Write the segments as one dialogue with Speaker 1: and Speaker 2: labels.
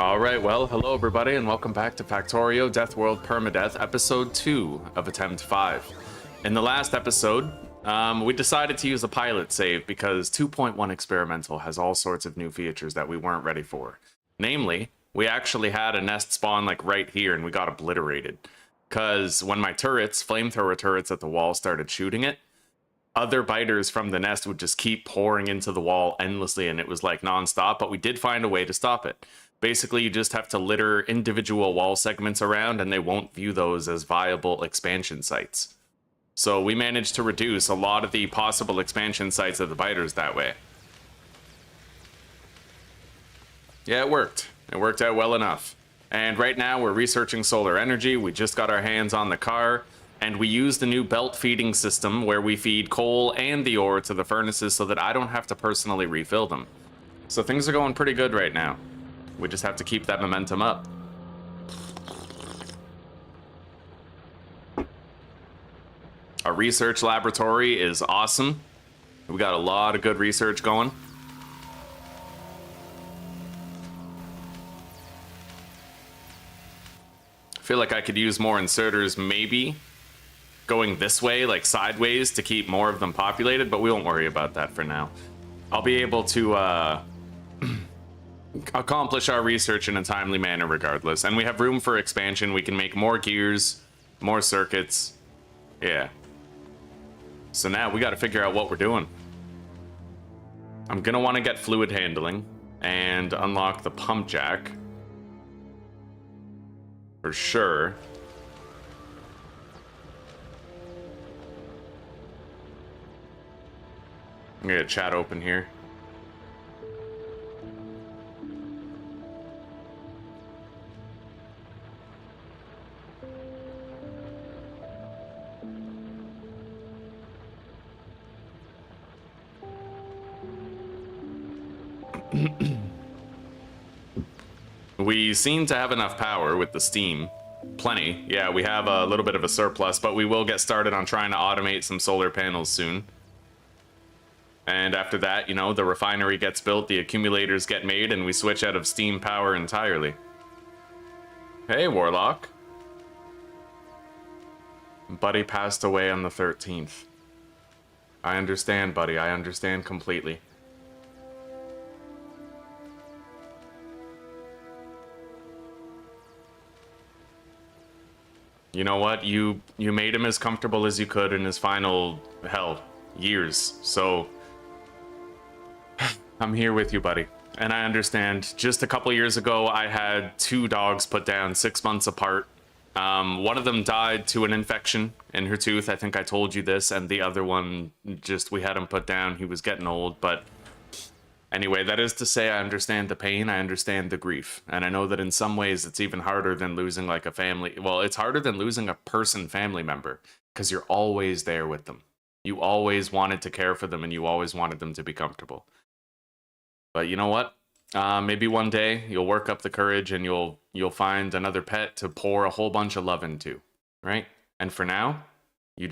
Speaker 1: Alright, well, hello everybody, and welcome back to Factorio Deathworld Permadeath, episode 2 of Attempt 5. In the last episode, we decided to use a pilot save because 2.1 Experimental has all sorts of new features that we weren't ready for. Namely, we actually had a nest spawn like right here and we got obliterated. Because when my turrets, flamethrower turrets at the wall, started shooting it, other biters from the nest would just keep pouring into the wall endlessly, and it was like non-stop, but we did find a way to stop it. Basically, you just have to litter individual wall segments around and they won't view those as viable expansion sites. So we managed to reduce a lot of the possible expansion sites of the biters that way. Yeah, it worked. It worked out well enough. And right now we're researching solar energy. We just got our hands on the car. And we use the new belt feeding system where we feed coal and the ore to the furnaces so that I don't have to personally refill them. So things are going pretty good right now. We just have to keep that momentum up. Our research laboratory is awesome. We got a lot of good research going. I feel like I could use more inserters, maybe going this way, like sideways, to keep more of them populated, but we won't worry about that for now. I'll be able to accomplish our research in a timely manner regardless. And we have room for expansion. We can make more gears, more circuits. Yeah. So now we got to figure out what we're doing. I'm going to want to get fluid handling and unlock the pump jack. For sure. I'm going to get chat open here. We seem to have enough power with the steam. Plenty. Yeah, we have a little bit of a surplus, but we will get started on trying to automate some solar panels soon. And after that, you know, the refinery gets built, the accumulators get made, and we switch out of steam power entirely. Hey, Warlock. Buddy passed away on the 13th. I understand, buddy. I understand completely. You know what? You made him as comfortable as you could in his final, hell, years. So, I'm here with you, buddy. And I understand. Just a couple years ago, I had 2 dogs put down 6 months apart. One of them died to an infection in her tooth. I think I told you this. And the other one, just, we had him put down. He was getting old, but anyway, that is to say, I understand the pain, I understand the grief, and I know that in some ways it's even harder than losing like a family. Well, it's harder than losing a family member, because you're always there with them. You always wanted to care for them, and you always wanted them to be comfortable. But you know what? Maybe one day you'll work up the courage and you'll find another pet to pour a whole bunch of love into, right? And for now, you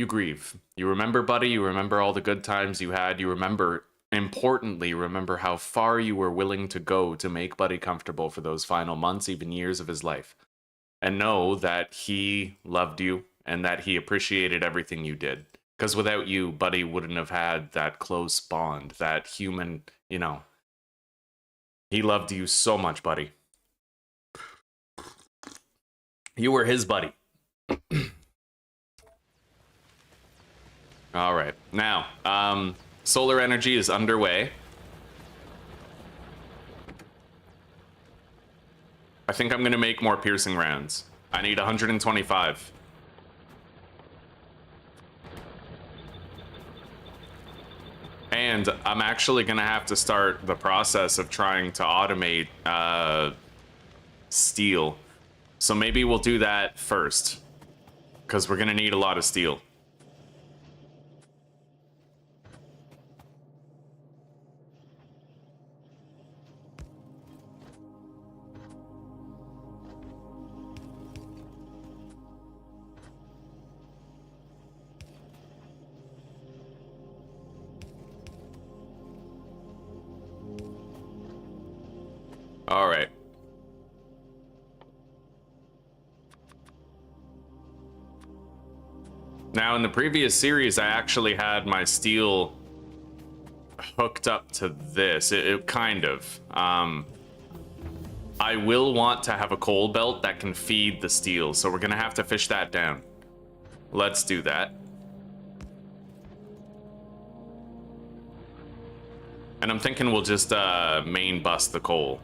Speaker 1: grieve. You remember, buddy, you remember all the good times you had. You remember, importantly, remember how far you were willing to go to make Buddy comfortable for those final months, even years of his life. And know that he loved you and that he appreciated everything you did. Because without you, Buddy wouldn't have had that close bond, that human, you know. He loved you so much, buddy. You were his buddy. All right, now, solar energy is underway. I think I'm going to make more piercing rounds. I need 125. And I'm actually going to have to start the process of trying to automate steel. So maybe we'll do that first, because we're going to need a lot of steel. All right. Now, in the previous series, I actually had my steel hooked up to this. It kind of. I will want to have a coal belt that can feed the steel, so we're gonna have to fish that down. Let's do that. And I'm thinking we'll just main bust the coal.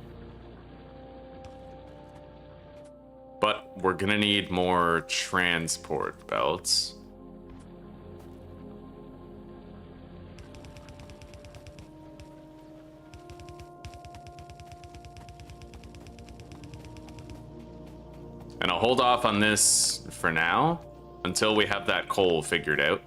Speaker 1: But we're gonna need more transport belts. And I'll hold off on this for now until we have that coal figured out.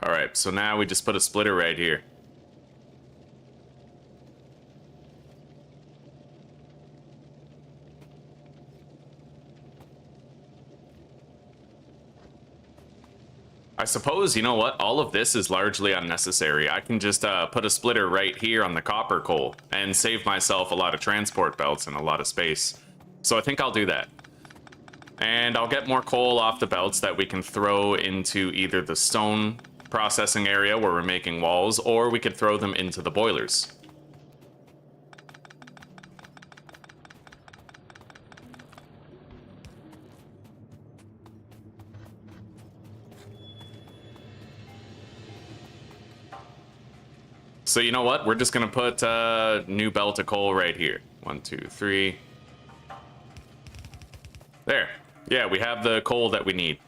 Speaker 1: All right, so now we just put a splitter right here. I suppose, you know what? All of this is largely unnecessary. I can just put a splitter right here on the copper coal and save myself a lot of transport belts and a lot of space. So I think I'll do that. And I'll get more coal off the belts that we can throw into either the stone processing area where we're making walls, or we could throw them into the boilers. So you know what? We're just gonna put a new belt of coal right here. 1, 2, 3. There. Yeah, we have the coal that we need.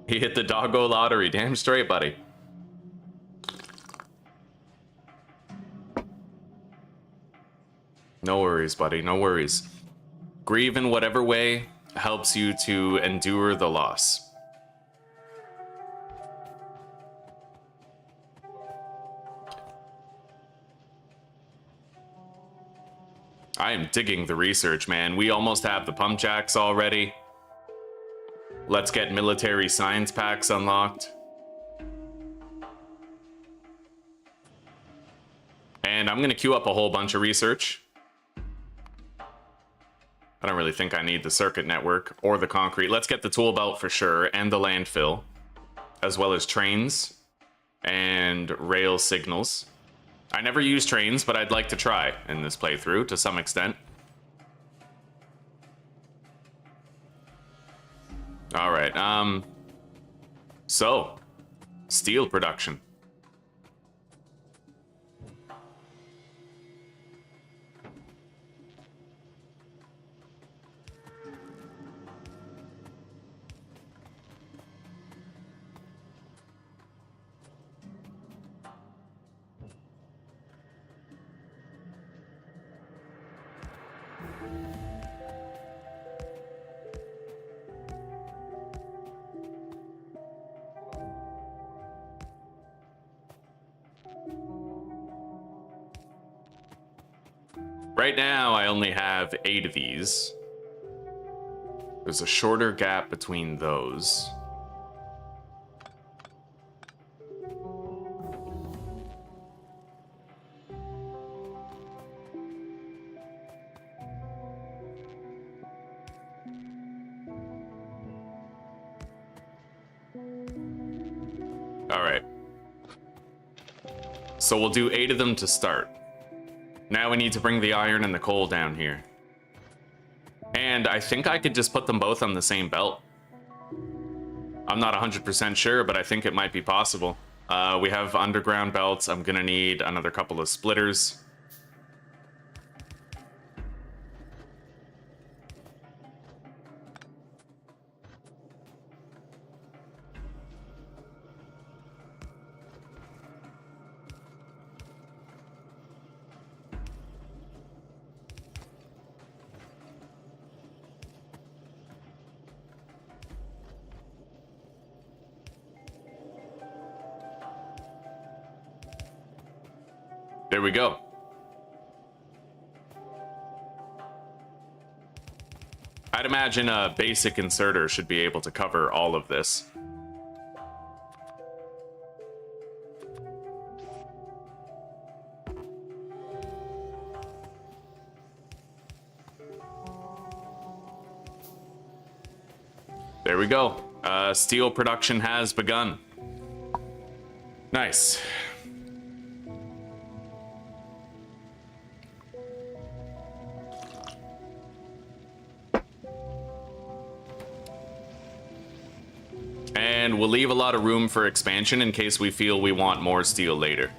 Speaker 1: He hit the doggo lottery. Damn straight, buddy. No worries, buddy. No worries. Grieve in whatever way helps you to endure the loss. I am digging the research, man. We almost have the pump jacks already. Let's get military science packs unlocked. And I'm gonna queue up a whole bunch of research. I don't really think I need the circuit network or the concrete. Let's get the tool belt for sure, and the landfill, as well as trains and rail signals. I never use trains, but I'd like to try in this playthrough to some extent. All right, so, steel production. Right now, I only have 8 of these. There's a shorter gap between those. All right. So we'll do 8 of them to start. Now we need to bring the iron and the coal down here. And I think I could just put them both on the same belt. I'm not 100% sure, but I think it might be possible. We have underground belts. I'm gonna need another couple of splitters. There we go. I'd imagine a basic inserter should be able to cover all of this. There we go. Steel production has begun. Nice. And we'll leave a lot of room for expansion in case we feel we want more steel later.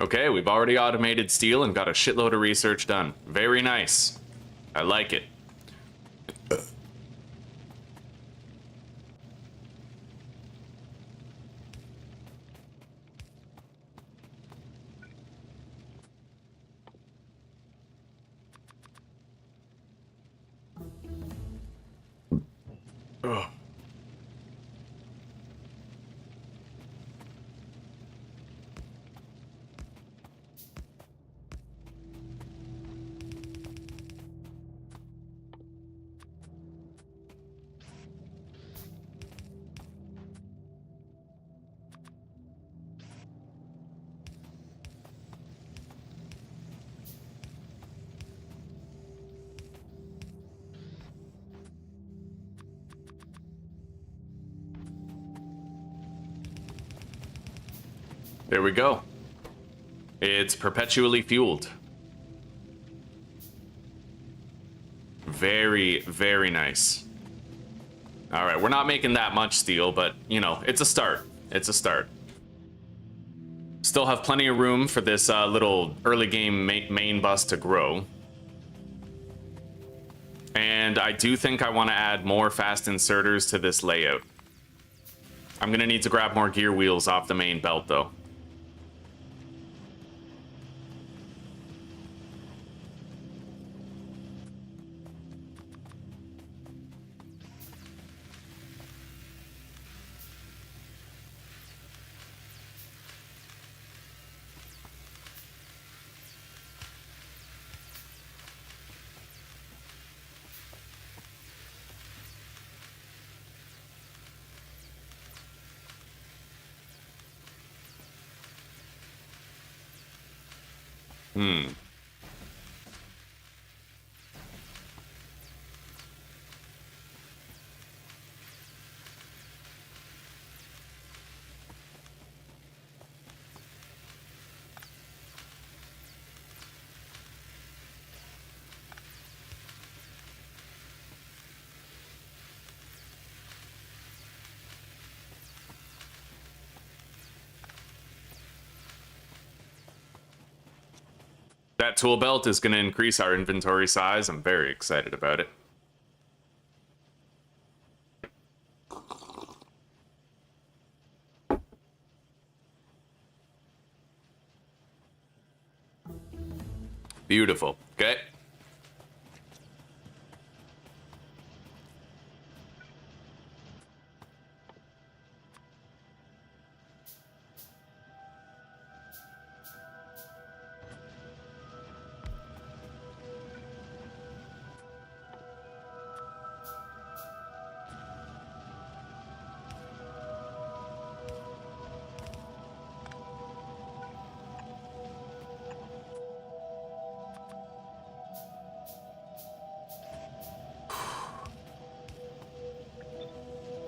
Speaker 1: Okay, we've already automated steel and got a shitload of research done. Very nice. I like it. Ugh. There we go. It's perpetually fueled. Very, very nice. All right, we're not making that much steel, but, you know, it's a start. It's a start. Still have plenty of room for this little early game main bus to grow. And I do think I want to add more fast inserters to this layout. I'm going to need to grab more gear wheels off the main belt, though. That tool belt is going to increase our inventory size. I'm very excited about it. Beautiful. Okay.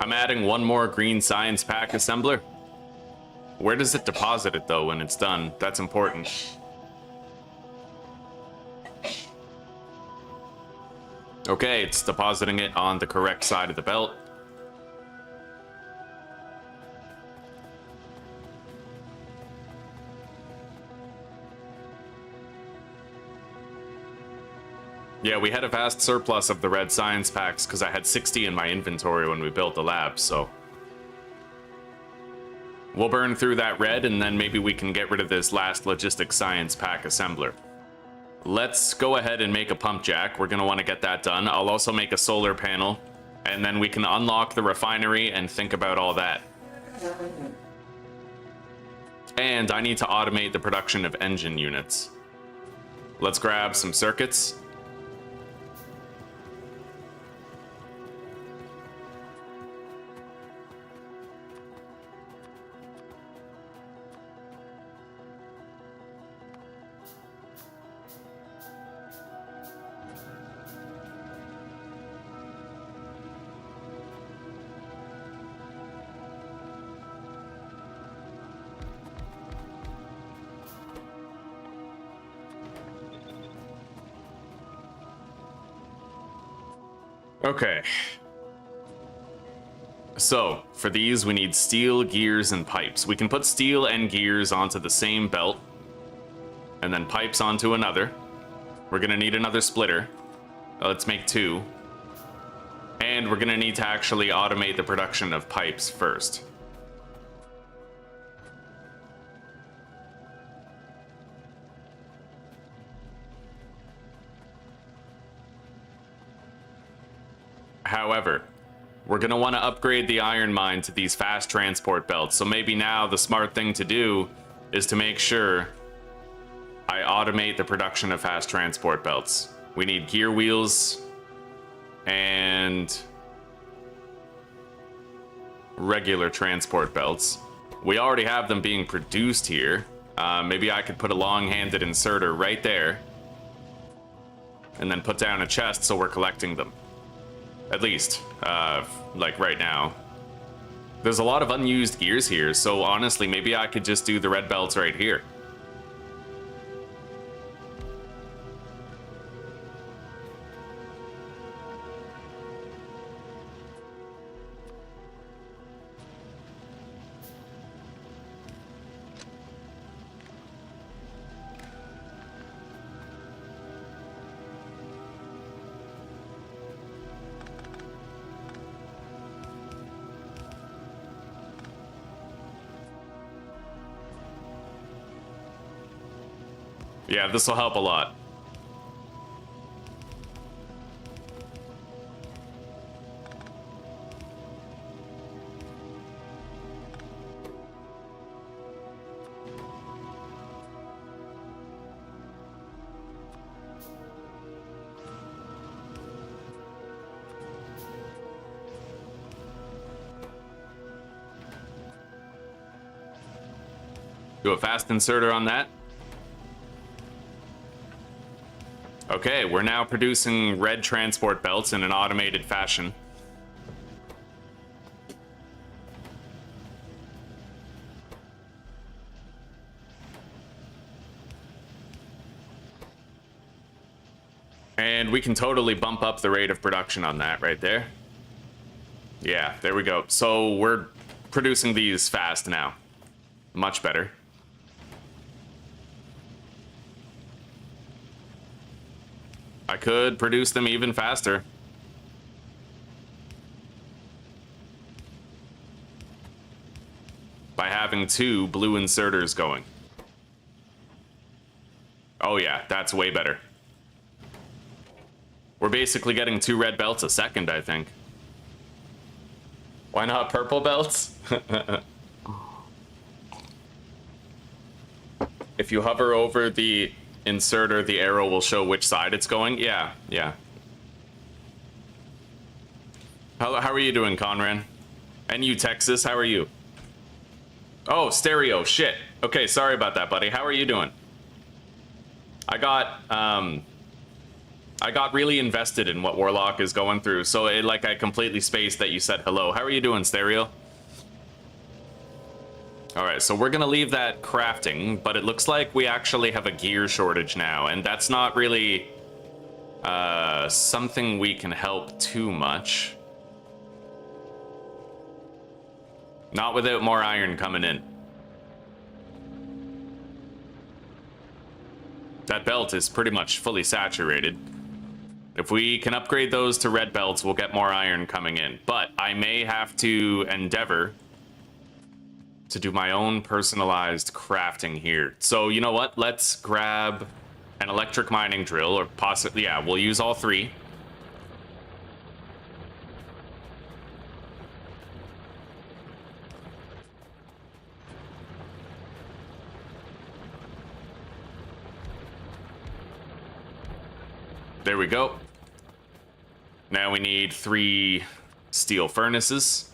Speaker 1: I'm adding one more green science pack assembler. Where does it deposit it, though, when it's done? That's important. Okay, it's depositing it on the correct side of the belt. Yeah, we had a vast surplus of the red science packs because I had 60 in my inventory when we built the lab, so... We'll burn through that red, and then maybe we can get rid of this last logistic science pack assembler. Let's go ahead and make a pump jack. We're going to want to get that done. I'll also make a solar panel, and then we can unlock the refinery and think about all that. And I need to automate the production of engine units. Let's grab some circuits. Okay. So, for these, we need steel, gears, and pipes. We can put steel and gears onto the same belt, and then pipes onto another. We're gonna need another splitter. Let's make 2. And we're gonna need to actually automate the production of pipes first. However, we're going to want to upgrade the iron mine to these fast transport belts. So maybe now the smart thing to do is to make sure I automate the production of fast transport belts. We need gear wheels and regular transport belts. We already have them being produced here. Maybe I could put a long-handed inserter right there and then put down a chest so we're collecting them. At least, like right now. There's a lot of unused gears here, so honestly, maybe I could just do the red belts right here. Yeah, this will help a lot. Do a fast inserter on that. Okay, we're now producing red transport belts in an automated fashion. And we can totally bump up the rate of production on that right there. Yeah, there we go. So we're producing these fast now. Much better. I could produce them even faster. By having 2 blue inserters going. Oh yeah, that's way better. We're basically getting 2 red belts a second, I think. Why not purple belts? If you hover over the inserter, the arrow will show which side it's going. Yeah, yeah. How are you doing, Conran? And you, Texas, how are you? Oh, stereo, shit. Okay, sorry about that, buddy. How are you doing? I got really invested in what Warlock is going through, so I completely spaced that you said hello. How are you doing, stereo? Alright, so we're gonna leave that crafting, but it looks like we actually have a gear shortage now, and that's not really something we can help too much. Not without more iron coming in. That belt is pretty much fully saturated. If we can upgrade those to red belts, we'll get more iron coming in. But I may have to endeavor to do my own personalized crafting here. So you know what? Let's grab an electric mining drill, or possibly, yeah, we'll use all three. There we go. Now we need 3 steel furnaces.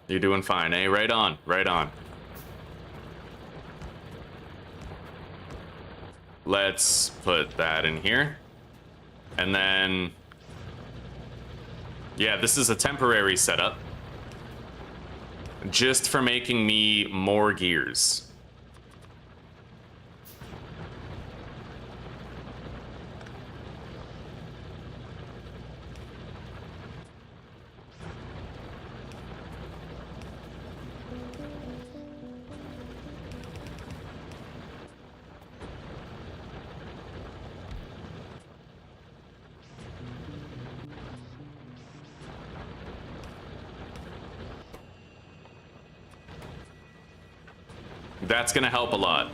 Speaker 1: You're doing fine, eh? Right on, right on. Let's put that in here. And then... yeah, this is a temporary setup. Just for making me more gears. That's gonna help a lot.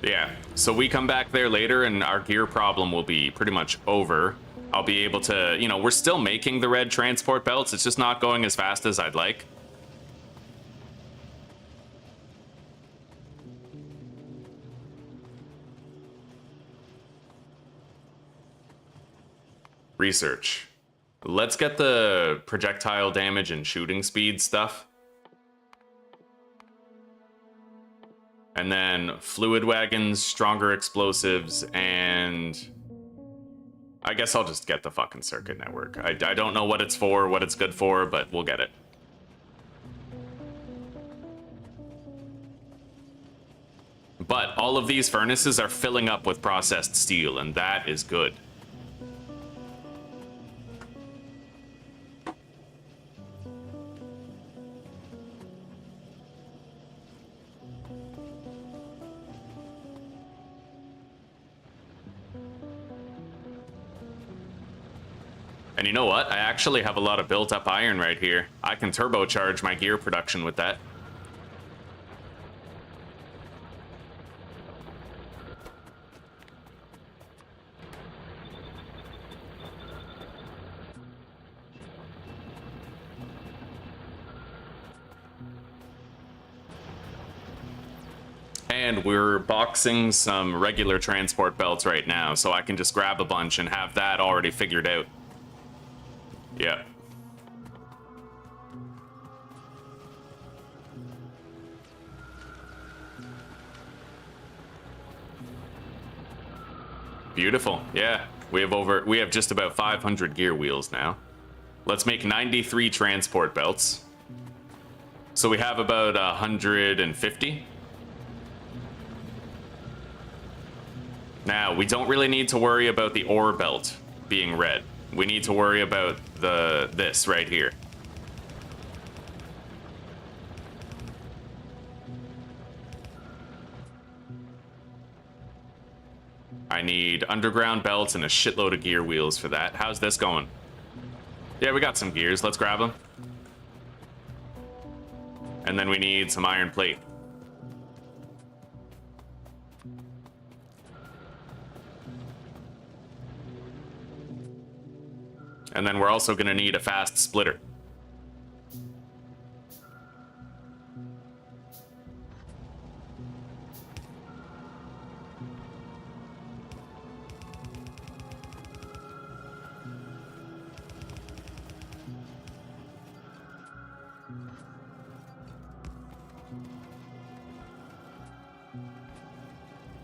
Speaker 1: Yeah, so we come back there later and our gear problem will be pretty much over. I'll be able to, you know, we're still making the red transport belts. It's just not going as fast as I'd like. Research. Let's get the projectile damage and shooting speed stuff. And then fluid wagons, stronger explosives, and I guess I'll just get the fucking circuit network. I don't know what it's for, what it's good for, but we'll get it. But all of these furnaces are filling up with processed steel, and that is good. And you know what? I actually have a lot of built-up iron right here. I can turbocharge my gear production with that. And we're boxing some regular transport belts right now, so I can just grab a bunch and have that already figured out. Yeah. Beautiful. Yeah. We have just about 500 gear wheels now. Let's make 93 transport belts. So we have about 150. Now, we don't really need to worry about the ore belt being red. We need to worry about this right here. I need underground belts and a shitload of gear wheels for that. How's this going? Yeah, we got some gears. Let's grab them. And then we need some iron plate. And then we're also going to need a fast splitter.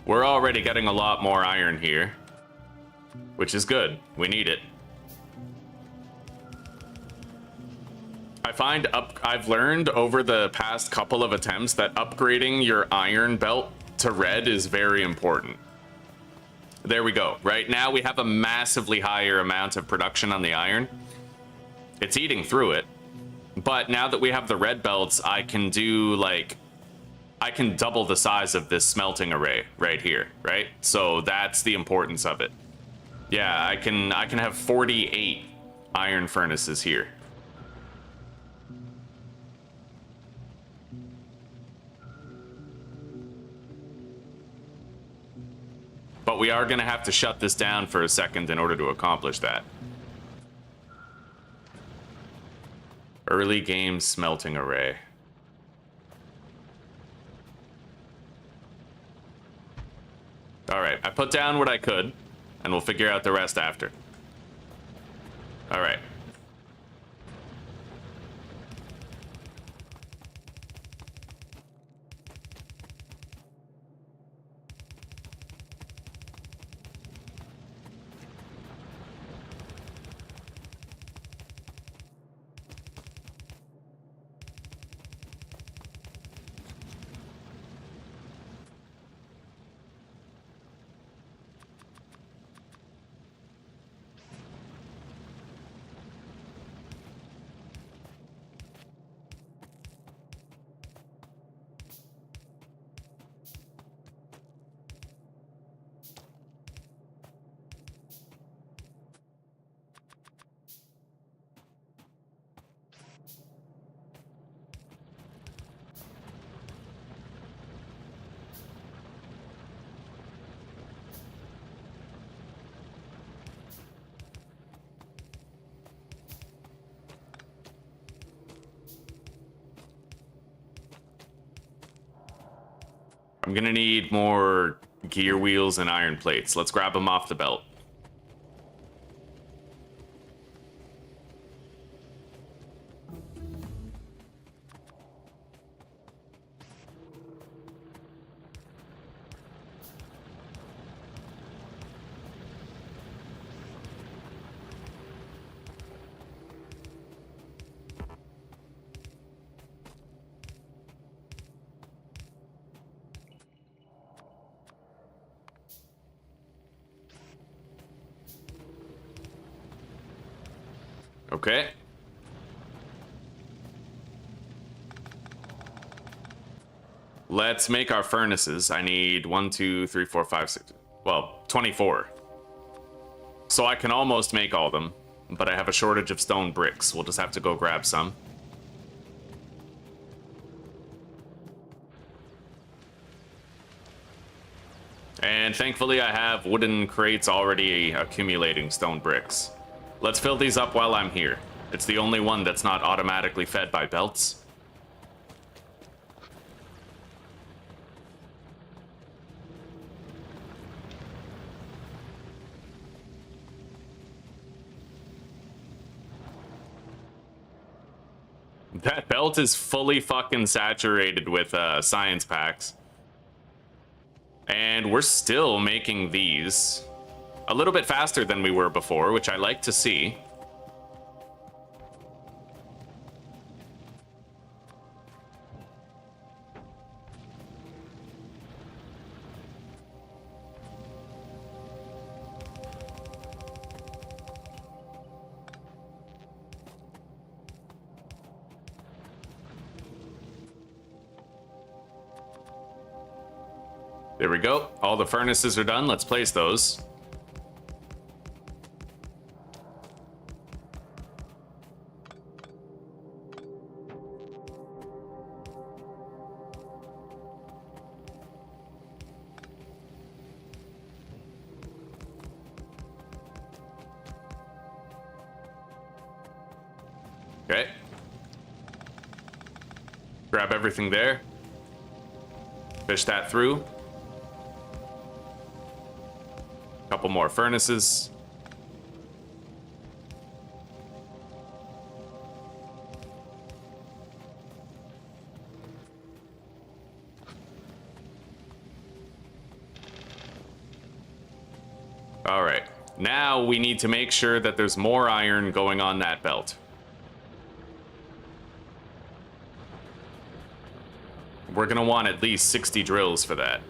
Speaker 1: We're already getting a lot more iron here, which is good. We need it. I've learned over the past couple of attempts that upgrading your iron belt to red is very important. There we go. Right now we have a massively higher amount of production on the iron. It's eating through it. But now that we have the red belts, I can do like, I can double the size of this smelting array right here, right? So that's the importance of it. Yeah, I can have 48 iron furnaces here. But we are going to have to shut this down for a second in order to accomplish that. Early game smelting array. All right, I put down what I could, and we'll figure out the rest after. All right. I'm gonna need more gear wheels and iron plates. Let's grab them off the belt. Okay. Let's make our furnaces. I need 1, 2, 3, 4, 5, 6. Well, 24. So I can almost make all of them, but I have a shortage of stone bricks. We'll just have to go grab some. And thankfully I have wooden crates already accumulating stone bricks. Let's fill these up while I'm here. It's the only one that's not automatically fed by belts. That belt is fully fucking saturated with science packs. And we're still making these a little bit faster than we were before, which I like to see. There we go. All the furnaces are done. Let's place those. Okay. Grab everything there. Fish that through. Couple more furnaces. All right. Now we need to make sure that there's more iron going on that belt. We're gonna want at least 60 drills for that.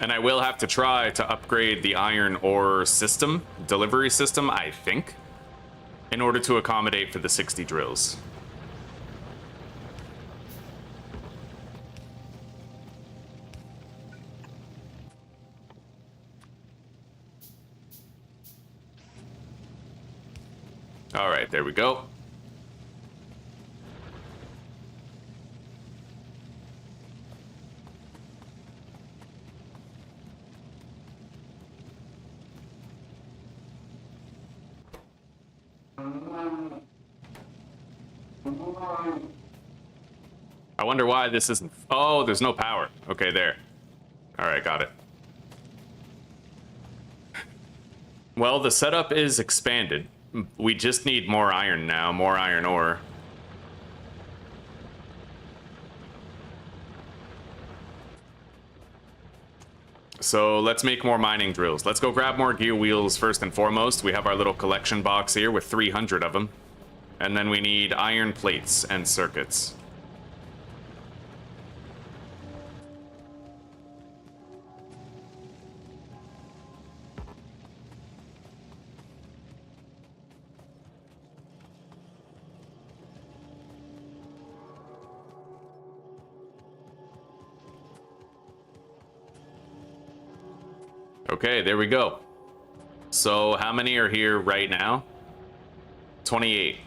Speaker 1: And I will have to try to upgrade the iron ore system, delivery system, I think, in order to accommodate for the 60 drills. All right, there we go. I wonder why this isn't... Oh, there's no power. Okay, there. All right, got it. Well, the setup is expanded. We just need more iron now, more iron ore. So let's make more mining drills. Let's go grab more gear wheels first and foremost. We have our little collection box here with 300 of them. And then we need iron plates and circuits. Okay, there we go. So how many are here right now? 28.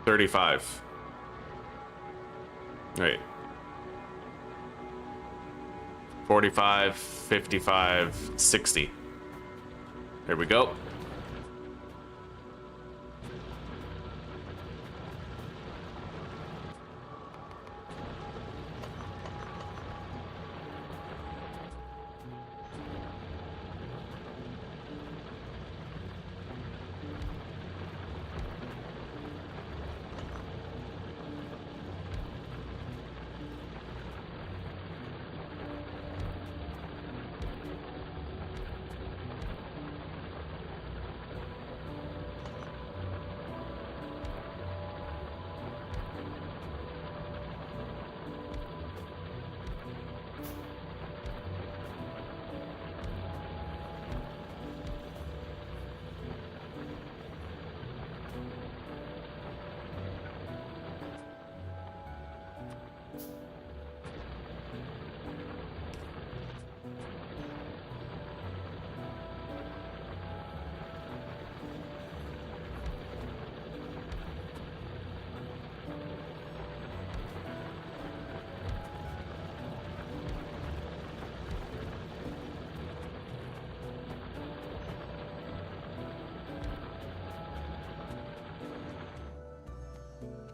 Speaker 1: 35. Wait. 45, 55, 60. There we go.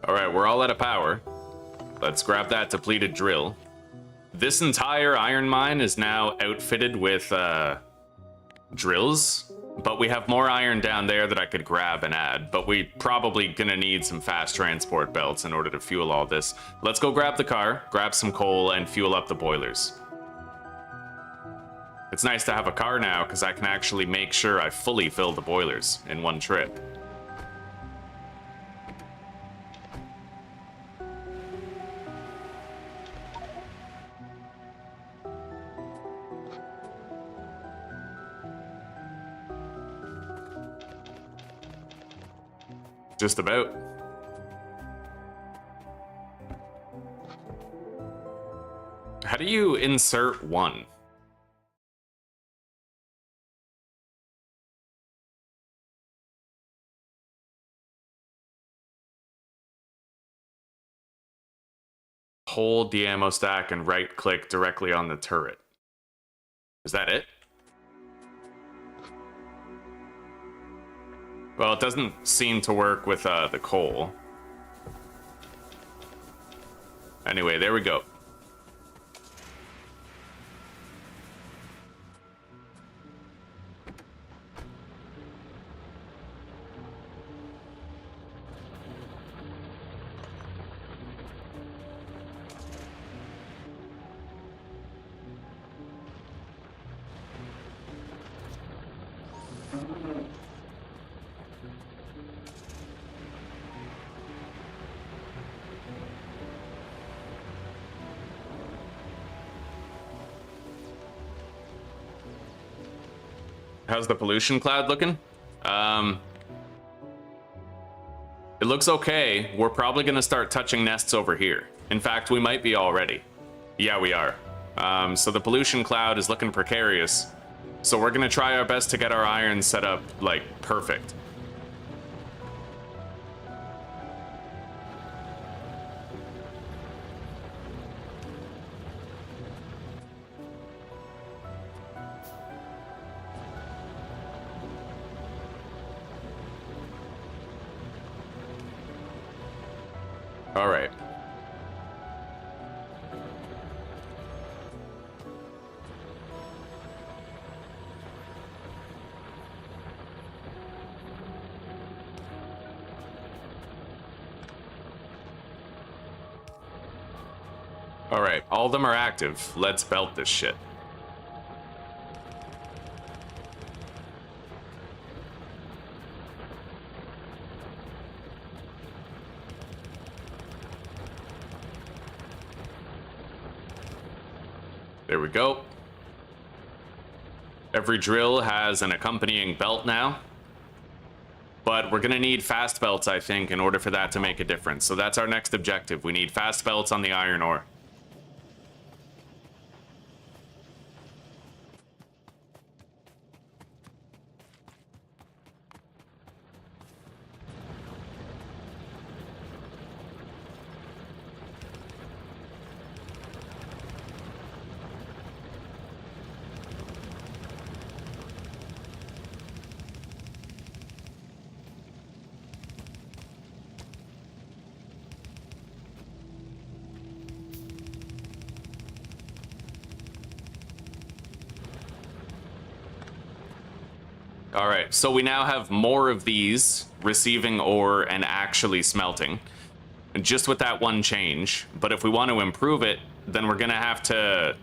Speaker 1: All right, we're all out of power. Let's grab that depleted drill. This entire iron mine is now outfitted with drills, but we have more iron down there that I could grab and add, but we probably gonna need some fast transport belts in order to fuel all this. Let's go grab the car, grab some coal, and fuel up the boilers. It's nice to have a car now because I can actually make sure I fully fill the boilers in one trip. Just about. How do you insert one? Hold the ammo stack and right click directly on the turret. Is that it? Well, it doesn't seem to work with the coal. Anyway, there we go. How's the pollution cloud looking? It looks okay. We're probably going to start touching nests over here. In fact, we might be already. Yeah, we are. So the pollution cloud is looking precarious. So we're going to try our best to get our iron set up, like, perfect. All right. All right, all of them are active. Let's belt this shit. There we go. Every drill has an accompanying belt now. But we're gonna need fast belts, I think, in order for that to make a difference. So that's our next objective. We need fast belts on the iron ore. All right, so we now have more of these receiving ore and actually smelting, just with that one change. But if we want to improve it, then we're gonna have to,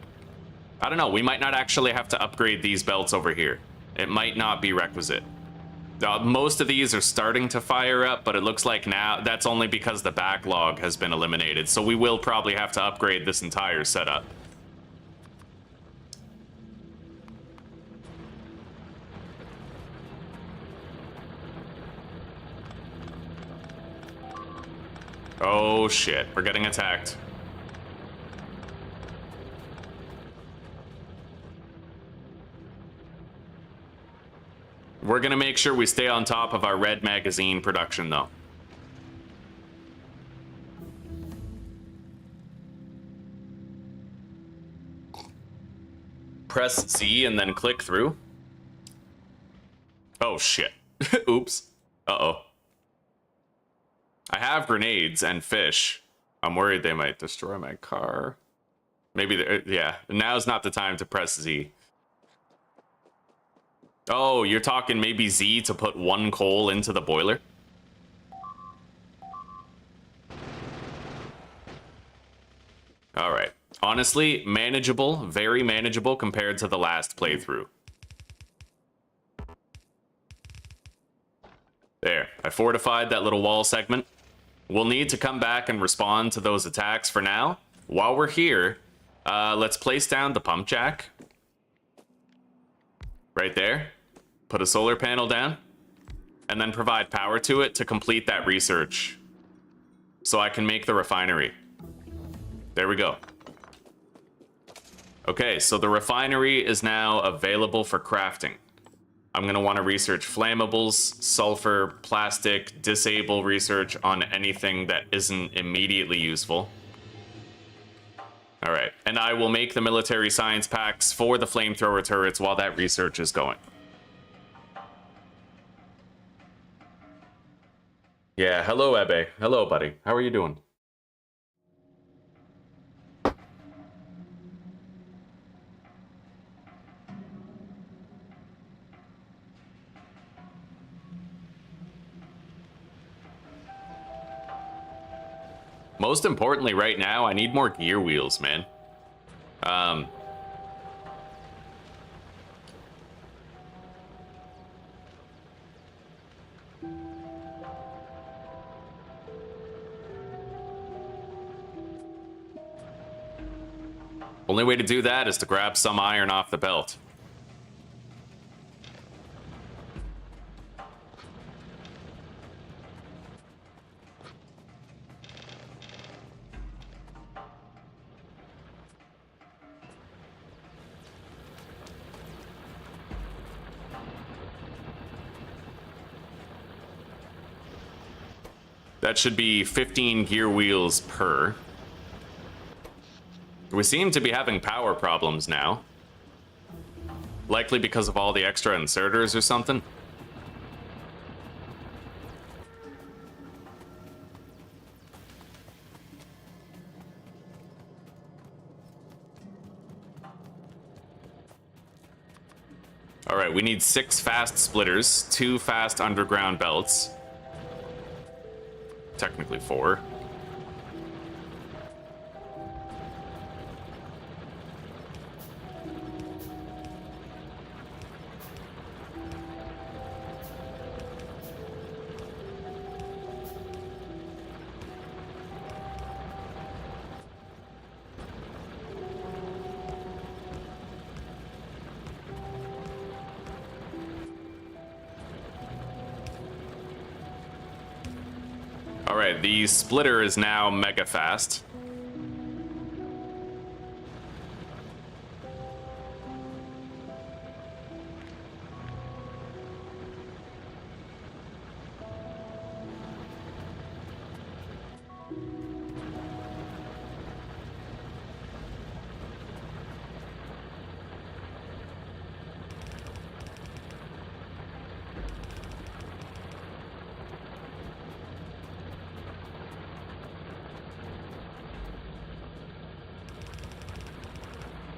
Speaker 1: I don't know, we might not actually have to upgrade these belts over here. It might not be requisite. Most of these are starting to fire up, but it looks like now that's only because the backlog has been eliminated. So we will probably have to upgrade this entire setup. Oh shit, we're getting attacked. We're gonna make sure we stay on top of our red magazine production though. Press Z and then click through. Oh shit. Oops. Uh-oh. I have grenades and fish. I'm worried they might destroy my car. Maybe, yeah. Now's not the time to press Z. Oh, you're talking maybe Z to put one coal into the boiler? All right. Honestly, manageable, very manageable compared to the last playthrough. There, I fortified that little wall segment. We'll need to come back and respond to those attacks for now. While we're here, let's place down the pump jack. Right there. Put a solar panel down. And then provide power to it to complete that research. So I can make the refinery. There we go. Okay, so the refinery is now available for crafting. I'm going to want to research flammables, sulfur, plastic, disable research on anything that isn't immediately useful. All right, and I will make the military science packs for the flamethrower turrets while that research is going. Yeah, hello, Ebe. Hello, buddy. How are you doing? Most importantly, right now, I need more gear wheels, man. Only way to do that is to grab some iron off the belt. That should be 15 gear wheels per. We seem to be having power problems now. Likely because of all the extra inserters or something. All right, we need 6 fast splitters, 2 fast underground belts. Technically 4. All right, the splitter is now mega fast.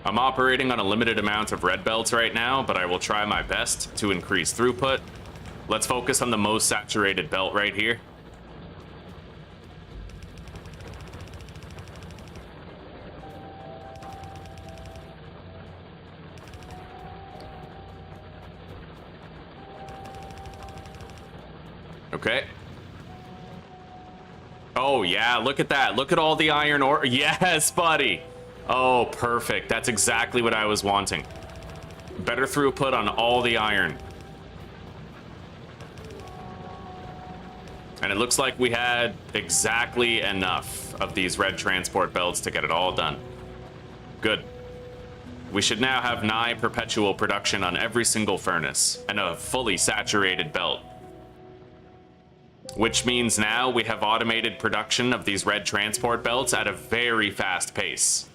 Speaker 1: I'm operating on a limited amount of red belts right now, but I will try my best to increase throughput. Let's focus on the most saturated belt right here. Okay. Oh, yeah, look at that. Look at all the iron ore. Yes, buddy. Oh, perfect. That's exactly what I was wanting. Better throughput on all the iron. And it looks like we had exactly enough of these red transport belts to get it all done. Good. We should now have nigh perpetual production on every single furnace and a fully saturated belt. Which means now we have automated production of these red transport belts at a very fast pace.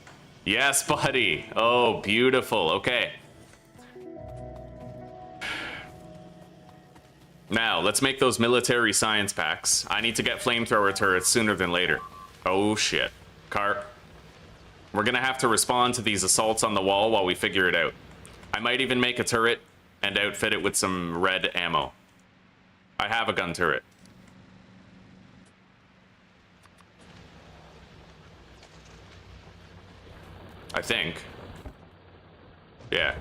Speaker 1: Yes, buddy. Oh, beautiful. Okay. Now, let's make those military science packs. I need to get flamethrower turrets sooner than later. Oh, shit. Cart. We're gonna have to respond to these assaults on the wall while we figure it out. I might even make a turret and outfit it with some red ammo. I have a gun turret. I think. Yeah.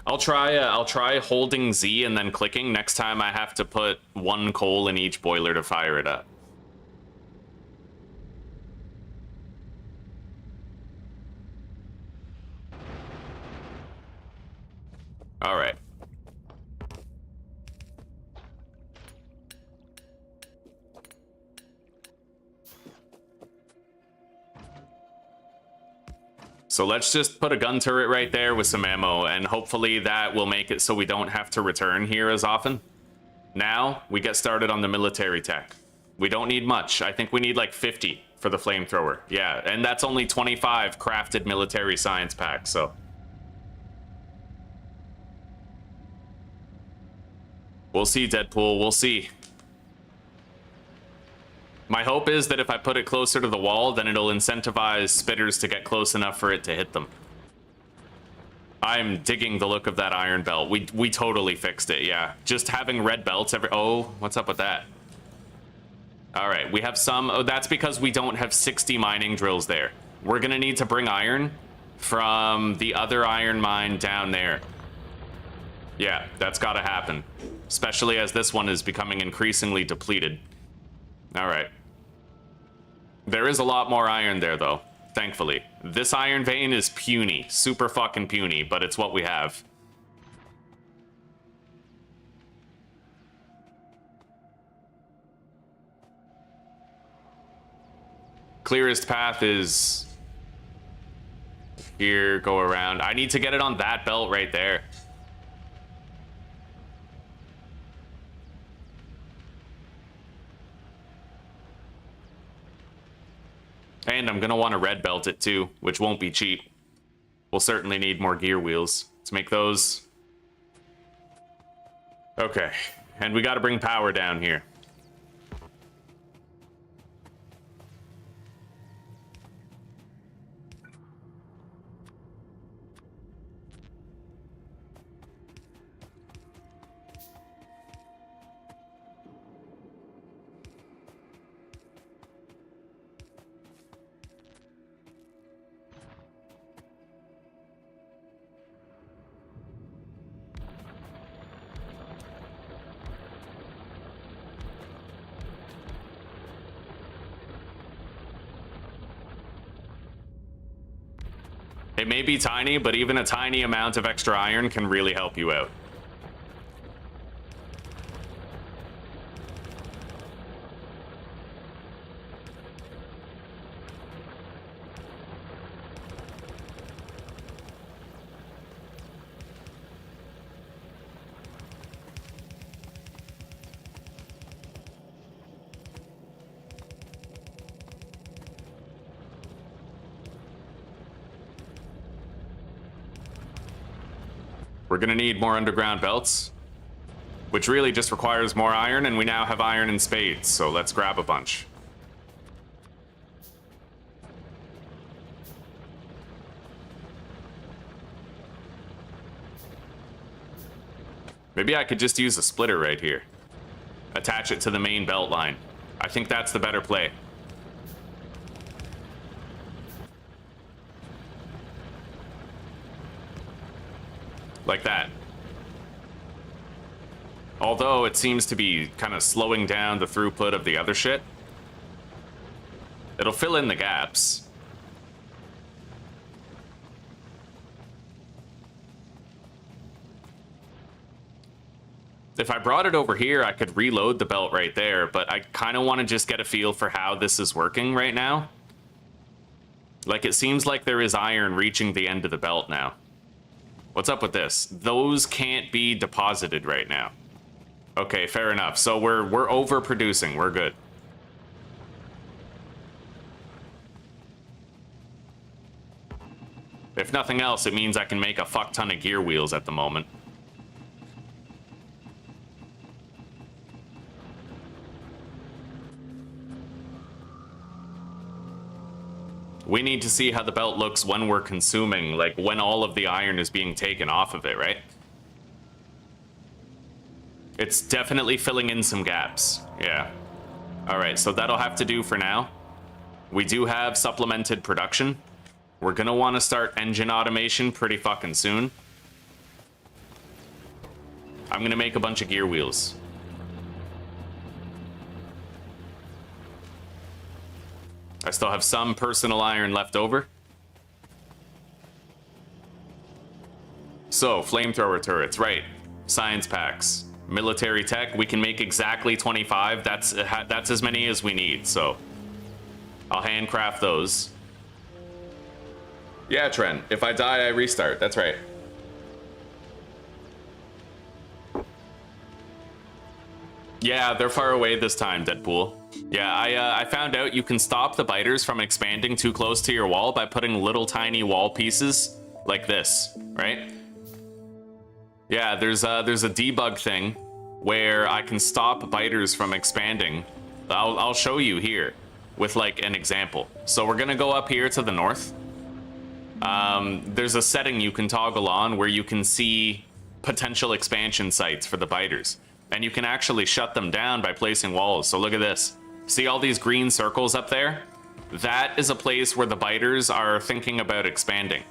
Speaker 1: I'll try holding Z and then clicking next time I have to put 1 coal in each boiler to fire it up. All right. So let's just put a gun turret right there with some ammo, and hopefully that will make it so we don't have to return here as often. Now, we get started on the military tech. We don't need much. I think we need like 50 for the flamethrower. Yeah, and that's only 25 crafted military science packs, so. We'll see, Deadpool, we'll see. My hope is that if I put it closer to the wall, then it'll incentivize spitters to get close enough for it to hit them. I'm digging the look of that iron belt. We totally fixed it, yeah. Just having red belts every... Oh, what's up with that? All right, we have some... Oh, that's because we don't have 60 mining drills there. We're gonna need to bring iron from the other iron mine down there. Yeah, that's gotta happen. Especially as this one is becoming increasingly depleted. All right. There is a lot more iron there, though, thankfully. This iron vein is puny, super fucking puny, but it's what we have. Clearest path is Here, go around. I need to get it on that belt right there. And I'm gonna want to red belt it too, which won't be cheap. We'll certainly need more gear wheels. Let's make those. Okay, and we gotta bring power down here. It may be tiny, but even a tiny amount of extra iron can really help you out. We're gonna need more underground belts, which really just requires more iron, and we now have iron in spades, so let's grab a bunch. Maybe I could just use a splitter right here. Attach it to the main belt line. I think that's the better play. Like that. Although it seems to be kind of slowing down the throughput of the other shit. It'll fill in the gaps. If I brought it over here, I could reload the belt right there, but I kind of want to just get a feel for how this is working right now. Like, it seems like there is iron reaching the end of the belt now. What's up with this? Those can't be deposited right now. Okay, fair enough. So we're overproducing. We're good. If nothing else, it means I can make a fuck ton of gear wheels at the moment. We need to see how the belt looks when we're consuming, like when all of the iron is being taken off of it, right? It's definitely filling in some gaps. Yeah. All right, so that'll have to do for now. We do have supplemented production. We're gonna want to start engine automation pretty fucking soon. I'm gonna make a bunch of gear wheels. I still have some personal iron left over. So, flamethrower turrets, right. Science packs. Military tech, we can make exactly 25. That's as many as we need, so I'll handcraft those. Yeah, Trent, if I die, I restart. That's right. Yeah, they're far away this time, Deadpool. Yeah, I found out you can stop the biters from expanding too close to your wall by putting little tiny wall pieces like this, right? Yeah, there's a debug thing where I can stop biters from expanding. I'll show you here with like an example. So we're gonna go up here to the north. There's a setting you can toggle on where you can see potential expansion sites for the biters. And you can actually shut them down by placing walls. So look at this. See all these green circles up there? That is a place where the biters are thinking about expanding.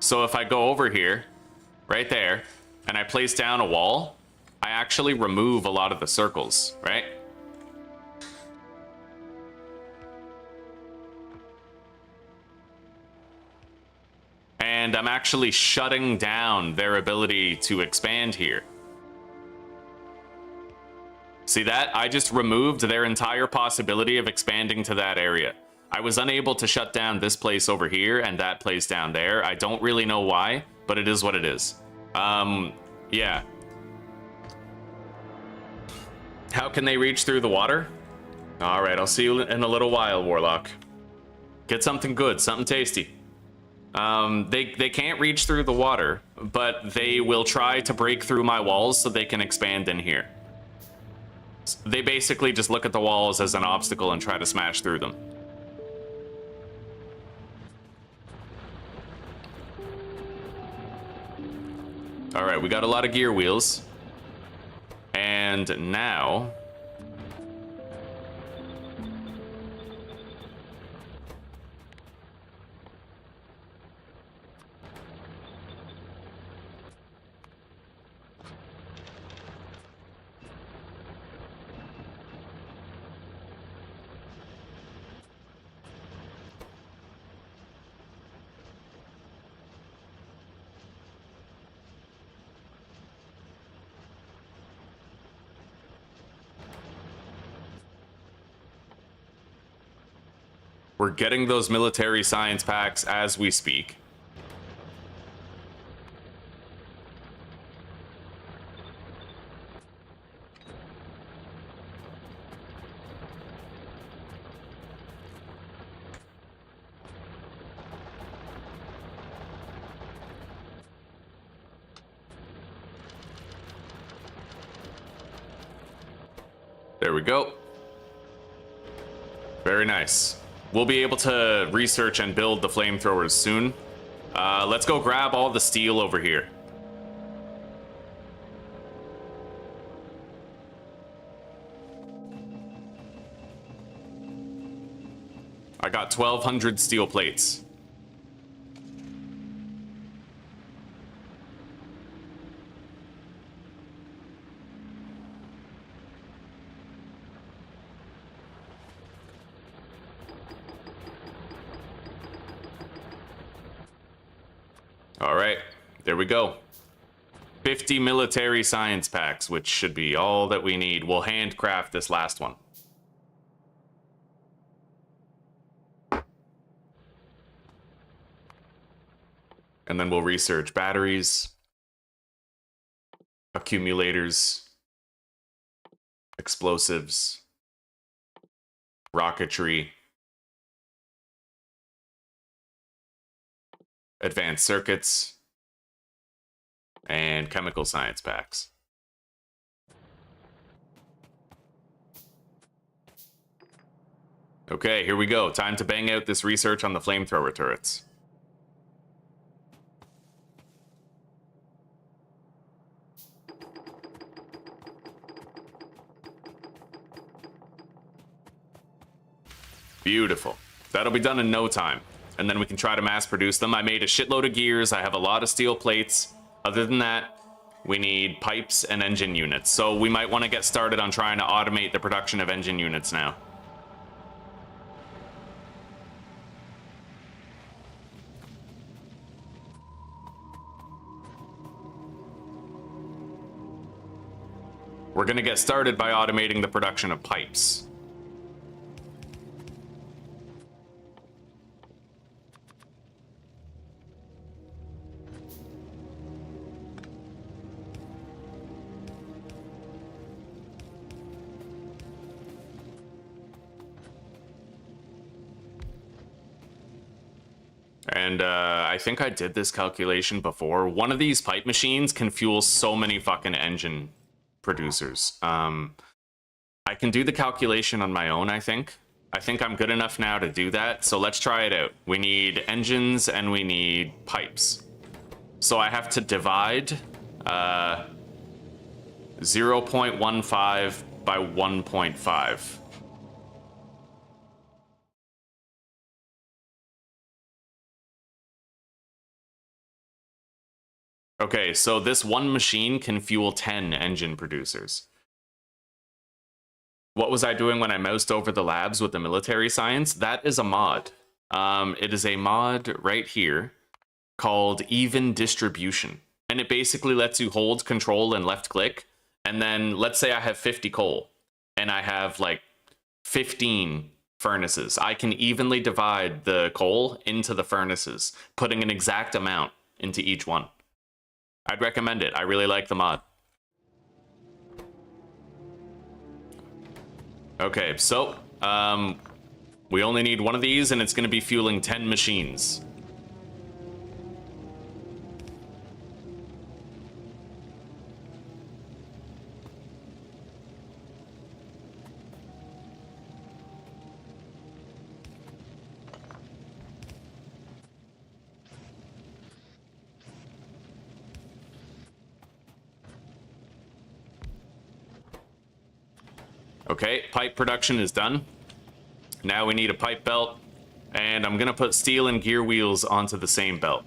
Speaker 1: So if I go over here, right there, and I place down a wall, I actually remove a lot of the circles, right? And I'm actually shutting down their ability to expand here. See that? I just removed their entire possibility of expanding to that area. I was unable to shut down this place over here and that place down there. I don't really know why, but it is what it is. Yeah. How can they reach through the water? All right, I'll see you in a little while, Warlock. Get something good, something tasty. They can't reach through the water, but they will try to break through my walls so they can expand in here. They basically just look at the walls as an obstacle and try to smash through them. All right, we got a lot of gear wheels. And now... we're getting those military science packs as we speak. There we go. Very nice. We'll be able to research and build the flamethrowers soon. Let's go grab all the steel over here. I got 1,200 steel plates. All right, there we go. 50 military science packs, which should be all that we need. We'll handcraft this last one. And then we'll research batteries, accumulators, explosives, rocketry, advanced circuits, and chemical science packs. Okay, here we go. Time to bang out this research on the flamethrower turrets. Beautiful. That'll be done in no time. And then we can try to mass produce them. I made a shitload of gears. I have a lot of steel plates. Other than that, we need pipes and engine units. So we might want to get started on trying to automate the production of engine units now. We're going to get started by automating the production of pipes. And I think I did this calculation before. One of these pipe machines can fuel so many fucking engine producers. I can do the calculation on my own, I think. I think I'm good enough now to do that. So let's try it out. We need engines and we need pipes. So I have to divide 0.15 by 1.5. Okay, so this one machine can fuel 10 engine producers. What was I doing when I moused over the labs with the military science? That is a mod. It is a mod right here called Even Distribution. And it basically lets you hold control and left click. And then let's say I have 50 coal and I have like 15 furnaces. I can evenly divide the coal into the furnaces, putting an exact amount into each one. I'd recommend it. I really like the mod. Okay, so we only need one of these, and it's going to be fueling 10 machines. Okay, pipe production is done. Now we need a pipe belt, and I'm gonna put steel and gear wheels onto the same belt.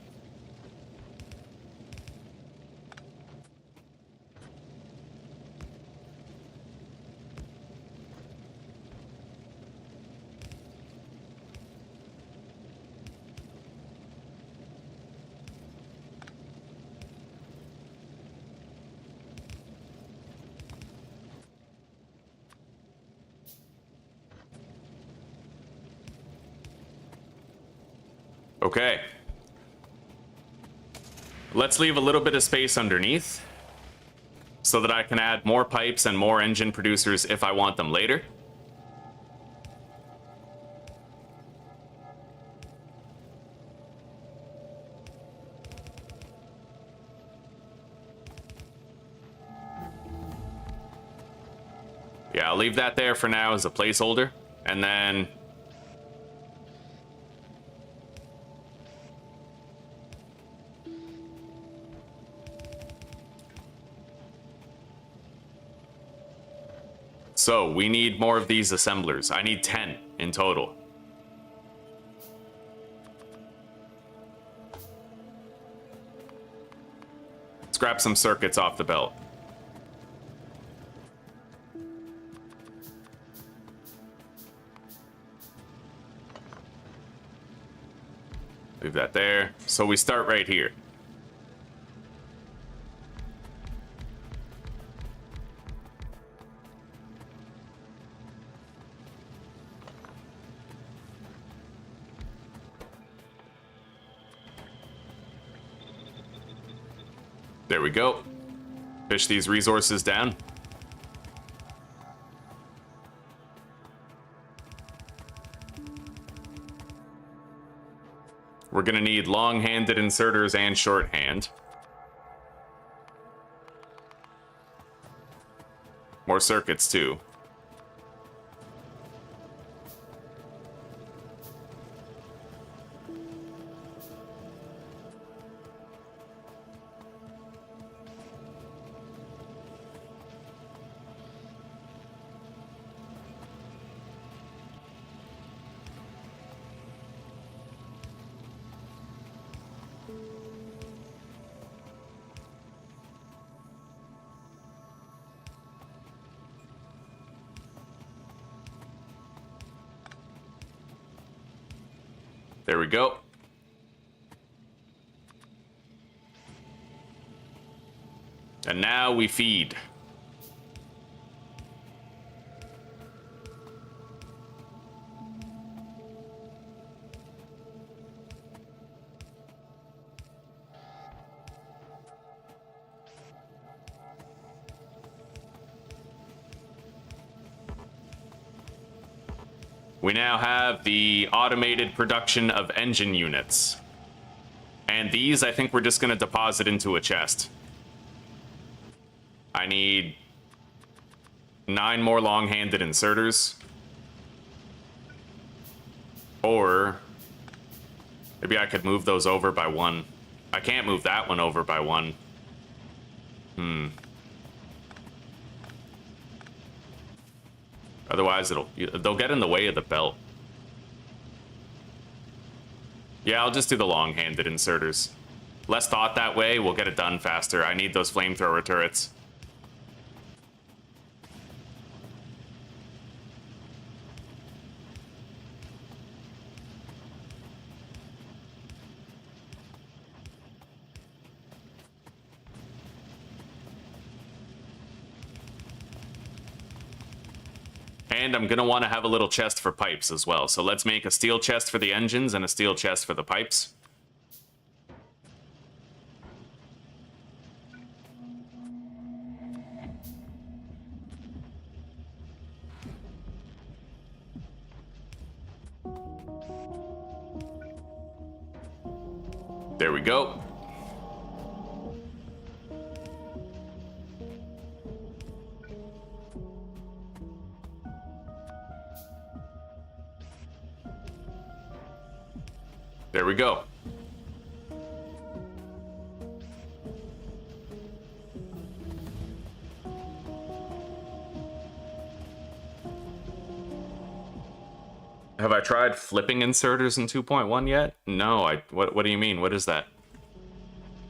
Speaker 1: Okay. Let's leave a little bit of space underneath so that I can add more pipes and more engine producers if I want them later. Yeah, I'll leave that there for now as a placeholder, and then so we need more of these assemblers. I need 10 in total. Let's grab some circuits off the belt. Leave that there. So we start right here. There we go. Fish these resources down. We're gonna need long-handed inserters and shorthand. More circuits too. There we go. And now we feed. We now have the automated production of engine units. And these, I think we're just going to deposit into a chest. I need 9 more long-handed inserters. Or maybe I could move those over by 1. I can't move that one over by 1. Otherwise, they'll get in the way of the belt. Yeah, I'll just do the long-handed inserters. Less thought that way, we'll get it done faster. I need those flamethrower turrets. And I'm gonna want to have a little chest for pipes as well. So let's make a steel chest for the engines and a steel chest for the pipes. There we go. There we go. Have I tried flipping inserters in 2.1 yet? No, what do you mean? What is that?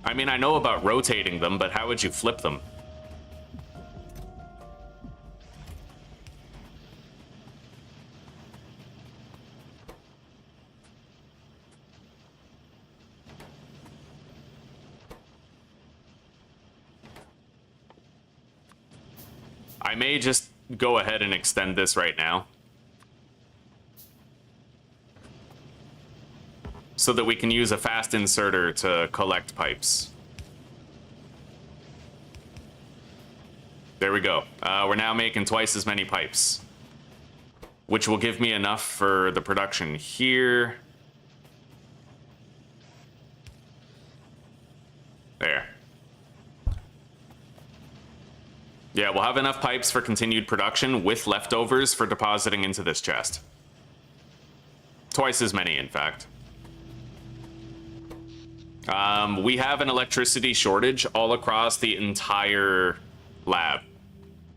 Speaker 1: I mean, I know about rotating them, but how would you flip them? I may just go ahead and extend this right now, so that we can use a fast inserter to collect pipes. There we go. We're now making twice as many pipes, which will give me enough for the production here. There. Yeah, we'll have enough pipes for continued production with leftovers for depositing into this chest. Twice as many, in fact. We have an electricity shortage all across the entire lab.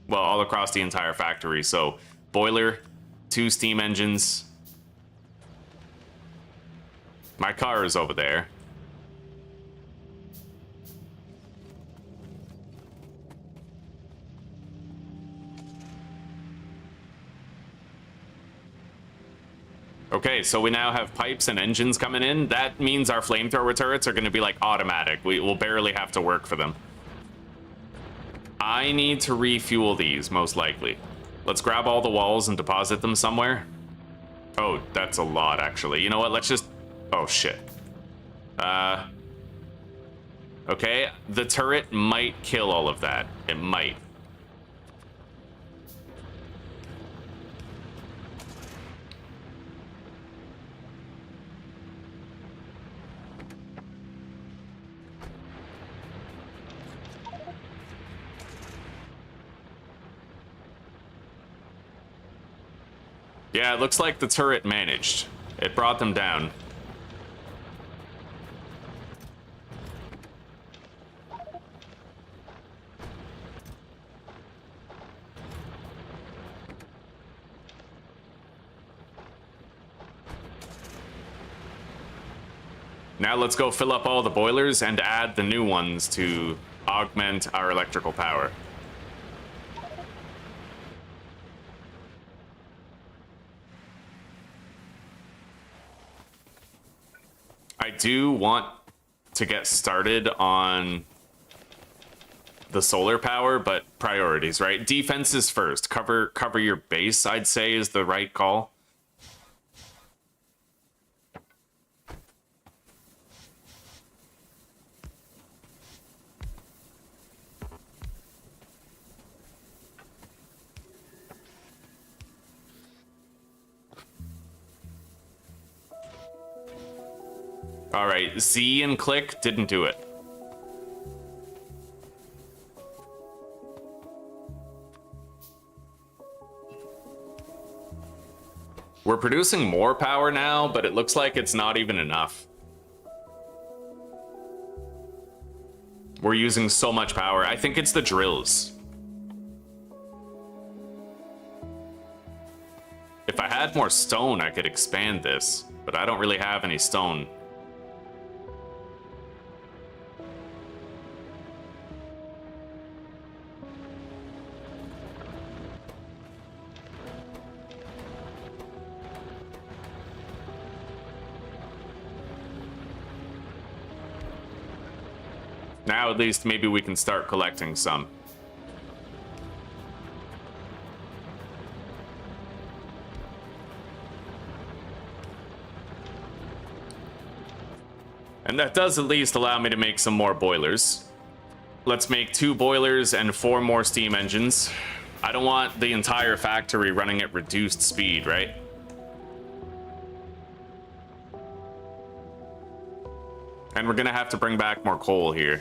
Speaker 1: Well, all across the entire factory. So, boiler, 2 steam engines. My car is over there. Okay, so we now have pipes and engines coming in. That means our flamethrower turrets are going to be like automatic. We will barely have to work for them. I need to refuel these, most likely. Let's grab all the walls and deposit them somewhere. Oh, that's a lot, actually. You know what? Let's just... Oh, shit. Okay, the turret might kill all of that. It might. Yeah, it looks like the turret managed. It brought them down. Now let's go fill up all the boilers and add the new ones to augment our electrical power. I do want to get started on the solar power, but priorities, right? Defense is first. Cover your base, I'd say, is the right call. All right, Z and click didn't do it. We're producing more power now, but it looks like it's not even enough. We're using so much power. I think it's the drills. If I had more stone, I could expand this, but I don't really have any stone. Now at least maybe we can start collecting some. And that does at least allow me to make some more boilers. Let's make 2 boilers and 4 more steam engines. I don't want the entire factory running at reduced speed, right? And we're gonna have to bring back more coal here.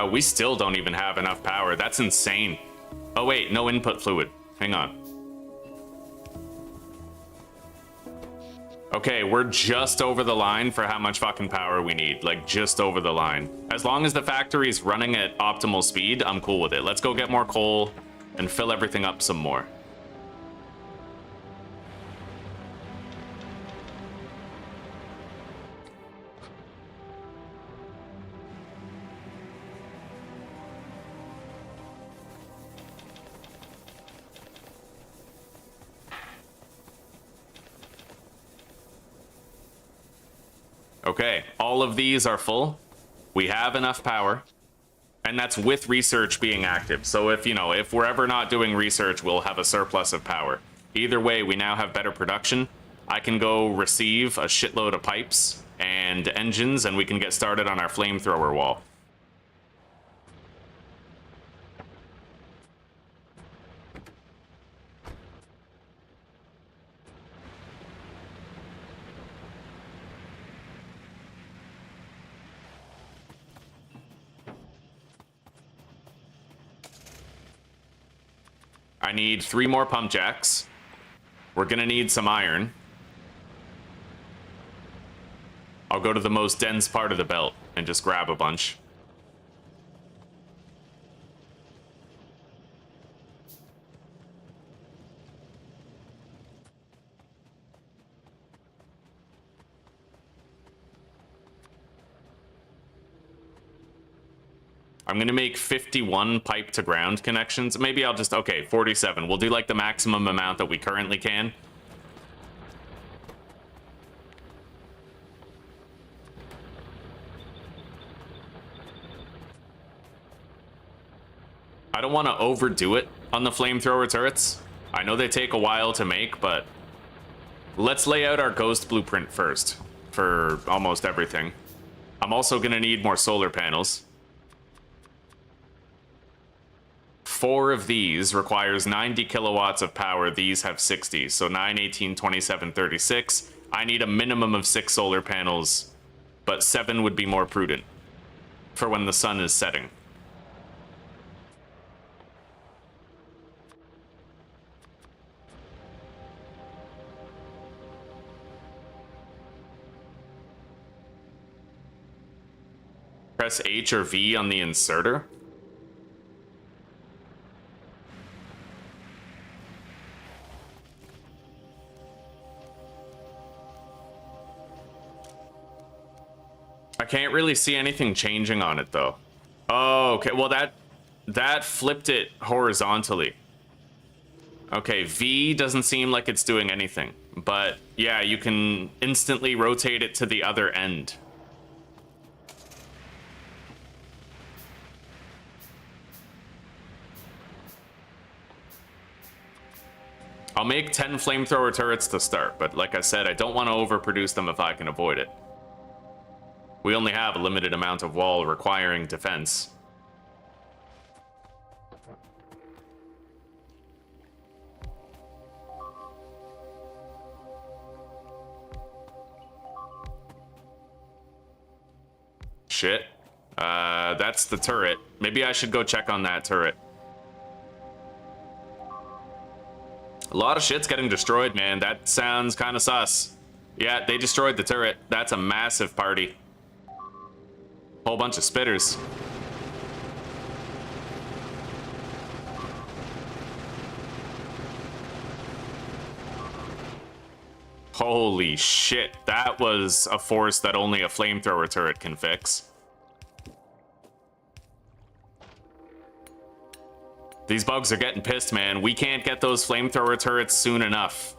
Speaker 1: We still don't even have enough power. That's insane. Oh wait, no input fluid. Hang on. Okay, we're just over the line for how much fucking power we need. Like, just over the line. As long as the factory's running at optimal speed, I'm cool with it. Let's go get more coal and fill everything up some more. Okay, all of these are full. We have enough power. And that's with research being active. So if, you know, if we're ever not doing research, we'll have a surplus of power. Either way, we now have better production. I can go receive a shitload of pipes and engines, and we can get started on our flamethrower wall. I need 3 more pump jacks. We're gonna need some iron. I'll go to the most dense part of the belt and just grab a bunch. I'm gonna make 51 pipe to ground connections. Maybe I'll just, okay, 47. We'll do like the maximum amount that we currently can. I don't want to overdo it on the flamethrower turrets. I know they take a while to make, but let's lay out our ghost blueprint first for almost everything. I'm also gonna need more solar panels. 4 of these requires 90 kilowatts of power. These have 60, so 9, 18, 27, 36. I need a minimum of 6 solar panels, but 7 would be more prudent for when the sun is setting. Press H or V on the inserter. I can't really see anything changing on it though. Oh, okay. Well, that flipped it horizontally. Okay, V doesn't seem like it's doing anything, but yeah, you can instantly rotate it to the other end. I'll make 10 flamethrower turrets to start, but like I said, I don't want to overproduce them if I can avoid it. We only have a limited amount of wall requiring defense. Shit. That's the turret. Maybe I should go check on that turret. A lot of shit's getting destroyed, man. That sounds kind of sus. Yeah, they destroyed the turret. That's a massive party. Whole bunch of spitters. Holy shit. That was a force that only a flamethrower turret can fix. These bugs are getting pissed, man. We can't get those flamethrower turrets soon enough.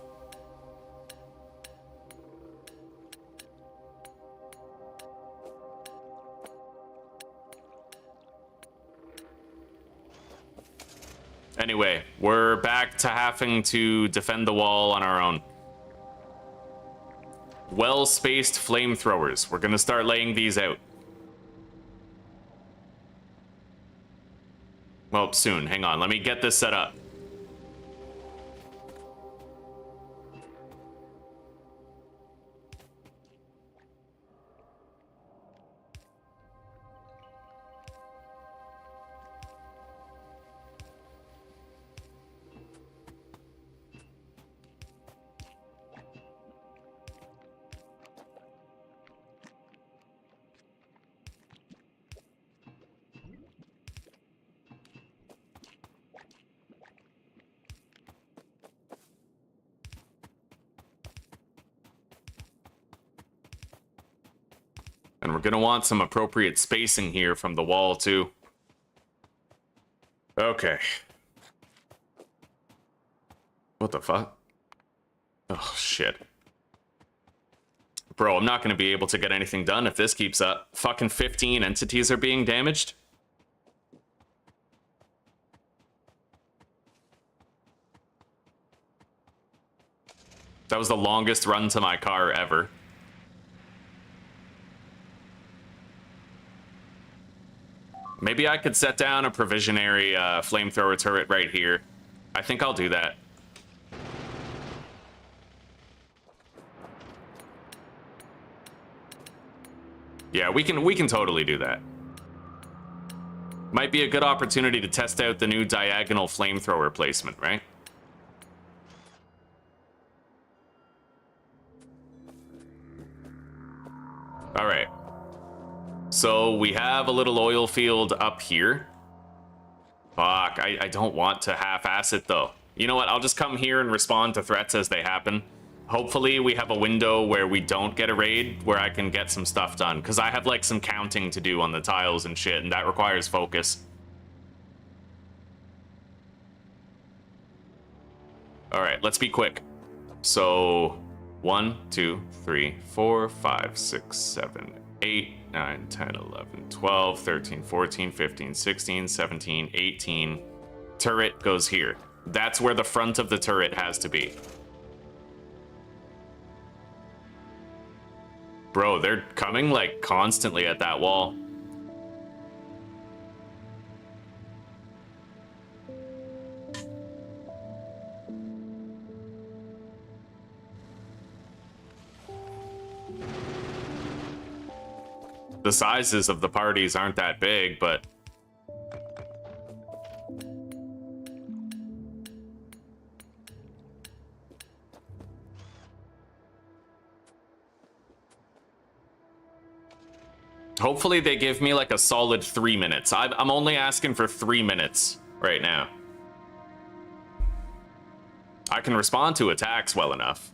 Speaker 1: Anyway, we're back to having to defend the wall on our own. Well-spaced flamethrowers. We're gonna start laying these out. Well, soon. Hang on. Let me get this set up. And we're gonna want some appropriate spacing here from the wall, too. Okay. What the fuck? Oh, shit. Bro, I'm not gonna be able to get anything done if this keeps up. Fucking 15 entities are being damaged. That was the longest run to my car ever. Maybe I could set down a provisionary flamethrower turret right here. I think I'll do that. Yeah, we can totally do that. Might be a good opportunity to test out the new diagonal flamethrower placement, right? All right. So we have a little oil field up here. Fuck, I don't want to half-ass it, though. You know what? I'll just come here and respond to threats as they happen. Hopefully we have a window where we don't get a raid, where I can get some stuff done. Because I have, like, some counting to do on the tiles and shit, and that requires focus. Alright, let's be quick. So, 1, 2, 3, 4, 5, 6, 7, 8, 9, 10, 11, 12, 13, 14, 15, 16, 17, 18. Turret goes here. That's where the front of the turret has to be. Bro, they're coming, like, constantly at that wall. The sizes of the parties aren't that big, but... hopefully they give me like a solid 3 minutes. I'm only asking for 3 minutes right now. I can respond to attacks well enough.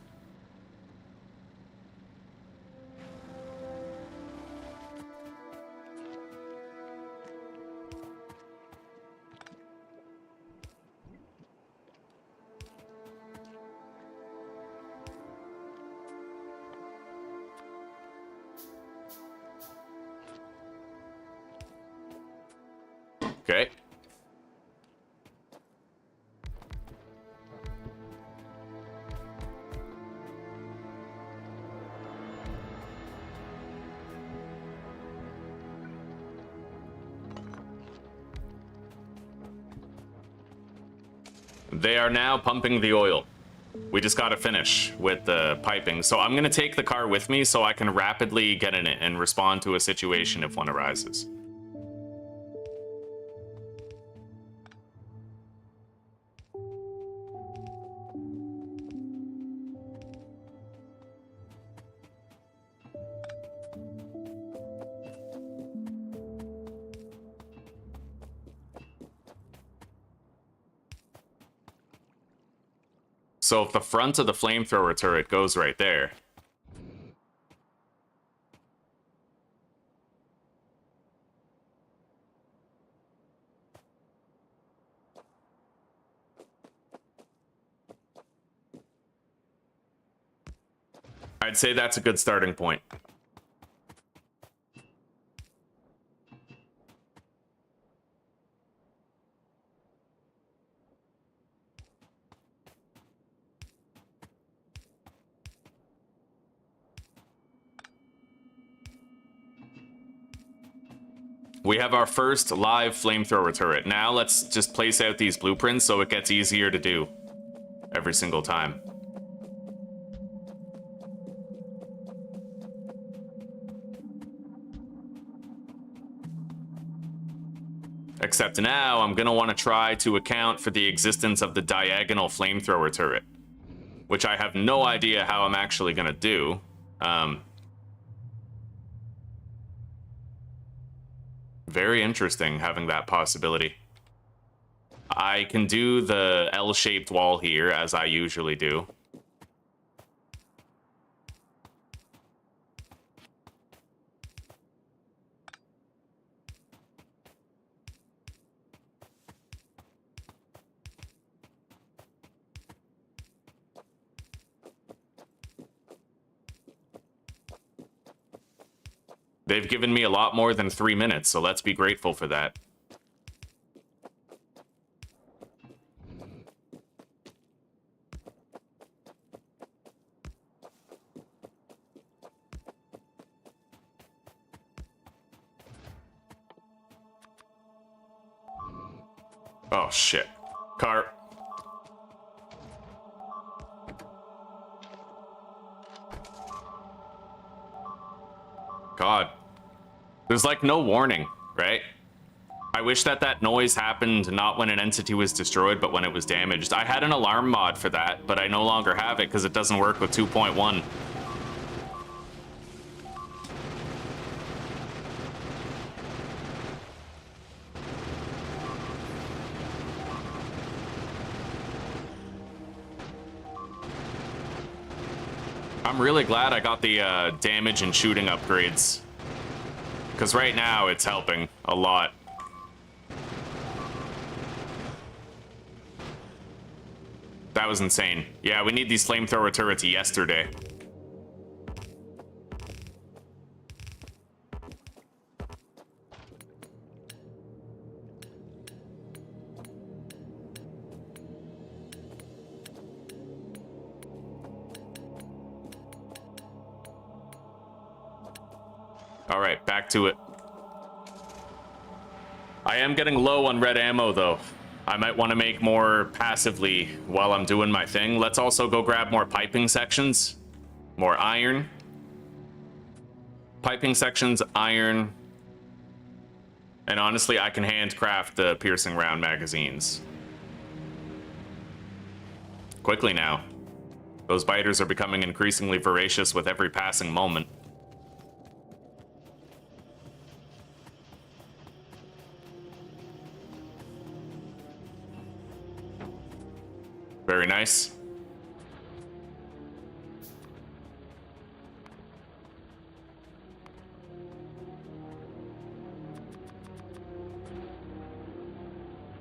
Speaker 1: Okay. They are now pumping the oil. We just gotta finish with the piping. So I'm gonna take the car with me so I can rapidly get in it and respond to a situation if one arises. So if the front of the flamethrower turret goes right there, I'd say that's a good starting point. We have our first live flamethrower turret. Now let's just place out these blueprints so it gets easier to do every single time. Except now I'm gonna want to try to account for the existence of the diagonal flamethrower turret, which I have no idea how I'm actually gonna do. Very interesting having that possibility. I can do the L-shaped wall here, as I usually do. They've given me a lot more than 3 minutes, so let's be grateful for that. Oh, shit. Car. God. There's like no warning, right? I wish that that noise happened not when an entity was destroyed, but when it was damaged. I had an alarm mod for that, but I no longer have it because it doesn't work with 2.1. I'm really glad I got the damage and shooting upgrades, because right now it's helping a lot. That was insane. Yeah, we need these flamethrower turrets yesterday. All right, back to it. I am getting low on red ammo, though. I might want to make more passively while I'm doing my thing. Let's also go grab more piping sections. More iron. Piping sections, iron. And honestly, I can handcraft the piercing round magazines. Quickly now. Those biters are becoming increasingly voracious with every passing moment. Very nice.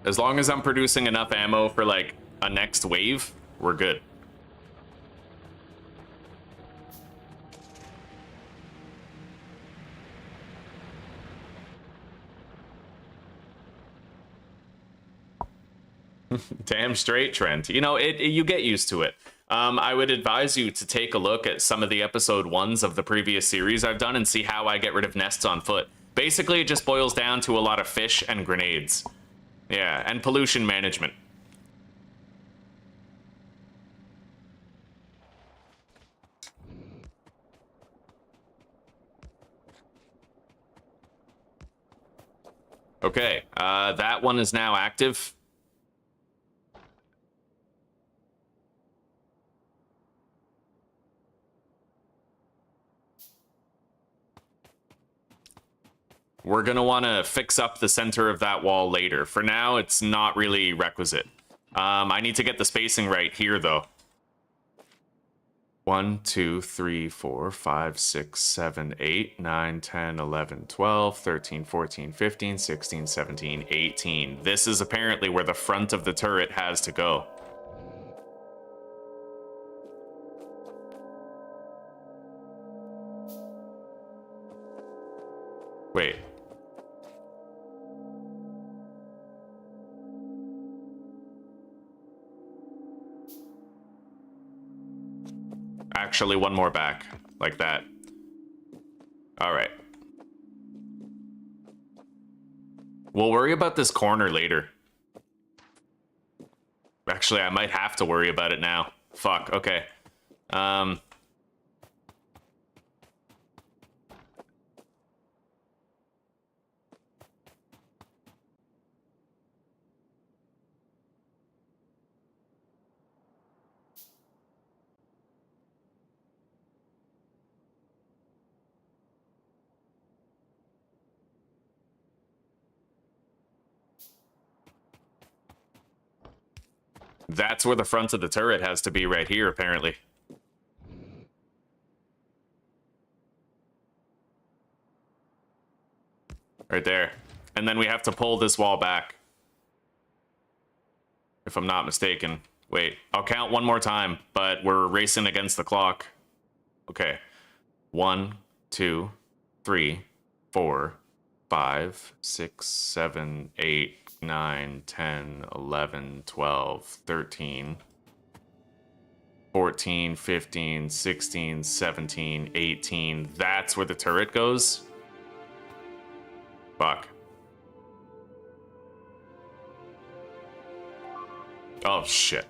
Speaker 1: As long as I'm producing enough ammo for like a next wave, we're good. Damn straight, Trent. You know, you get used to it. I would advise you to take a look at some of the episode 1s of the previous series I've done and see how I get rid of nests on foot. Basically, it just boils down to a lot of fish and grenades. Yeah, and pollution management. Okay, that one is now active. We're going to want to fix up the center of that wall later. For now, it's not really requisite. I need to get the spacing right here, though. 1, 2, 3, 4, 5, 6, 7, 8, 9, 10, 11, 12, 13, 14, 15, 16, 17, 18. This is apparently where the front of the turret has to go. Wait. Actually, one more back. Like that. Alright. We'll worry about this corner later. Actually, I might have to worry about it now. Fuck, okay. That's where the front of the turret has to be, right here, apparently. Right there. And then we have to pull this wall back. If I'm not mistaken. Wait, I'll count one more time, but we're racing against the clock. Okay. 1, 2, 3, 4, 5, 6, 7, 8, 9, 10, 11, 12, 13, 14, 15, 16, 17, 18. That's where the turret goes? Fuck. Oh, shit.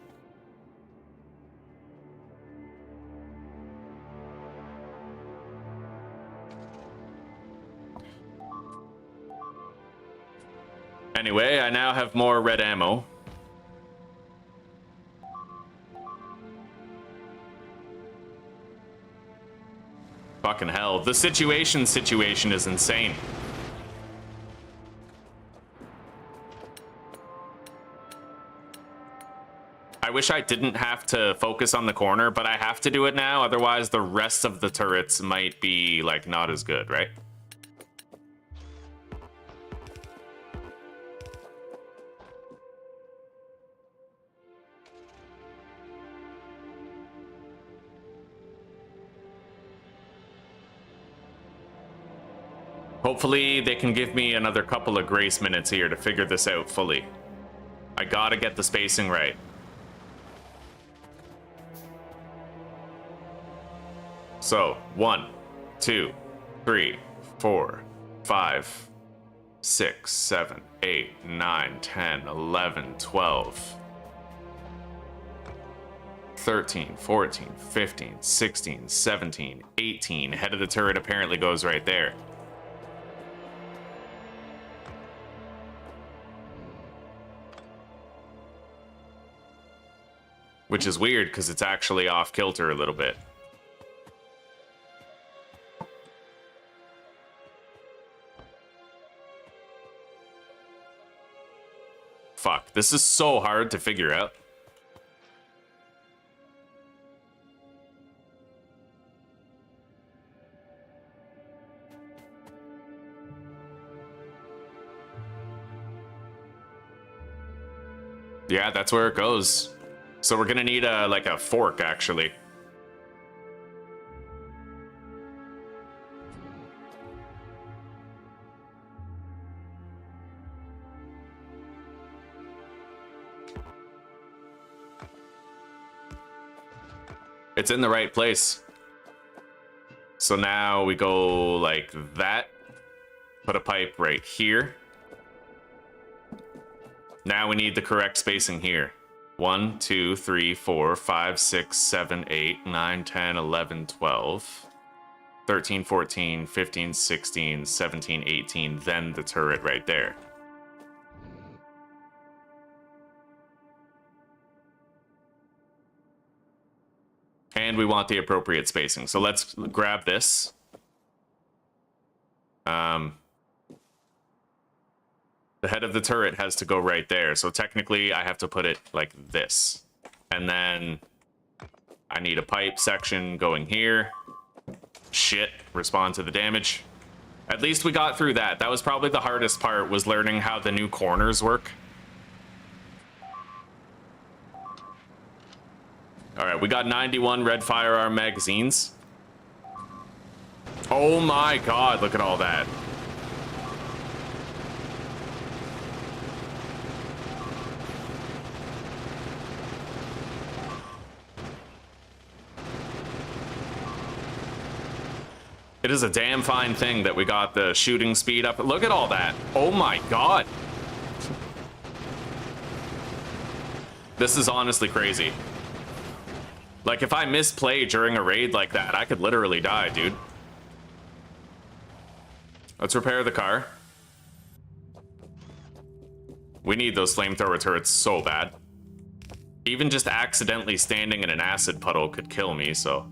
Speaker 1: Anyway, I now have more red ammo. Fucking hell. The situation is insane. I wish I didn't have to focus on the corner, but I have to do it now. Otherwise, the rest of the turrets might be, like, not as good, right? Hopefully, they can give me another couple of grace minutes here to figure this out fully. I gotta get the spacing right. So, 1, 2, 3, 4, 5, 6, 7, 8, 9, 10, 11, 12, 13, 14, 15, 16, 17, 18. Head of the turret apparently goes right there. Which is weird, because it's actually off kilter a little bit. Fuck, this is so hard to figure out. Yeah, that's where it goes. So we're gonna need a, like a fork, actually. It's in the right place. So now we go like that. Put a pipe right here. Now we need the correct spacing here. 1, 2, 3, 4, 5, 6, 7, 8, 9, 10, 11, 12, 13, 14, 15, 16, 17, 18, then the turret right there. And we want the appropriate spacing. So let's grab this. The head of the turret has to go right there. So technically I have to put it like this. And then I need a pipe section going here. Shit, respond to the damage. At least we got through that. That was probably the hardest part, was learning how the new corners work. All right, we got 91 red firearm magazines. Oh my God, look at all that. It is a damn fine thing that we got the shooting speed up. Look at all that. Oh my god. This is honestly crazy. Like, if I misplay during a raid like that, I could literally die, dude. Let's repair the car. We need those flamethrower turrets so bad. Even just accidentally standing in an acid puddle could kill me, so...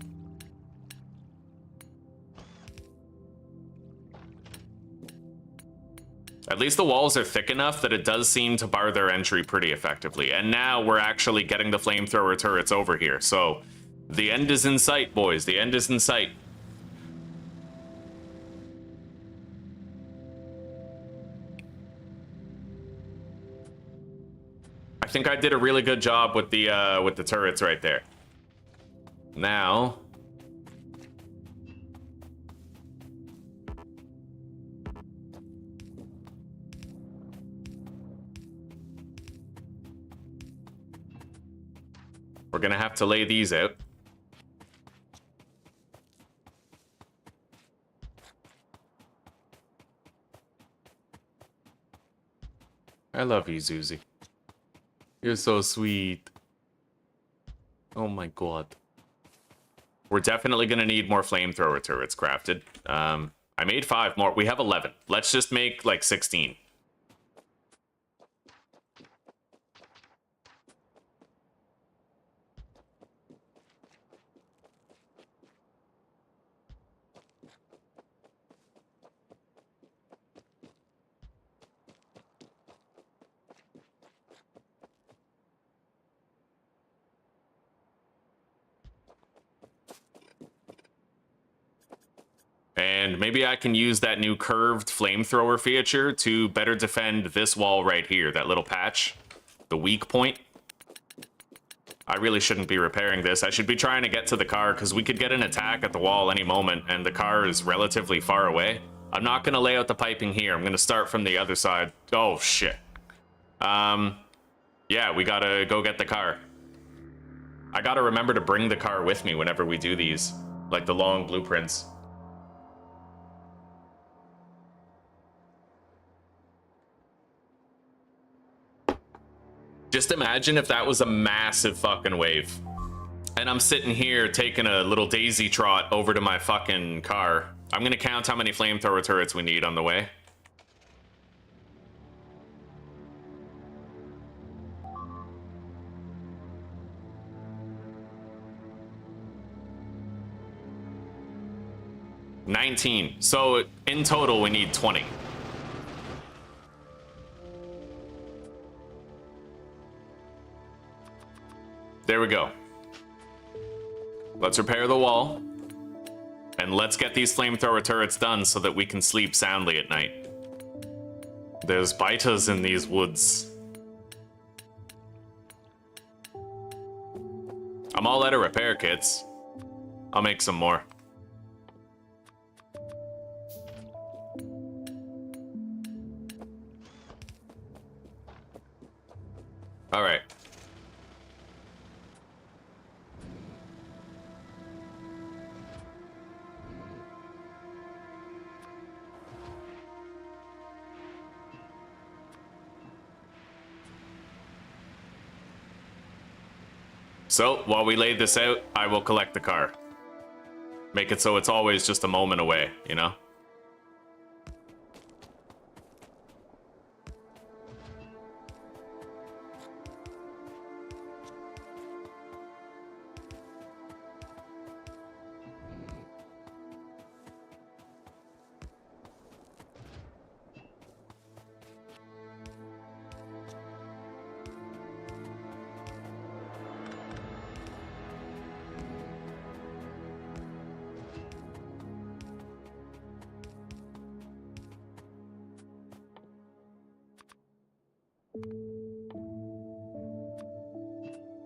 Speaker 1: At least the walls are thick enough that it does seem to bar their entry pretty effectively. And now we're actually getting the flamethrower turrets over here. So the end is in sight, boys. The end is in sight. I think I did a really good job with the turrets right there. Now... we're gonna have to lay these out. I love you, Zuzi. You're so sweet. Oh my god. We're definitely gonna need more flamethrower turrets crafted. I made 5 more. We have 11. Let's just make like 16. And maybe I can use that new curved flamethrower feature to better defend this wall right here, that little patch, the weak point. I really shouldn't be repairing this. I should be trying to get to the car because we could get an attack at the wall any moment and the car is relatively far away. I'm not going to lay out the piping here. I'm going to start from the other side. Oh, shit. Yeah, we got to go get the car. I got to remember to bring the car with me whenever we do these, like the long blueprints. Just imagine if that was a massive fucking wave. And I'm sitting here taking a little daisy trot over to my fucking car. I'm gonna count how many flamethrower turrets we need on the way. $19. So in total we need 20. There we go. Let's repair the wall. And let's get these flamethrower turrets done so that we can sleep soundly at night. There's biters in these woods. I'm all out of repair kits. I'll make some more. All right. So, while we lay this out, I will collect the car. Make it so it's always just a moment away, you know?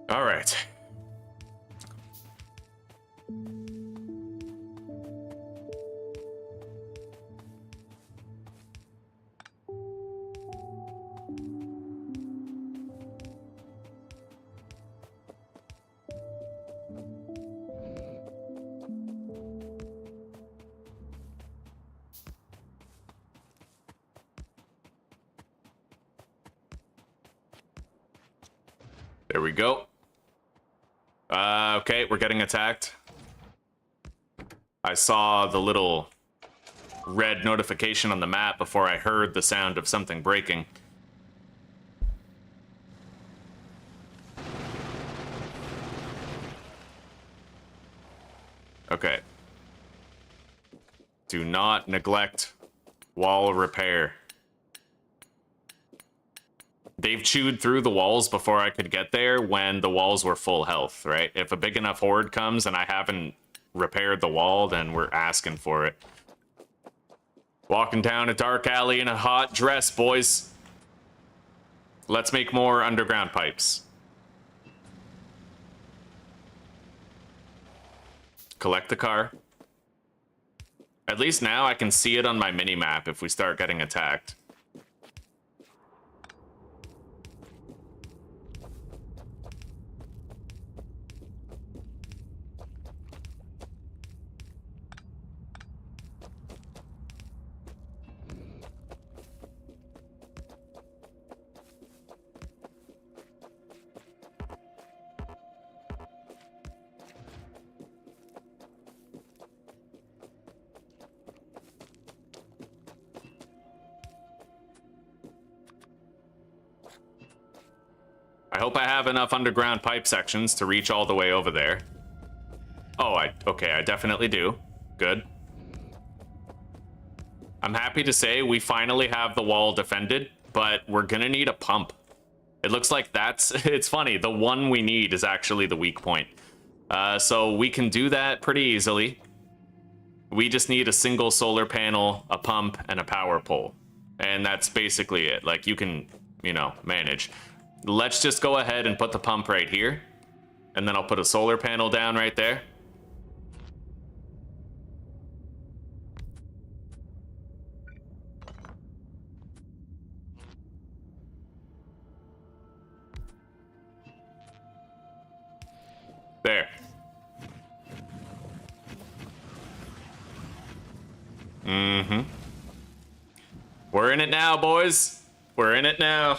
Speaker 1: All right. There we go. Okay, we're getting attacked. I saw the little red notification on the map before I heard the sound of something breaking. Okay. Do not neglect wall repair. They've chewed through the walls before I could get there when the walls were full health, right? If a big enough horde comes and I haven't repaired the wall, then we're asking for it. Walking down a dark alley in a hot dress, boys. Let's make more underground pipes. Collect the car. At least now I can see it on my mini-map if we start getting attacked. I hope I have enough underground pipe sections to reach all the way over there. Oh, okay, I definitely do. Good. I'm happy to say we finally have the wall defended, but we're gonna need a pump. It looks like it's funny, the one we need is actually the weak point. So we can do that pretty easily. We just need a single solar panel, a pump, and a power pole. And that's basically it. Like, you can, you know, manage. Let's just go ahead and put the pump right here. And then I'll put a solar panel down right there. There. Mm-hmm. We're in it now, boys. We're in it now.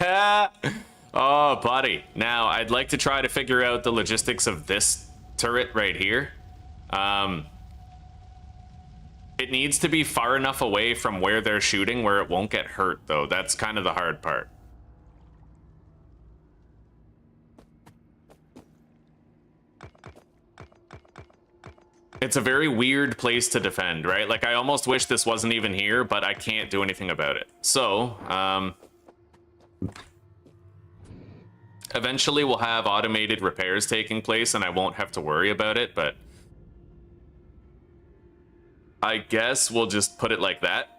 Speaker 1: Yeah. Oh, buddy. Now, I'd like to try to figure out the logistics of this turret right here. It needs to be far enough away from where they're shooting where it won't get hurt, though. That's kind of the hard part. It's a very weird place to defend, right? Like, I almost wish this wasn't even here, but I can't do anything about it. So, eventually we'll have automated repairs taking place and I won't have to worry about it, but I guess we'll just put it like that.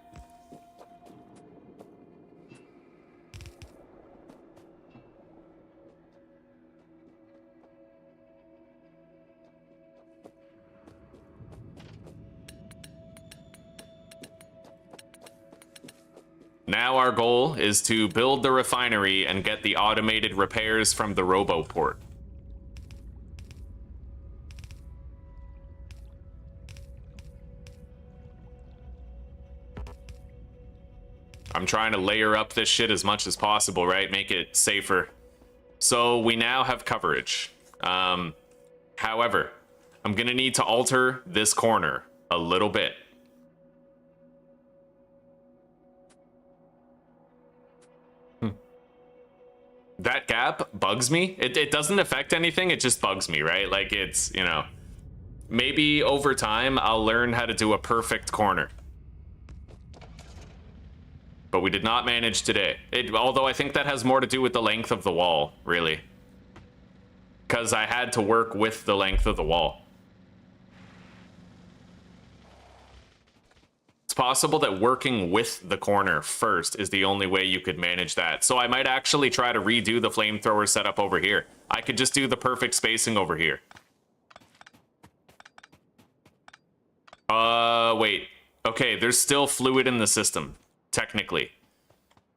Speaker 1: Now our goal is to build the refinery and get the automated repairs from the RoboPort. I'm trying to layer up this shit as much as possible, right? Make it safer. So we now have coverage. However, I'm gonna need to alter this corner a little bit. That gap bugs me. It doesn't affect anything, it just bugs me, right? Like, it's, you know, maybe over time I'll learn how to do a perfect corner. But we did not manage today. Although I think that has more to do with the length of the wall, really. Because I had to work with the length of the wall. It's possible that working with the corner first is the only way you could manage that. So I might actually try to redo the flamethrower setup over here. I could just do the perfect spacing over here. Wait. Okay, there's still fluid in the system, technically.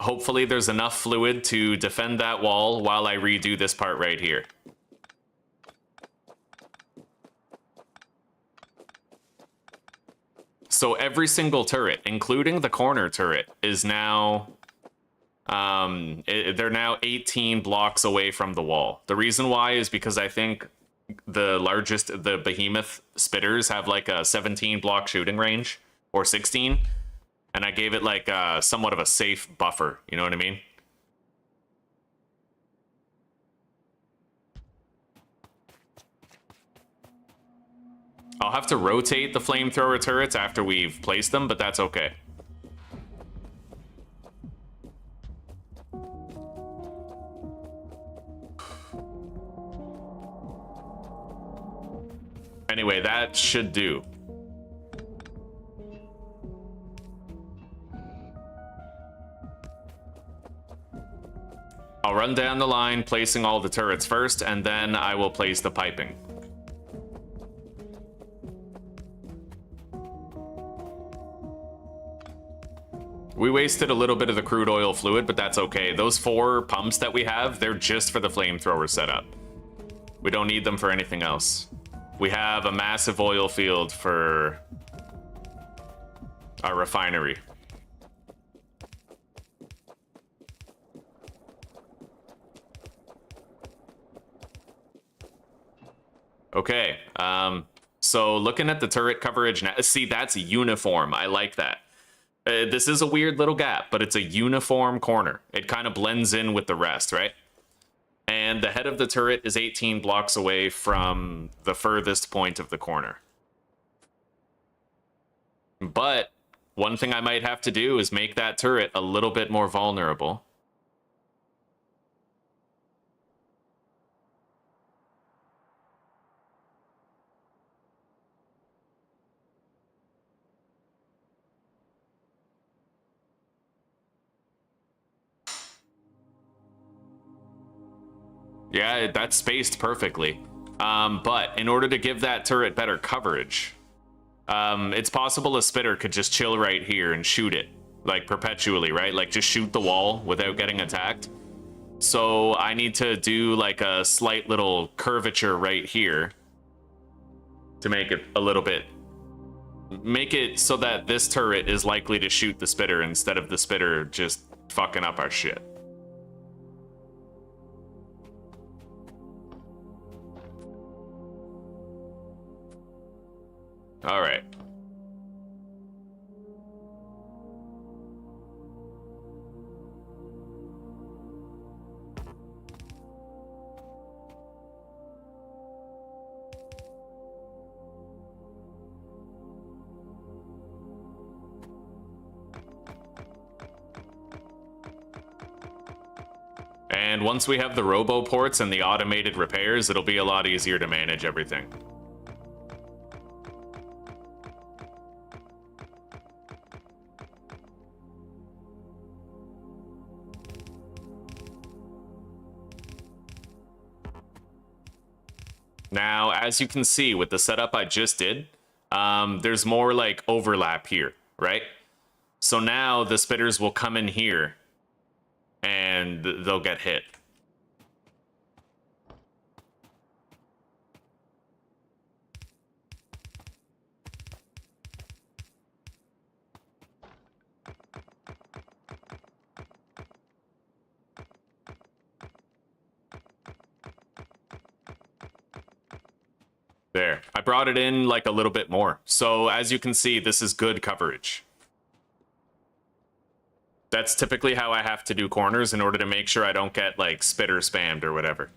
Speaker 1: Hopefully there's enough fluid to defend that wall while I redo this part right here. So every single turret, including the corner turret, is now They're now 18 blocks away from the wall. The reason why is because I think the behemoth spitters have like a 17 block shooting range, or 16, and I gave it like somewhat of a safe buffer, you know what I mean? I'll have to rotate the flamethrower turrets after we've placed them, but that's okay. Anyway, that should do. I'll run down the line, placing all the turrets first, and then I will place the piping. We wasted a little bit of the crude oil fluid, but that's okay. Those 4 pumps that we have, they're just for the flamethrower setup. We don't need them for anything else. We have a massive oil field for our refinery. Okay, so looking at the turret coverage now, see, that's uniform. I like that. This is a weird little gap, but it's a uniform corner. It kind of blends in with the rest, right? And the head of the turret is 18 blocks away from the furthest point of the corner. But one thing I might have to do is make that turret a little bit more vulnerable. Yeah, that's spaced perfectly. But in order to give that turret better coverage, it's possible a spitter could just chill right here and shoot it, like perpetually, right? Like just shoot the wall without getting attacked. So I need to do like a slight little curvature right here to make it a little bit, make it so that this turret is likely to shoot the spitter instead of the spitter just fucking up our shit. All right. And once we have the robo ports and the automated repairs, it'll be a lot easier to manage everything. Now, as you can see with the setup I just did, there's more like overlap here, right? So now the spitters will come in here and they'll get hit. There, I brought it in like a little bit more. So as you can see, this is good coverage. That's typically how I have to do corners in order to make sure I don't get like spitter spammed or whatever.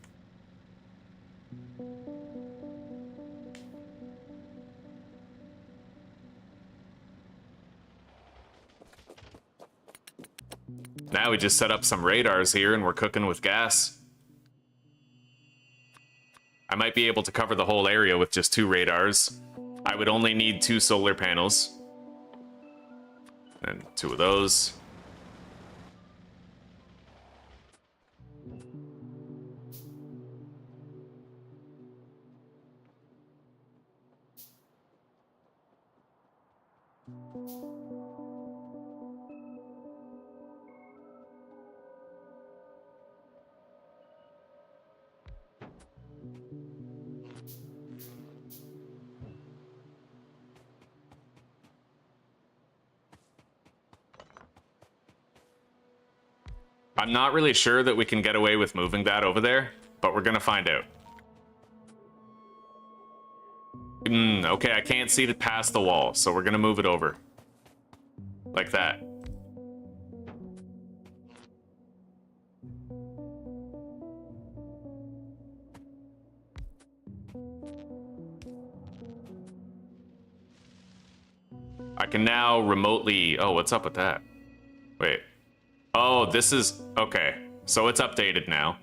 Speaker 1: Now we just set up some radars here and we're cooking with gas. I might be able to cover the whole area with just 2 radars. I would only need 2 solar panels. And 2 of those. I'm not really sure that we can get away with moving that over there, but we're gonna find out. Okay, I can't see it past the wall, so we're gonna move it over. Like that. I can now remotely... Oh, what's up with that? Wait. Oh, this is... Okay, so it's updated now.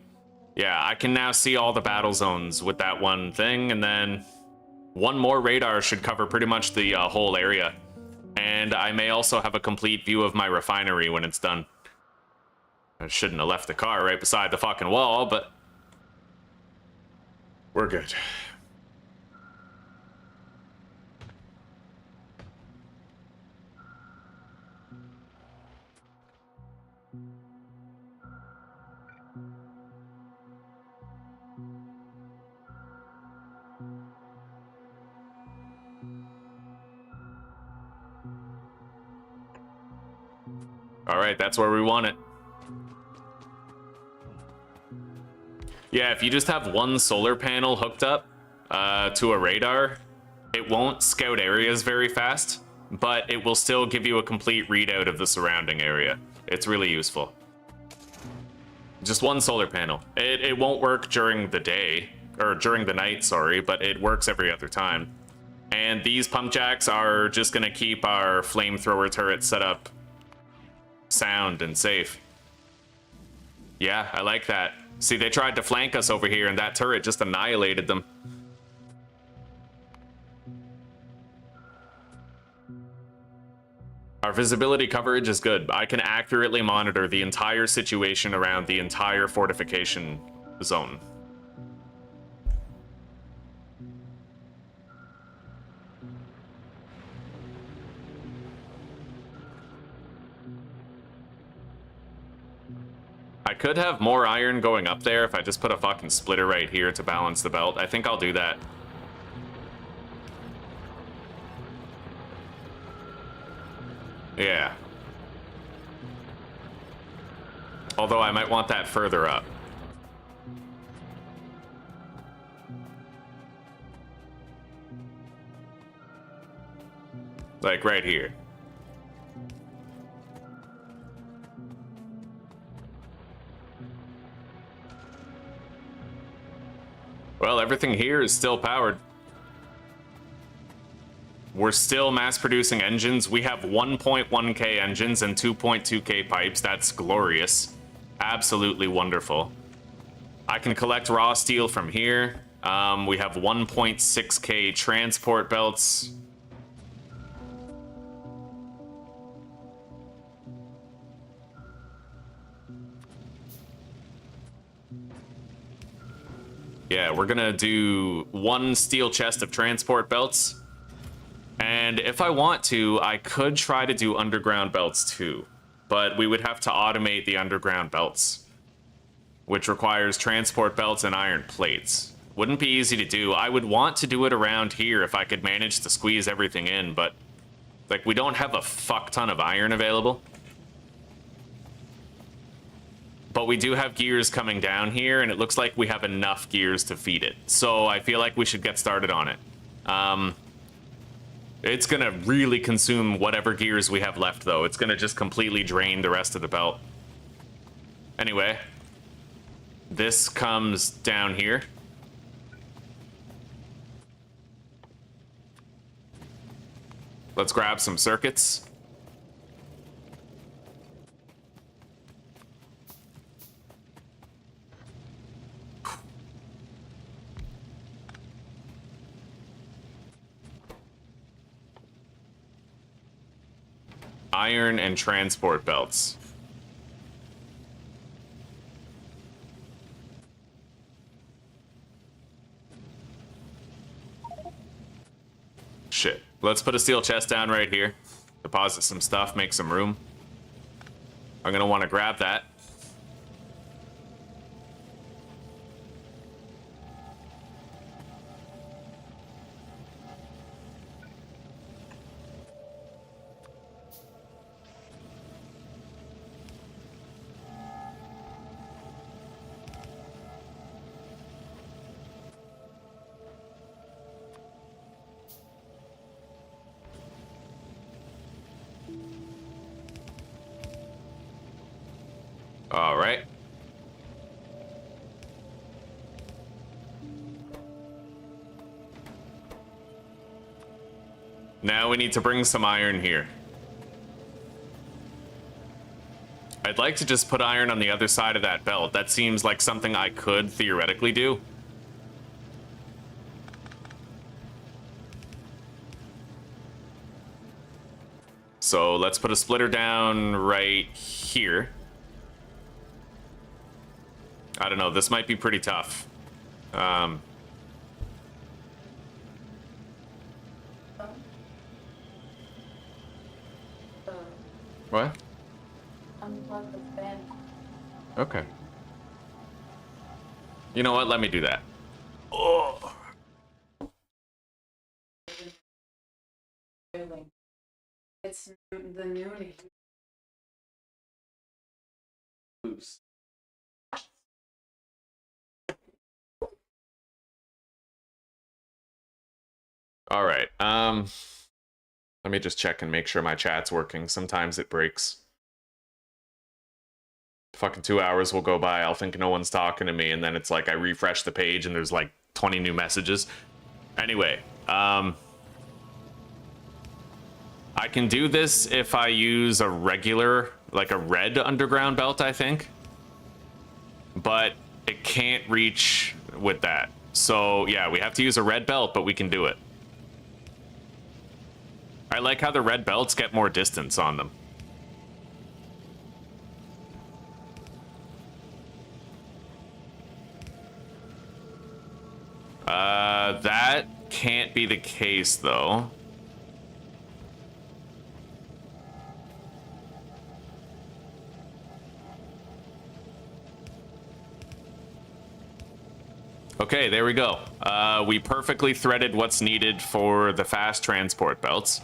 Speaker 1: Yeah, I can now see all the battle zones with that one thing, and then one more radar should cover pretty much the whole area. And I may also have a complete view of my refinery when it's done. I shouldn't have left the car right beside the fucking wall, but we're good. All right, that's where we want it. Yeah, if you just have one solar panel hooked up to a radar, it won't scout areas very fast, but it will still give you a complete readout of the surrounding area. It's really useful. Just one solar panel. It won't work during the day, or during the night, sorry, but it works every other time. And these pump jacks are just gonna keep our flamethrower turret set up sound and safe. Yeah, I like that. See, they tried to flank us over here and that turret just annihilated them. Our visibility coverage is good. I can accurately monitor the entire situation around the entire fortification zone. I could have more iron going up there if I just put a fucking splitter right here to balance the belt. I think I'll do that. Yeah. Although I might want that further up. Like right here. Well, everything here is still powered. We're still mass producing engines. We have 1.1K engines and 2.2K pipes. That's glorious. Absolutely wonderful. I can collect raw steel from here. We have 1.6K transport belts. Yeah, we're gonna do one steel chest of transport belts. And if I want to, I could try to do underground belts too. But we would have to automate the underground belts, which requires transport belts and iron plates. Wouldn't be easy to do. I would want to do it around here if I could manage to squeeze everything in, but like we don't have a fuck ton of iron available. But we do have gears coming down here, and it looks like we have enough gears to feed it. So I feel like we should get started on it. It's gonna really consume whatever gears we have left, though. It's gonna just completely drain the rest of the belt. Anyway, this comes down here. Let's grab some circuits. Iron and transport belts. Shit. Let's put a steel chest down right here. Deposit some stuff, make some room. I'm gonna want to grab that. Now we need to bring some iron here. I'd like to just put iron on the other side of that belt. That seems like something I could theoretically do. So let's put a splitter down right here. I don't know, this might be pretty tough. What?
Speaker 2: Unplug the fan.
Speaker 1: Okay. You know what? Let me do that. Oh.
Speaker 2: It's the newly.
Speaker 1: All right. Let me just check and make sure my chat's working. Sometimes it breaks. Fucking 2 hours will go by. I'll think no one's talking to me, and then it's like I refresh the page and there's like 20 new messages. Anyway, I can do this if I use a regular, like a red underground belt, I think. But it can't reach with that. So yeah, we have to use a red belt, but we can do it. I like how the red belts get more distance on them. That can't be the case, though. Okay, there we go. We perfectly threaded what's needed for the fast transport belts.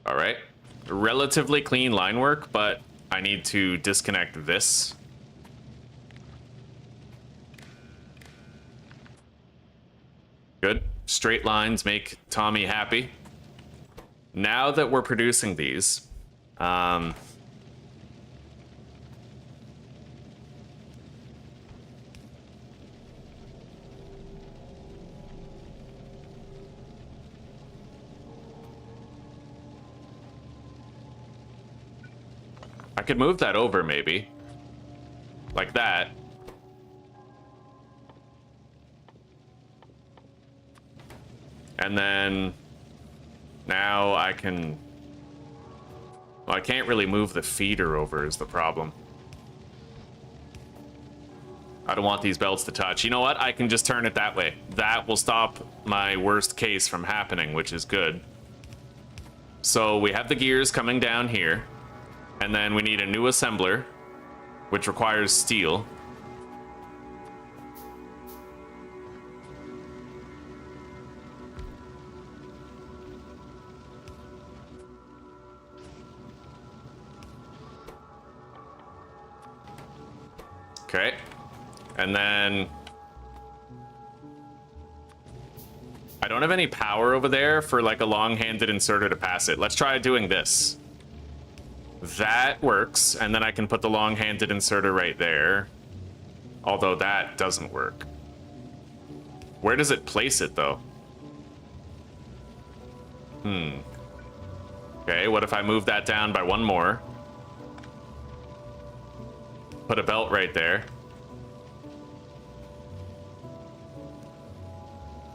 Speaker 1: All right, relatively clean line work, but I need to disconnect this. Good. Straight lines make Tommy happy. Now that we're producing these, I could move that over, maybe. Like that. And then now I can... Well, I can't really move the feeder over is the problem. I don't want these belts to touch. You know what? I can just turn it that way. That will stop my worst case from happening, which is good. So we have the gears coming down here. And then we need a new assembler, which requires steel. Okay. And then I don't have any power over there for like a long-handed inserter to pass it. Let's try doing this. That works, and then I can put the long-handed inserter right there. Although that doesn't work. Where does it place it, though? Okay, what if I move that down by one more? Put a belt right there.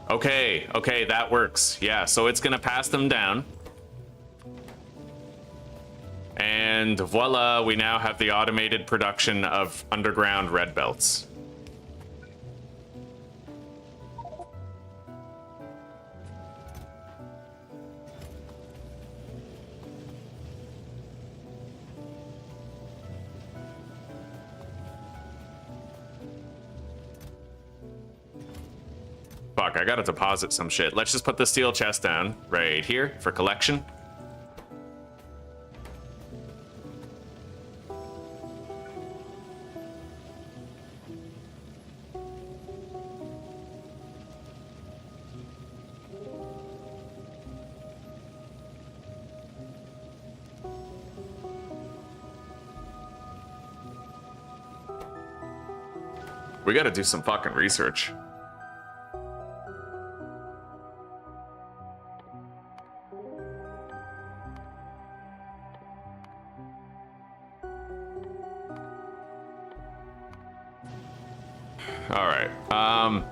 Speaker 1: Okay, okay, that works. Yeah, so it's gonna pass them down. And voila, we now have the automated production of underground red belts. Fuck, I gotta deposit some shit. Let's just put the steel chest down right here for collection. We gotta do some fucking research. All right.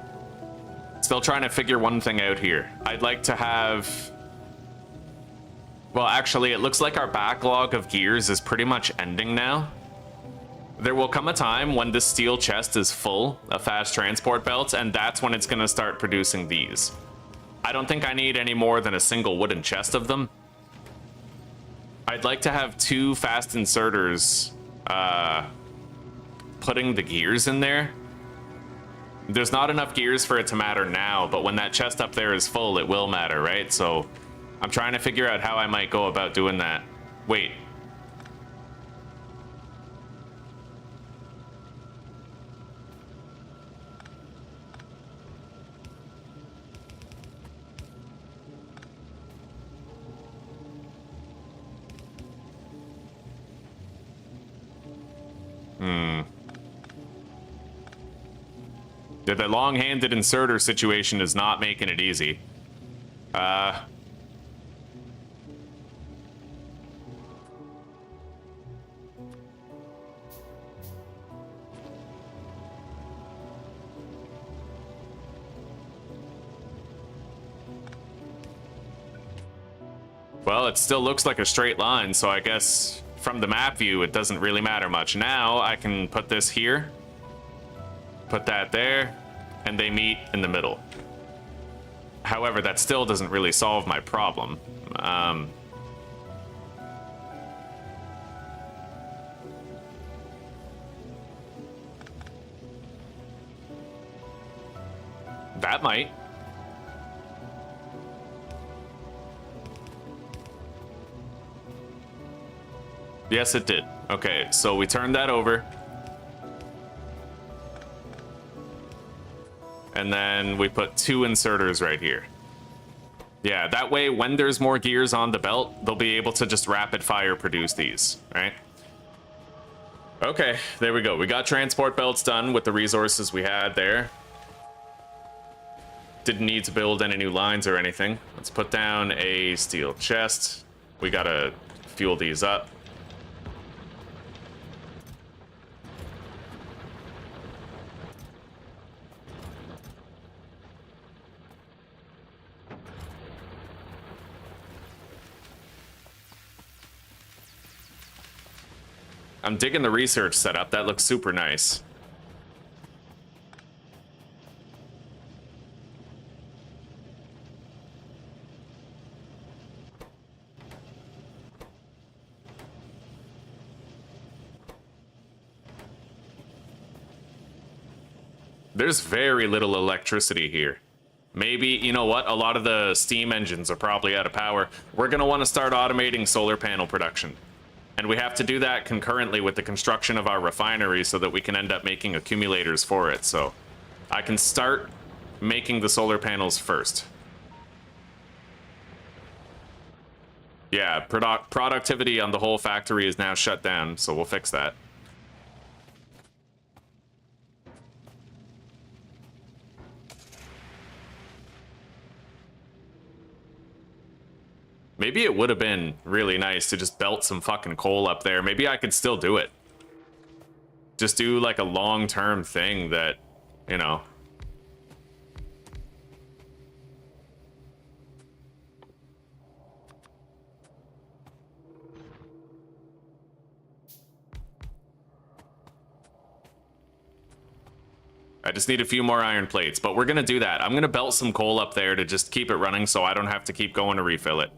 Speaker 1: Still trying to figure one thing out here. I'd like to have... Well, actually, it looks like our backlog of gears is pretty much ending now. There will come a time when this steel chest is full of fast transport belts, and that's when it's going to start producing these. I don't think I need any more than a single wooden chest of them. I'd like to have 2 fast inserters putting the gears in there. There's not enough gears for it to matter now, but when that chest up there is full, it will matter, right? So I'm trying to figure out how I might go about doing that. Wait. The long-handed inserter situation is not making it easy. That Well, it still looks like a straight line, so I guess from the map view, it doesn't really matter much. Now I can put this here, put that there, and they meet in the middle. However, that still doesn't really solve my problem. That might. Yes, it did. Okay, so we turned that over. And then we put 2 inserters right here. Yeah, that way when there's more gears on the belt, they'll be able to just rapid fire produce these, right? Okay, there we go. We got transport belts done with the resources we had there. Didn't need to build any new lines or anything. Let's put down a steel chest. We gotta fuel these up. I'm digging the research setup. That looks super nice. There's very little electricity here. Maybe, you know what? A lot of the steam engines are probably out of power. We're going to want to start automating solar panel production. And we have to do that concurrently with the construction of our refinery so that we can end up making accumulators for it. So I can start making the solar panels first. Yeah, productivity on the whole factory is now shut down, so we'll fix that. Maybe it would have been really nice to just belt some fucking coal up there. Maybe I could still do it. Just do like a long-term thing that, you know. I just need a few more iron plates, but we're gonna do that. I'm gonna belt some coal up there to just keep it running so I don't have to keep going to refill it.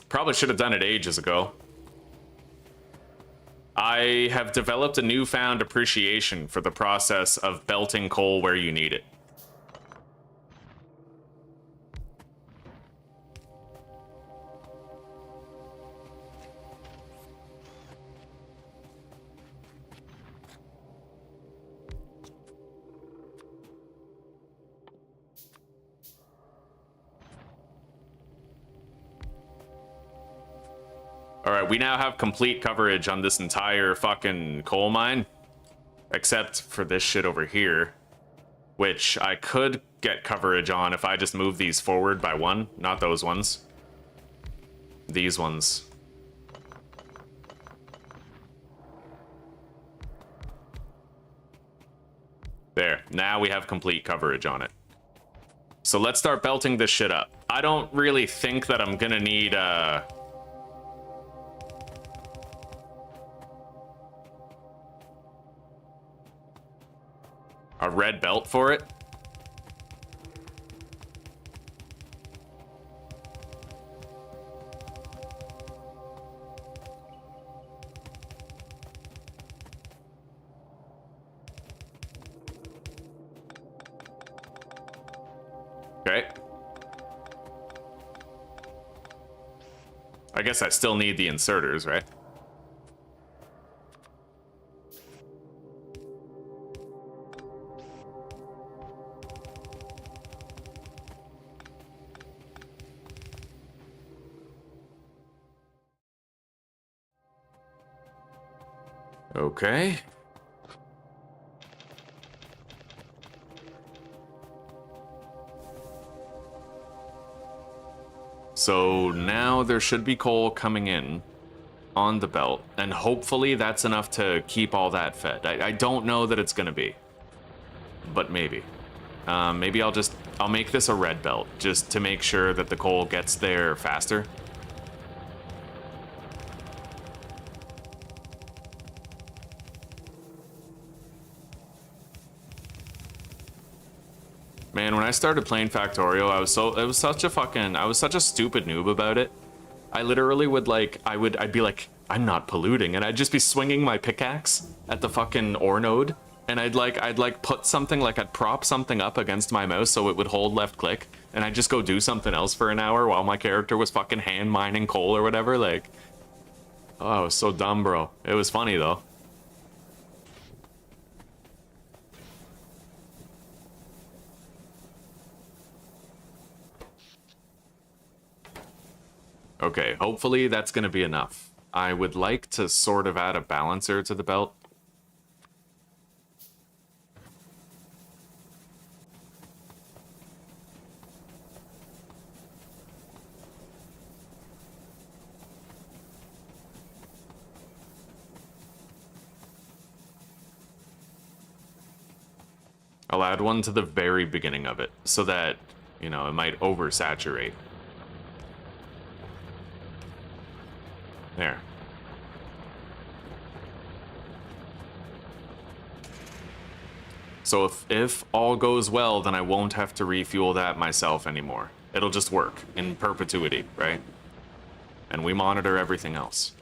Speaker 1: Probably should have done it ages ago. I have developed a newfound appreciation for the process of belting coal where you need it. Alright, we now have complete coverage on this entire fucking coal mine. Except for this shit over here. Which I could get coverage on if I just move these forward by one. Not those ones. These ones. There. Now we have complete coverage on it. So let's start belting this shit up. I don't really think that I'm gonna need, a red belt for it. Okay. I guess I still need the inserters, right? Okay. So now there should be coal coming in on the belt, and hopefully that's enough to keep all that fed. I don't know that it's gonna be, but maybe. Maybe I'll make this a red belt just to make sure that the coal gets there faster. Man, when I started playing Factorio, I was such a stupid noob about it. I literally would I'd be like, I'm not polluting, and I'd just be swinging my pickaxe at the fucking ore node, and I'd put something, I'd prop something up against my mouse so it would hold left click, and I'd just go do something else for an hour while my character was fucking hand mining coal or whatever, oh, it was so dumb, bro. It was funny though. Okay, hopefully that's gonna be enough. I would like to sort of add a balancer to the belt. I'll add one to the very beginning of it, so that, it might oversaturate. There. So if all goes well, then I won't have to refuel that myself anymore. It'll just work in perpetuity, right? And we monitor everything else.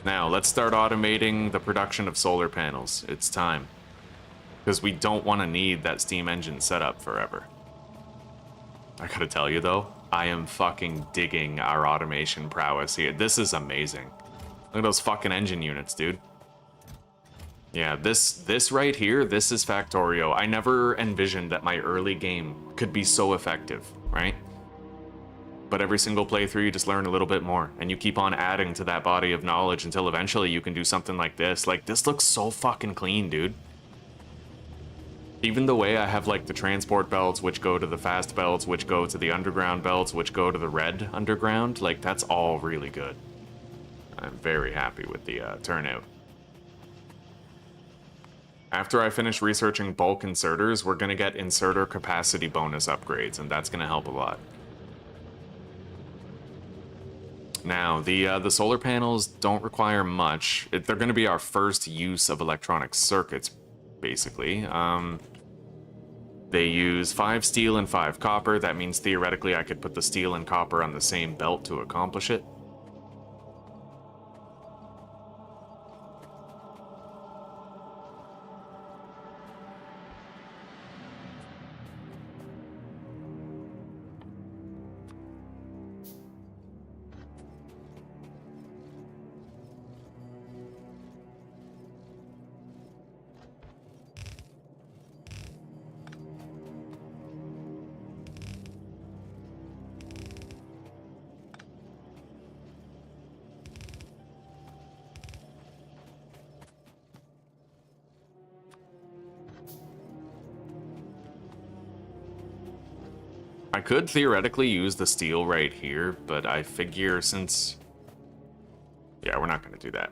Speaker 1: Now, let's start automating the production of solar panels. It's time. Because we don't want to need that steam engine set up forever. I gotta tell you though, I am fucking digging our automation prowess here. This is amazing. Look at those fucking engine units, dude. Yeah, this right here, this is Factorio. I never envisioned that my early game could be so effective, right? But every single playthrough, you just learn a little bit more, and you keep on adding to that body of knowledge until eventually you can do something like this. This looks so fucking clean, dude. Even the way I have, the transport belts, which go to the fast belts, which go to the underground belts, which go to the red underground, that's all really good. I'm very happy with the turnout. After I finish researching bulk inserters, we're gonna get inserter capacity bonus upgrades, and that's gonna help a lot. Now, the solar panels don't require much. They're going to be our first use of electronic circuits, basically. They use 5 steel and 5 copper. That means theoretically I could put the steel and copper on the same belt to accomplish it. I could theoretically use the steel right here, but I figure since... Yeah, we're not going to do that.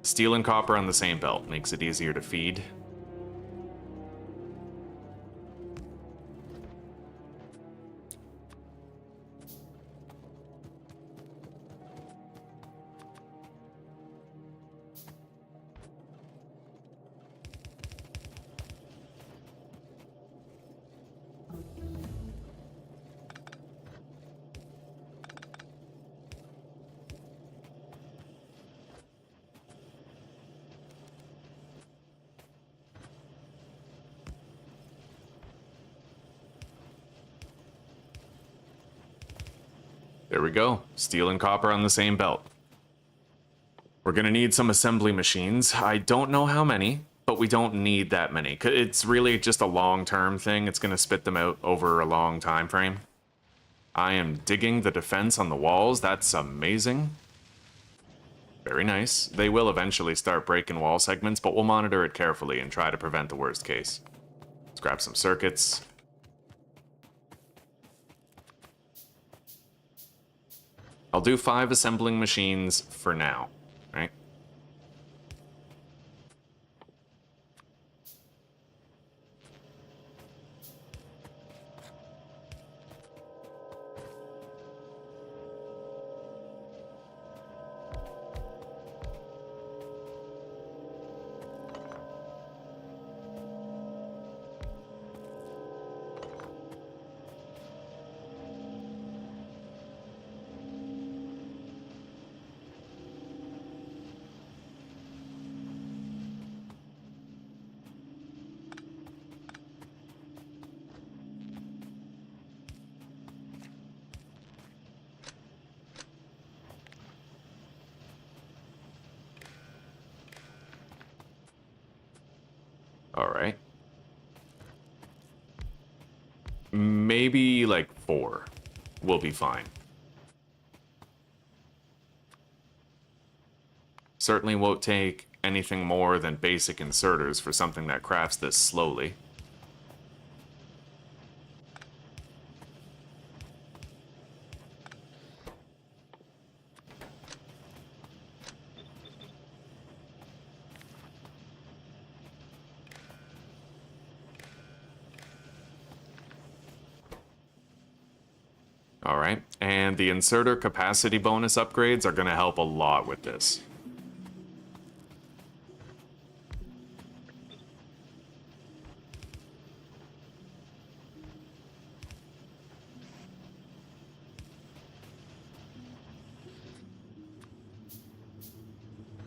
Speaker 1: Steel and copper on the same belt makes it easier to feed. There we go. Steel and copper on the same belt. We're gonna need some assembly machines. I don't know how many, but we don't need that many. It's really just a long-term thing. It's gonna spit them out over a long time frame. I am digging the defense on the walls. That's amazing. Very nice. They will eventually start breaking wall segments, but we'll monitor it carefully and try to prevent the worst case. Let's grab some circuits. I'll do 5 assembling machines for now, right? Alright. Maybe like 4 will be fine. Certainly won't take anything more than basic inserters for something that crafts this slowly. Alright, and the inserter capacity bonus upgrades are going to help a lot with this.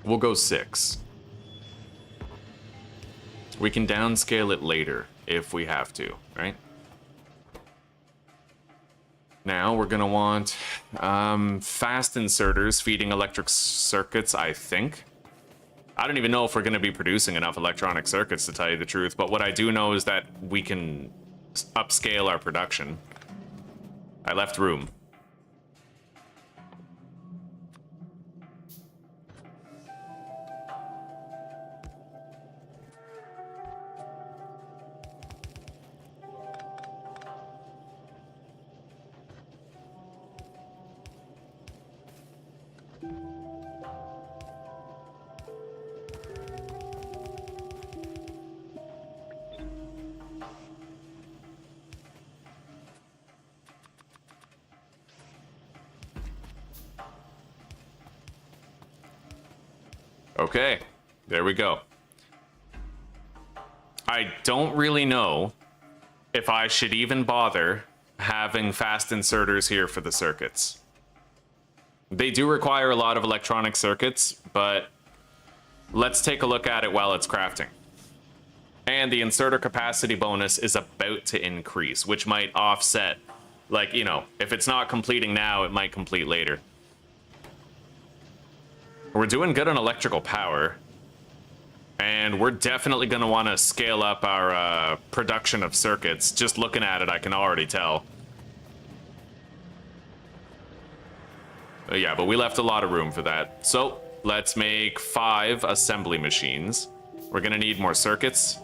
Speaker 1: We'll go 6. We can downscale it later if we have to, right? Now we're gonna want fast inserters feeding electric circuits, I think. I don't even know if we're gonna be producing enough electronic circuits, to tell you the truth, but what I do know is that we can upscale our production. I left room. Okay, there we go. I don't really know if I should even bother having fast inserters here for the circuits. They do require a lot of electronic circuits, but let's take a look at it while it's crafting. And the inserter capacity bonus is about to increase, which might offset, like, you know, if it's not completing now, it might complete later. We're doing good on electrical power. And we're definitely going to want to scale up our production of circuits. Just looking at it, I can already tell. Yeah, but we left a lot of room for that. So let's make 5 assembly machines. We're going to need more circuits.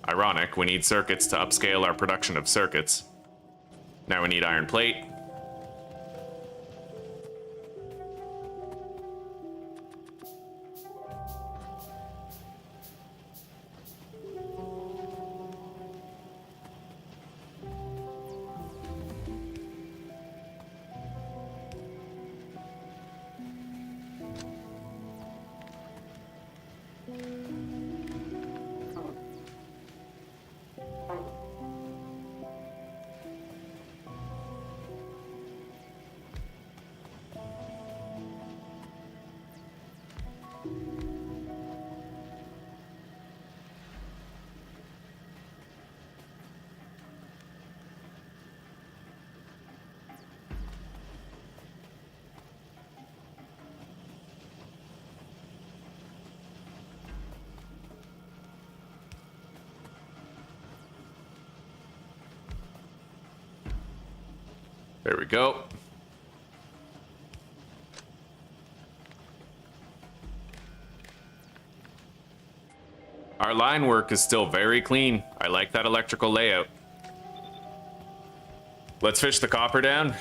Speaker 1: Ironic, we need circuits to upscale our production of circuits. Now we need iron plate. There we go. Our line work is still very clean. I like that electrical layout. Let's fish the copper down.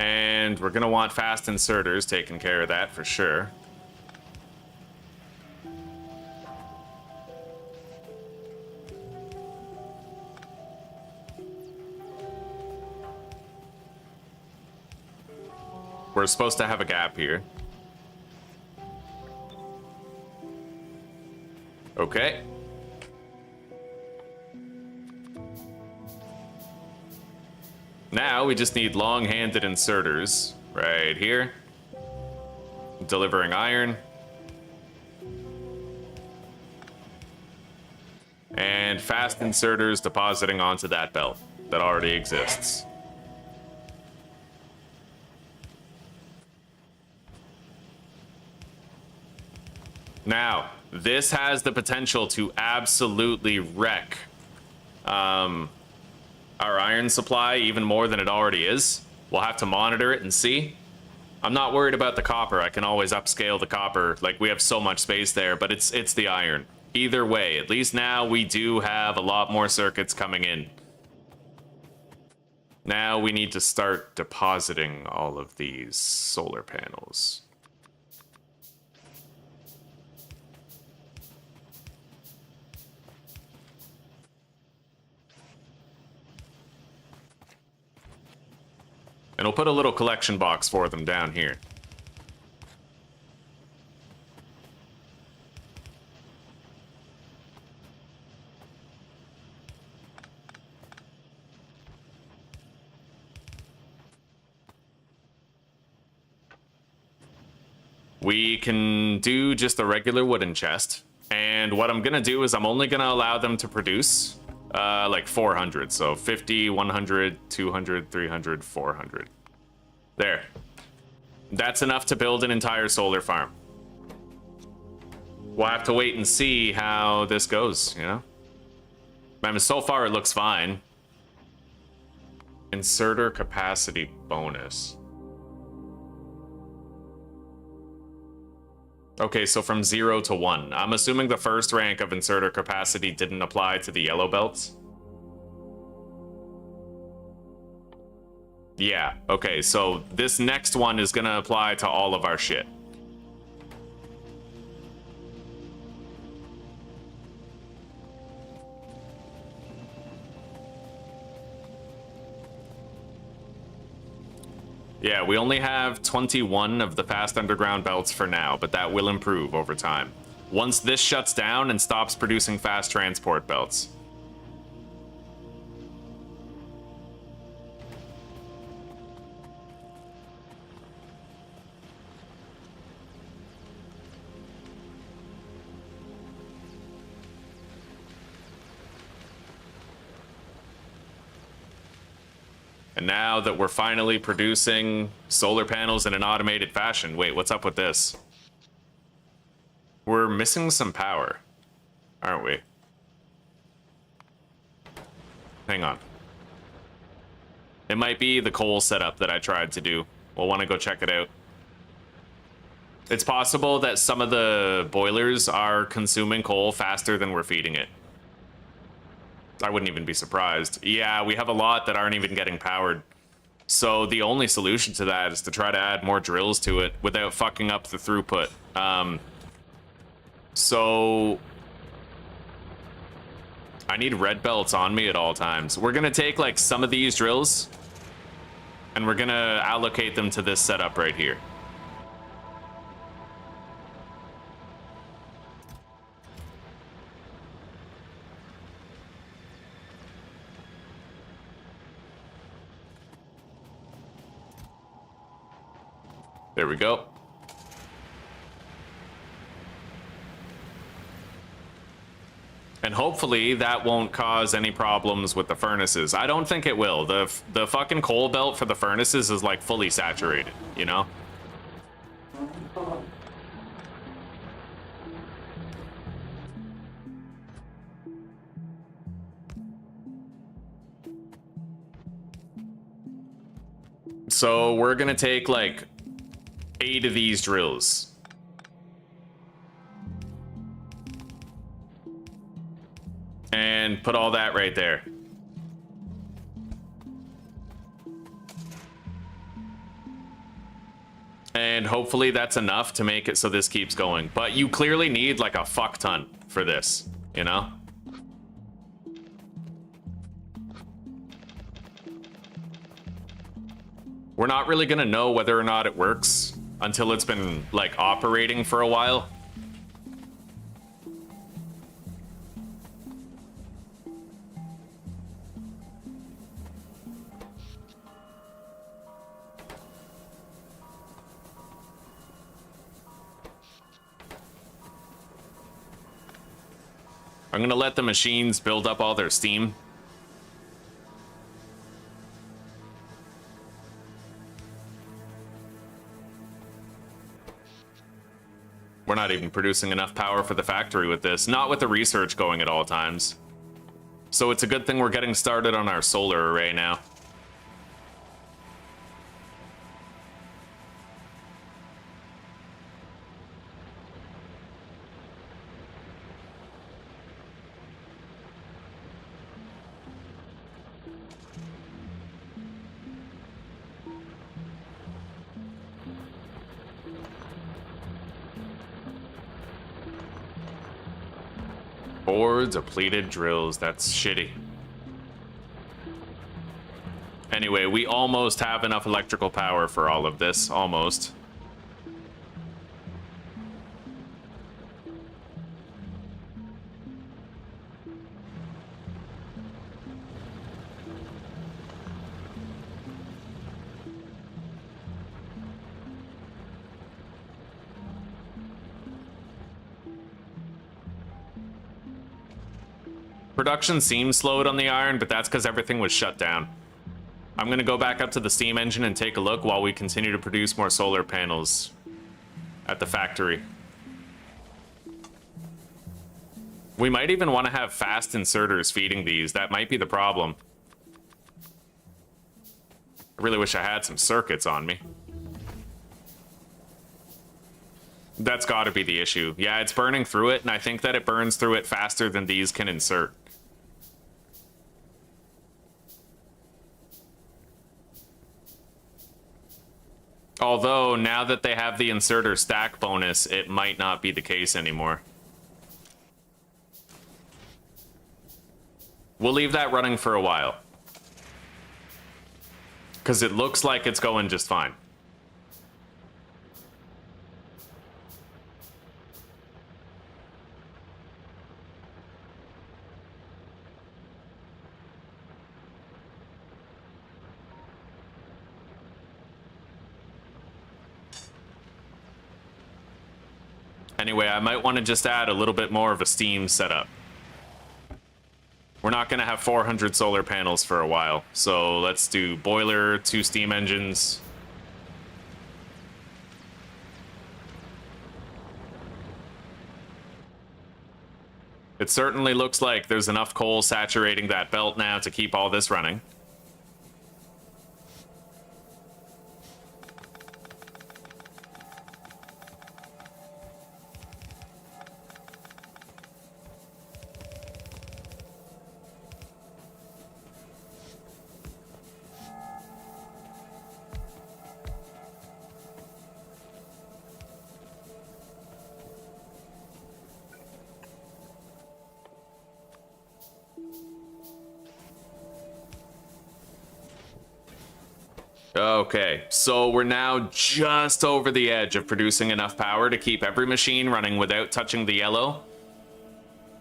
Speaker 1: And we're gonna want fast inserters taking care of that for sure. We're supposed to have a gap here. Okay. Now we just need long-handed inserters right here. Delivering iron. And fast inserters depositing onto that belt that already exists. Now, this has the potential to absolutely wreck our iron supply even more than it already is. We'll have to monitor it and see. I'm not worried about the copper. I can always upscale the copper. Like, we have so much space there, but it's the iron. Either way, at least now we do have a lot more circuits coming in. Now we need to start depositing all of these solar panels. And we'll put a little collection box for them down here. We can do just a regular wooden chest. And what I'm gonna do is I'm only gonna allow them to produce like 400. So 50, 100, 200, 300, 400. There. That's enough to build an entire solar farm. We'll have to wait and see how this goes, you know? I mean, so far it looks fine. Inserter capacity bonus. Okay, so from 0 to 1. I'm assuming the first rank of inserter capacity didn't apply to the yellow belts. Yeah, okay, so this next one is gonna apply to all of our shit. Yeah, we only have 21 of the fast underground belts for now, but that will improve over time. Once this shuts down and stops producing fast transport belts. And now that we're finally producing solar panels in an automated fashion, wait, what's up with this? We're missing some power, aren't we? Hang on. It might be the coal setup that I tried to do. We'll want to go check it out. It's possible that some of the boilers are consuming coal faster than we're feeding it. I wouldn't even be surprised. Yeah, we have a lot that aren't even getting powered. So the only solution to that is to try to add more drills to it without fucking up the throughput. So I need red belts on me at all times. We're gonna take like some of these drills and we're gonna allocate them to this setup right here. There we go. And hopefully that won't cause any problems with the furnaces. I don't think it will. The fucking coal belt for the furnaces is like fully saturated, you know? So we're gonna take like 8 of these drills. And put all that right there. And hopefully that's enough to make it so this keeps going. But you clearly need like a fuck ton for this, you know? We're not really gonna know whether or not it works until it's been like operating for a while. I'm gonna let the machines build up all their steam. We're not even producing enough power for the factory with this, not with the research going at all times. So it's a good thing we're getting started on our solar array now. Four depleted drills, that's shitty. Anyway, we almost have enough electrical power for all of this, almost. Production seems slowed on the iron, but that's because everything was shut down. I'm gonna go back up to the steam engine and take a look while we continue to produce more solar panels at the factory. We might even want to have fast inserters feeding these. That might be the problem. I really wish I had some circuits on me. That's got to be the issue. Yeah, it's burning through it, and I think that it burns through it faster than these can insert. Although, now that they have the inserter stack bonus, it might not be the case anymore. We'll leave that running for a while. Because it looks like it's going just fine. Anyway, I might want to just add a little bit more of a steam setup. We're not going to have 400 solar panels for a while, so let's do boiler, 2 steam engines. It certainly looks like there's enough coal saturating that belt now to keep all this running. Okay, so we're now just over the edge of producing enough power to keep every machine running without touching the yellow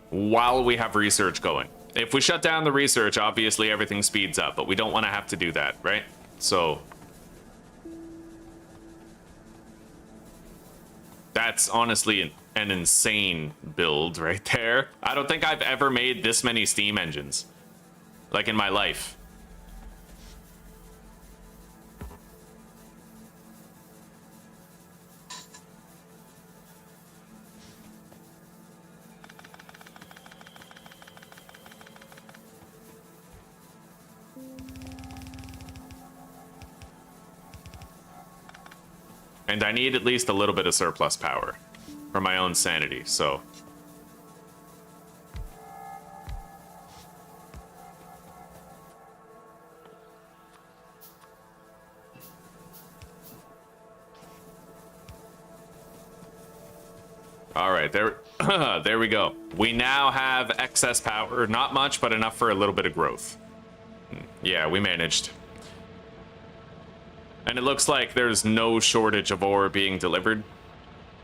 Speaker 1: while we have research going. If we shut down the research, obviously everything speeds up, but we don't want to have to do that, right? So that's honestly an insane build right there. I don't think I've ever made this many steam engines, like in my life. And I need at least a little bit of surplus power for my own sanity, so. All right, there, there we go. We now have excess power, not much, but enough for a little bit of growth. Yeah, we managed. And it looks like there's no shortage of ore being delivered.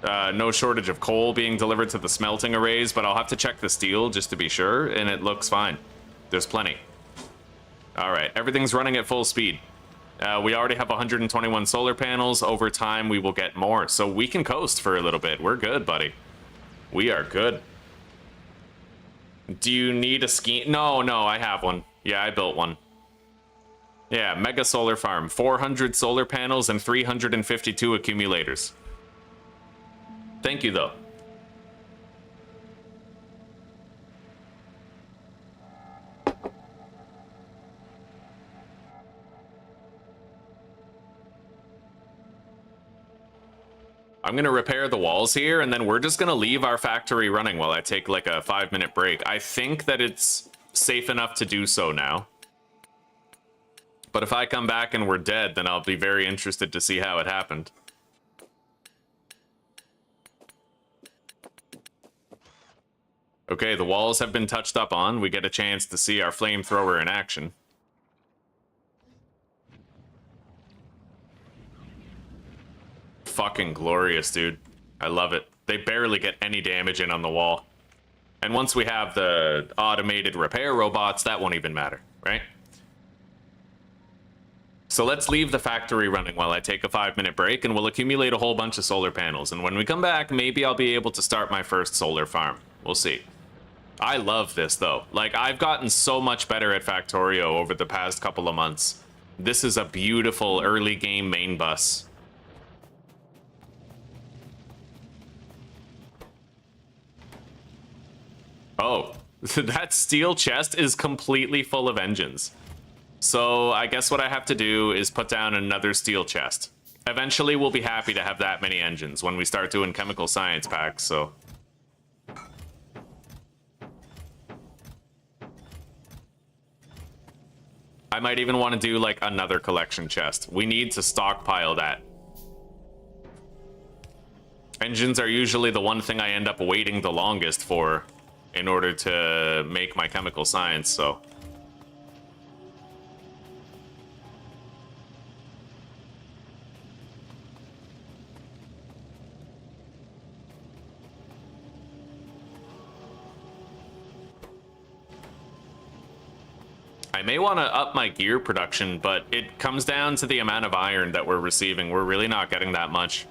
Speaker 1: No shortage of coal being delivered to the smelting arrays, but I'll have to check the steel just to be sure, and it looks fine. There's plenty. All right, everything's running at full speed. We already have 121 solar panels. Over time, we will get more, so we can coast for a little bit. We're good, buddy. We are good. Do you need a scheme? No, I have one. Yeah, I built one. Yeah, mega solar farm, 400 solar panels and 352 accumulators. Thank you, though. I'm gonna repair the walls here, and then we're just gonna leave our factory running while I take like a 5-minute break. I think that it's safe enough to do so now. But if I come back and we're dead, then I'll be very interested to see how it happened. Okay, the walls have been touched up on. We get a chance to see our flamethrower in action. Fucking glorious, dude. I love it. They barely get any damage in on the wall. And once we have the automated repair robots, that won't even matter, right? So let's leave the factory running while I take a 5-minute break, and we'll accumulate a whole bunch of solar panels. And when we come back, maybe I'll be able to start my first solar farm. We'll see. I love this, though. Like, I've gotten so much better at Factorio over the past couple of months. This is a beautiful early game main bus. Oh, that steel chest is completely full of engines. So I guess what I have to do is put down another steel chest. Eventually we'll be happy to have that many engines when we start doing chemical science packs, so. I might even want to do like another collection chest. We need to stockpile that. Engines are usually the one thing I end up waiting the longest for in order to make my chemical science, so. may want to up my gear production, but it comes down to the amount of iron that we're receiving. We're really not getting that much.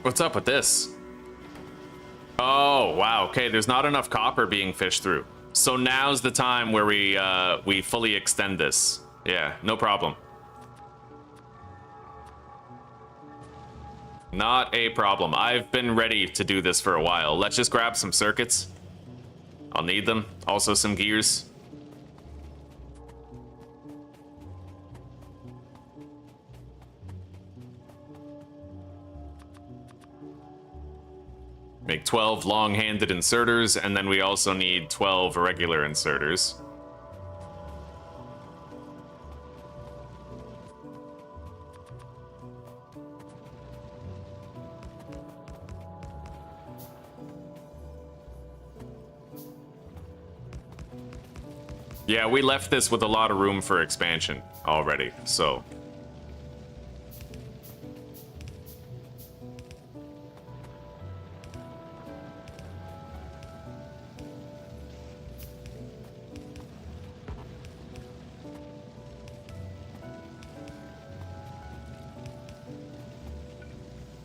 Speaker 1: What's up with this? Oh, wow. Okay, there's not enough copper being fished through. So now's the time where we fully extend this. Yeah, no problem. Not a problem. I've been ready to do this for a while. Let's just grab some circuits. I'll need them. Also some gears. Make 12 long-handed inserters, and then we also need 12 regular inserters. Yeah, we left this with a lot of room for expansion already, so...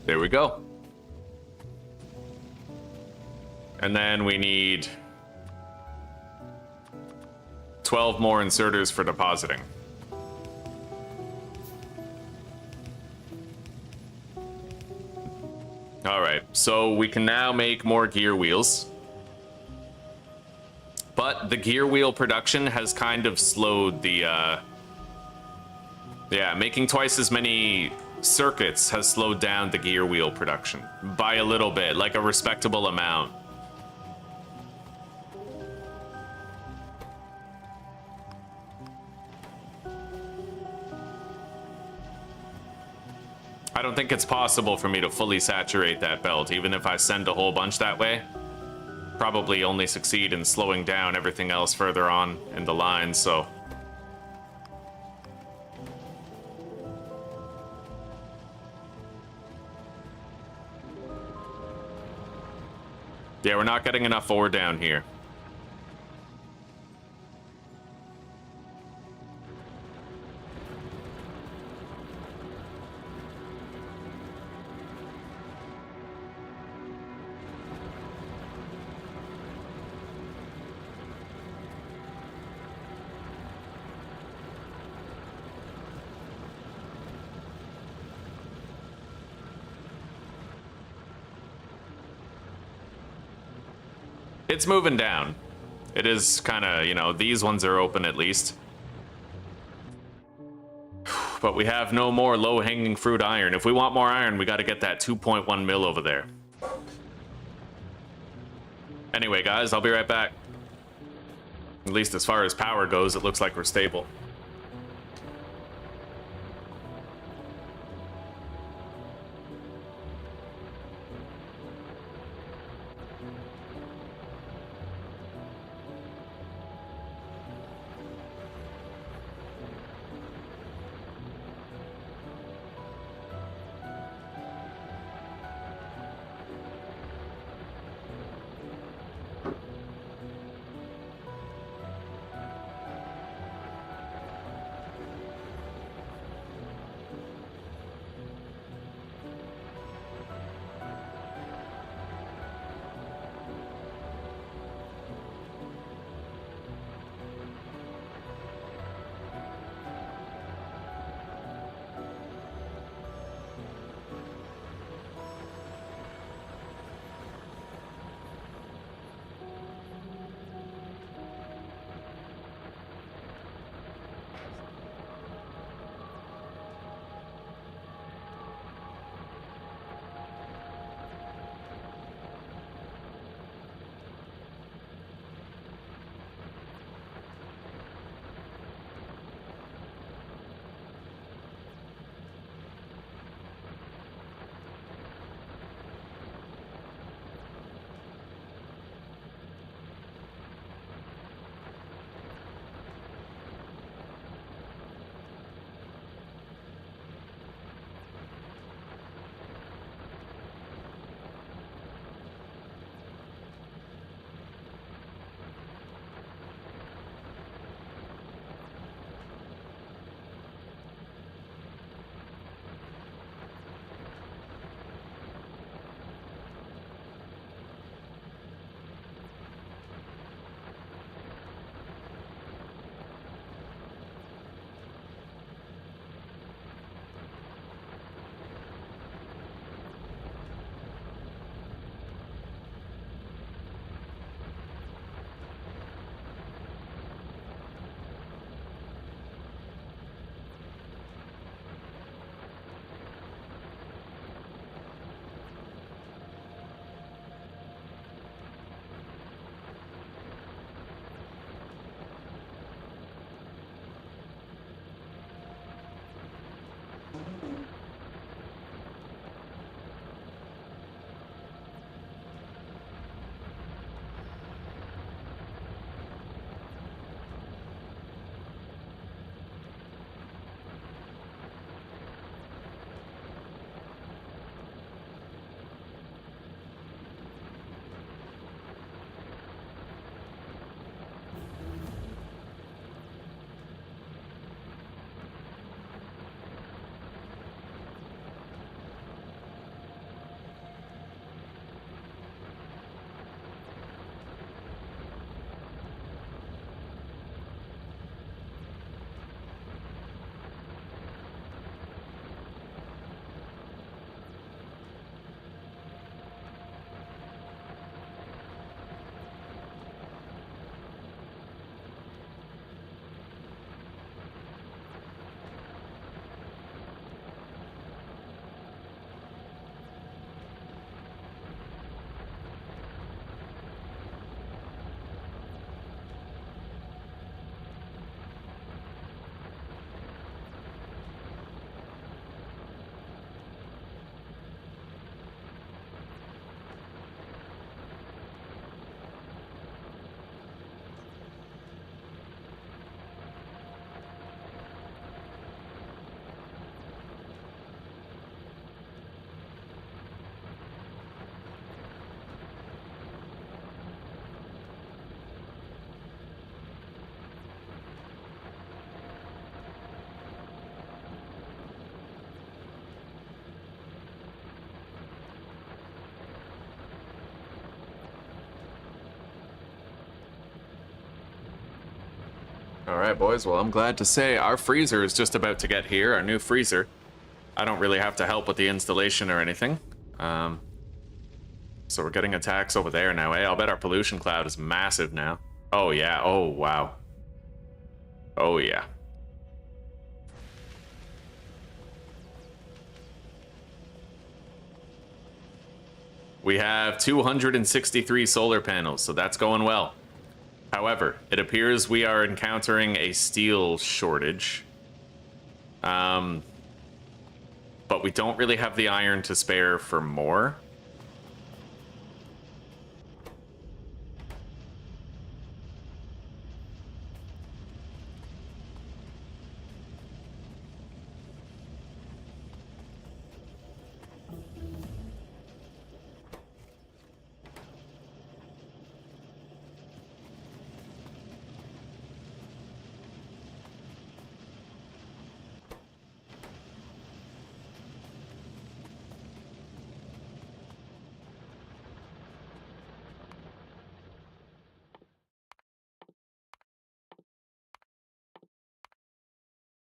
Speaker 1: There we go. And then we need 12 more inserters for depositing. All right, so we can now make more gear wheels. But the gear wheel production has kind of slowed the, yeah, making twice as many circuits has slowed down the gear wheel production by a little bit, like a respectable amount. I don't think it's possible for me to fully saturate that belt, even if I send a whole bunch that way. Probably only succeed in slowing down everything else further on in the line, so... Yeah, we're not getting enough ore down here. It's moving down. It is kind of, you know, these ones are open at least. But we have no more low-hanging fruit iron. If we want more iron, we got to get that 2.1 mil over there. Anyway, guys, I'll be right back. At least as far as power goes, it looks like we're stable. All right, boys. Well, I'm glad to say our freezer is just about to get here, our new freezer. I don't really have to help with the installation or anything. So we're getting attacks over there now, eh? I'll bet our pollution cloud is massive now. Oh, yeah. Oh, wow. Oh, yeah. We have 263 solar panels, so that's going well. However, it appears we are encountering a steel shortage. But we don't really have the iron to spare for more.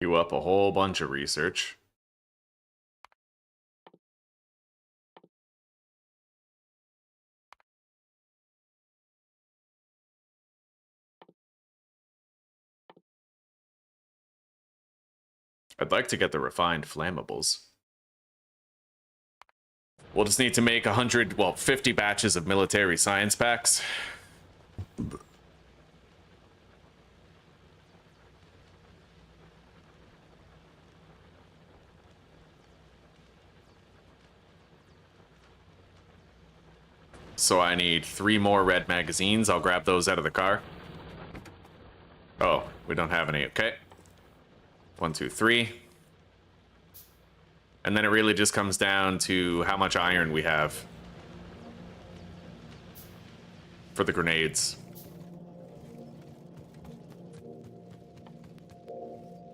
Speaker 1: You up a whole bunch of research. I'd like to get the refined flammables. We'll just need to make 50 batches of military science packs. So I need 3 more red magazines. I'll grab those out of the car. Oh, we don't have any. Okay. 1, 2, 3. And then it really just comes down to how much iron we have for the grenades.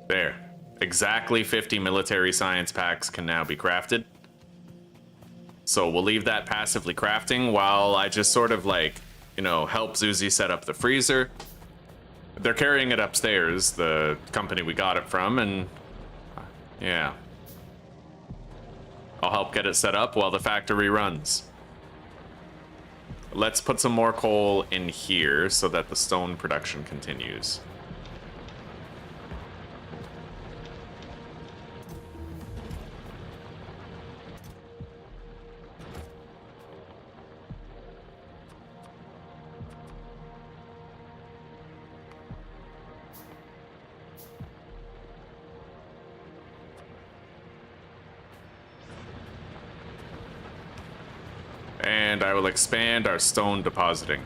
Speaker 1: There. Exactly 50 military science packs can now be crafted. So we'll leave that passively crafting while I just sort of like, you know, help Zuzi set up the freezer. They're carrying it upstairs, the company we got it from, and yeah. I'll help get it set up while the factory runs. Let's put some more coal in here so that the stone production continues. And I will expand our stone depositing.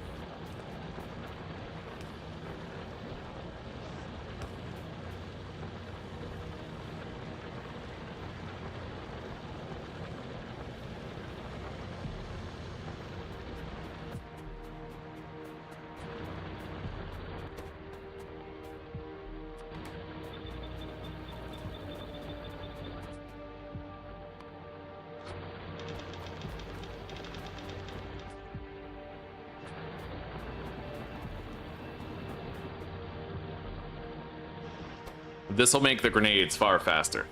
Speaker 1: This will make the grenades far faster.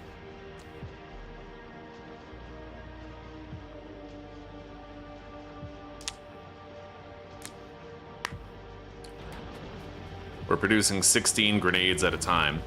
Speaker 1: We're producing 16 grenades at a time.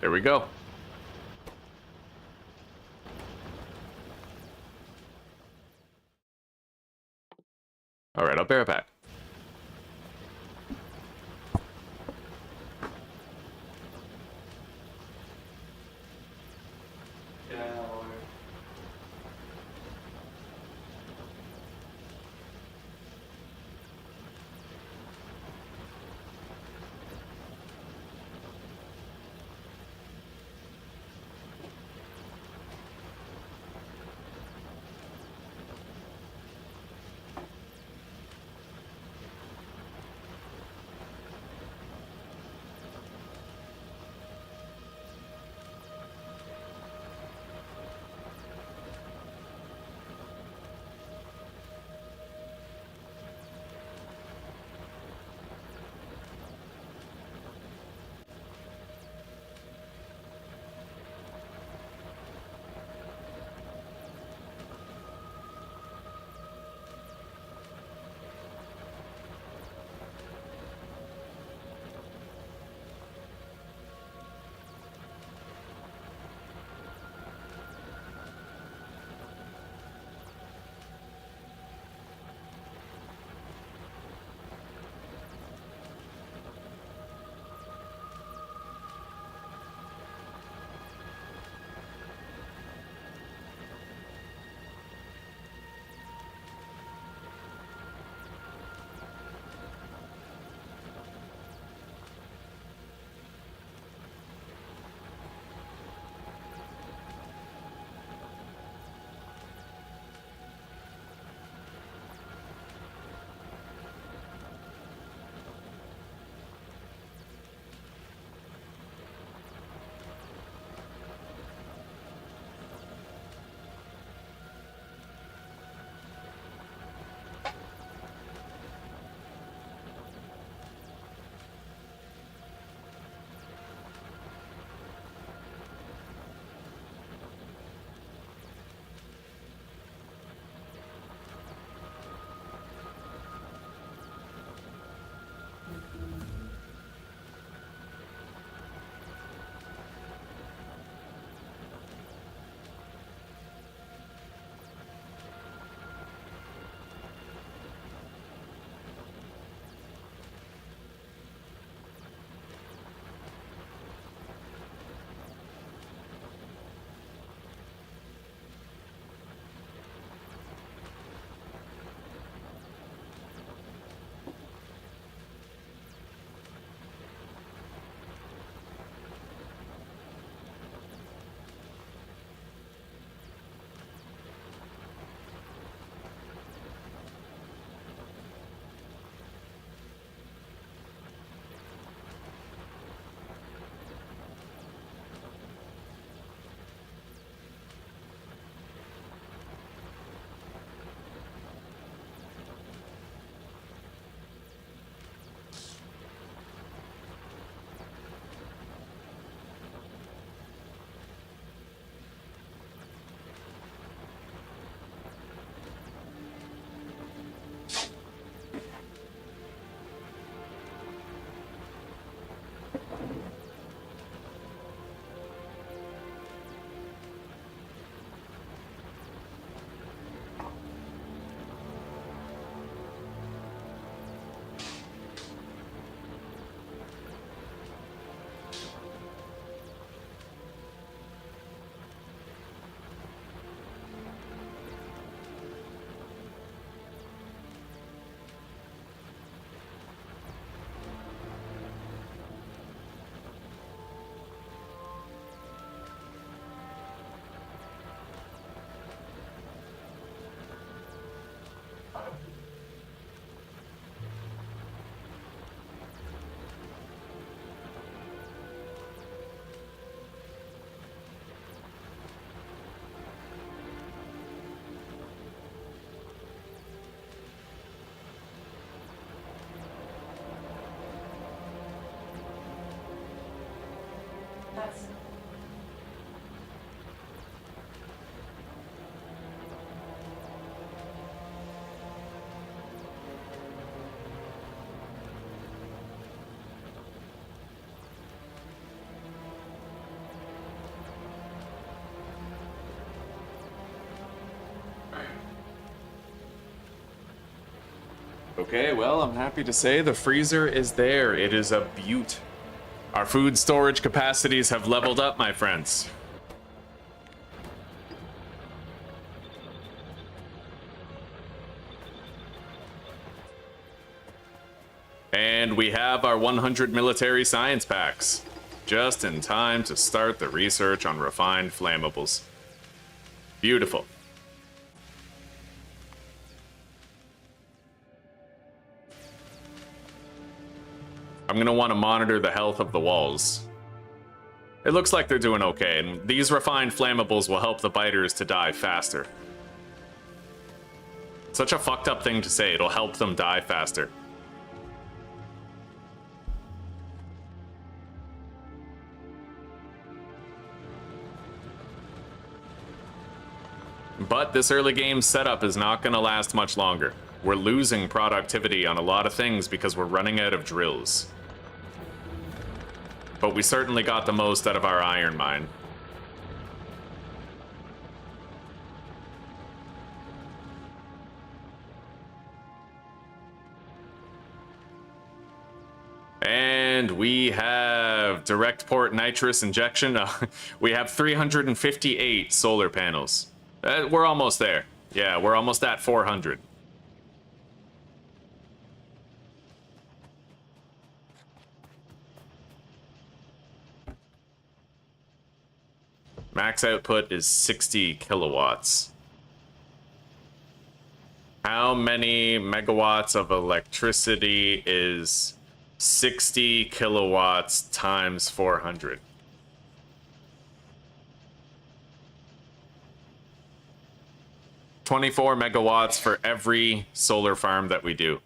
Speaker 1: There we go. All right, I'll bear it back. Okay, well, I'm happy to say the freezer is there. It is a beaut. Our food storage capacities have leveled up, my friends. And we have our 100 military science packs, just in time to start the research on refined flammables. Beautiful. I'm gonna want to monitor the health of the walls. It looks like they're doing okay, and these refined flammables will help the biters to die faster. Such a fucked up thing to say, it'll help them die faster. But this early game setup is not going to last much longer. We're losing productivity on a lot of things because we're running out of drills. But we certainly got the most out of our iron mine. And we have direct port nitrous injection. We have 358 solar panels. We're almost there. Yeah, we're almost at 400. Max output is 60 kilowatts. How many megawatts of electricity is 60 kilowatts times 400? $24 megawatts for every solar farm that we do.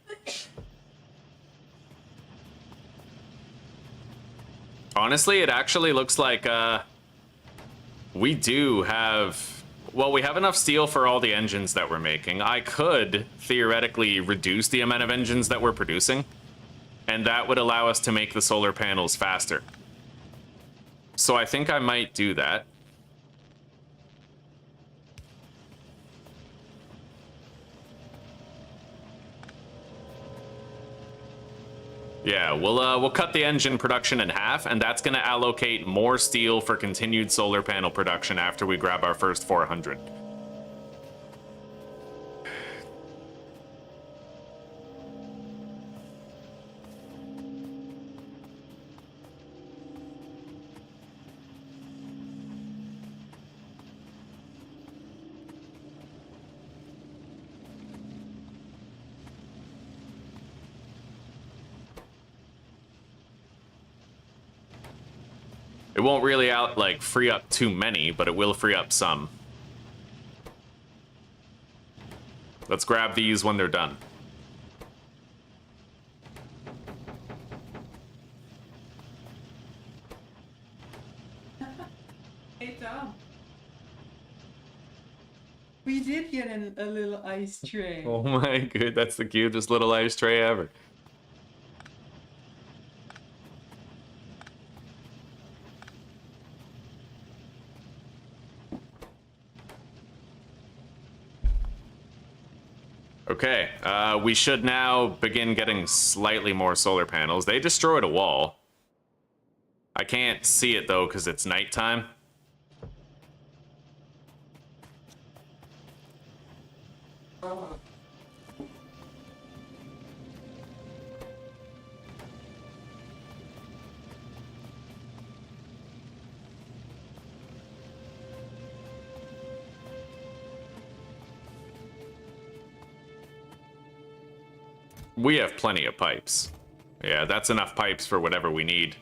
Speaker 1: Honestly, it actually looks like we do have... Well, we have enough steel for all the engines that we're making. I could theoretically reduce the amount of engines that we're producing, and that would allow us to make the solar panels faster. So I think I might do that. Yeah, we'll cut the engine production in half, and that's going to allocate more steel for continued solar panel production after we grab our first 400. It won't really free up too many, but it will free up some. Let's grab these when they're done.
Speaker 3: Hey Tom. We did get a little ice tray.
Speaker 1: Oh my god, that's the cutest little ice tray ever. Okay, we should now begin getting slightly more solar panels. They destroyed a wall. I can't see it though because it's nighttime. We have plenty of pipes. Yeah, that's enough pipes for whatever we need.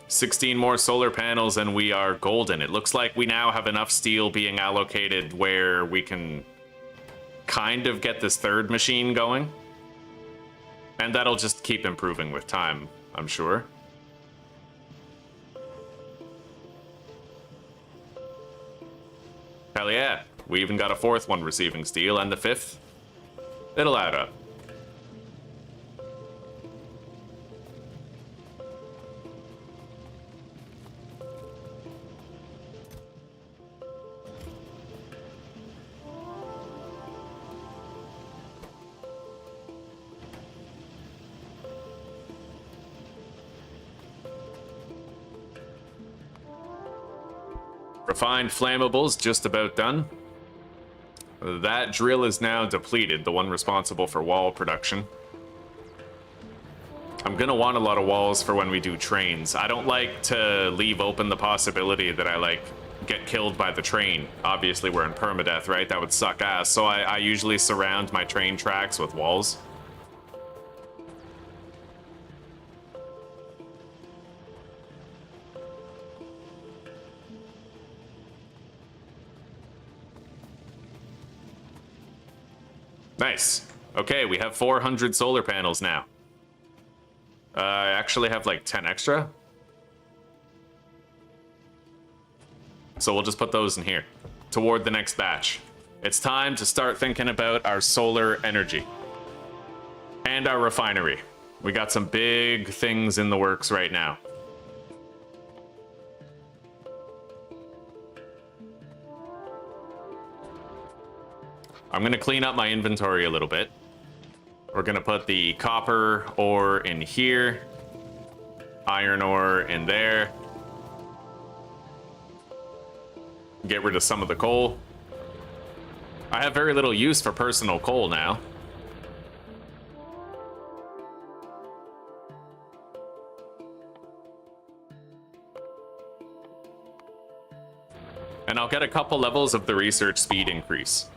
Speaker 1: 16 more solar panels and we are golden. It looks like we now have enough steel being allocated where we can kind of get this third machine going. And that'll just keep improving with time, I'm sure. Hell yeah. We even got a fourth one receiving steel, and the fifth. It'll add up. Refined flammables just about done. That drill is now depleted, the one responsible for wall production. I'm gonna want a lot of walls for when we do trains. I don't like to leave open the possibility that I, like, get killed by the train. Obviously, we're in permadeath, right? That would suck ass. So I usually surround my train tracks with walls. Nice. Okay, we have 400 solar panels now. I actually have like 10 extra. So we'll just put those in here toward the next batch. It's time to start thinking about our solar energy and our refinery. We got some big things in the works right now. I'm gonna clean up my inventory a little bit. We're gonna put the copper ore in here, iron ore in there. Get rid of some of the coal. I have very little use for personal coal now. And I'll get a couple levels of the research speed increase.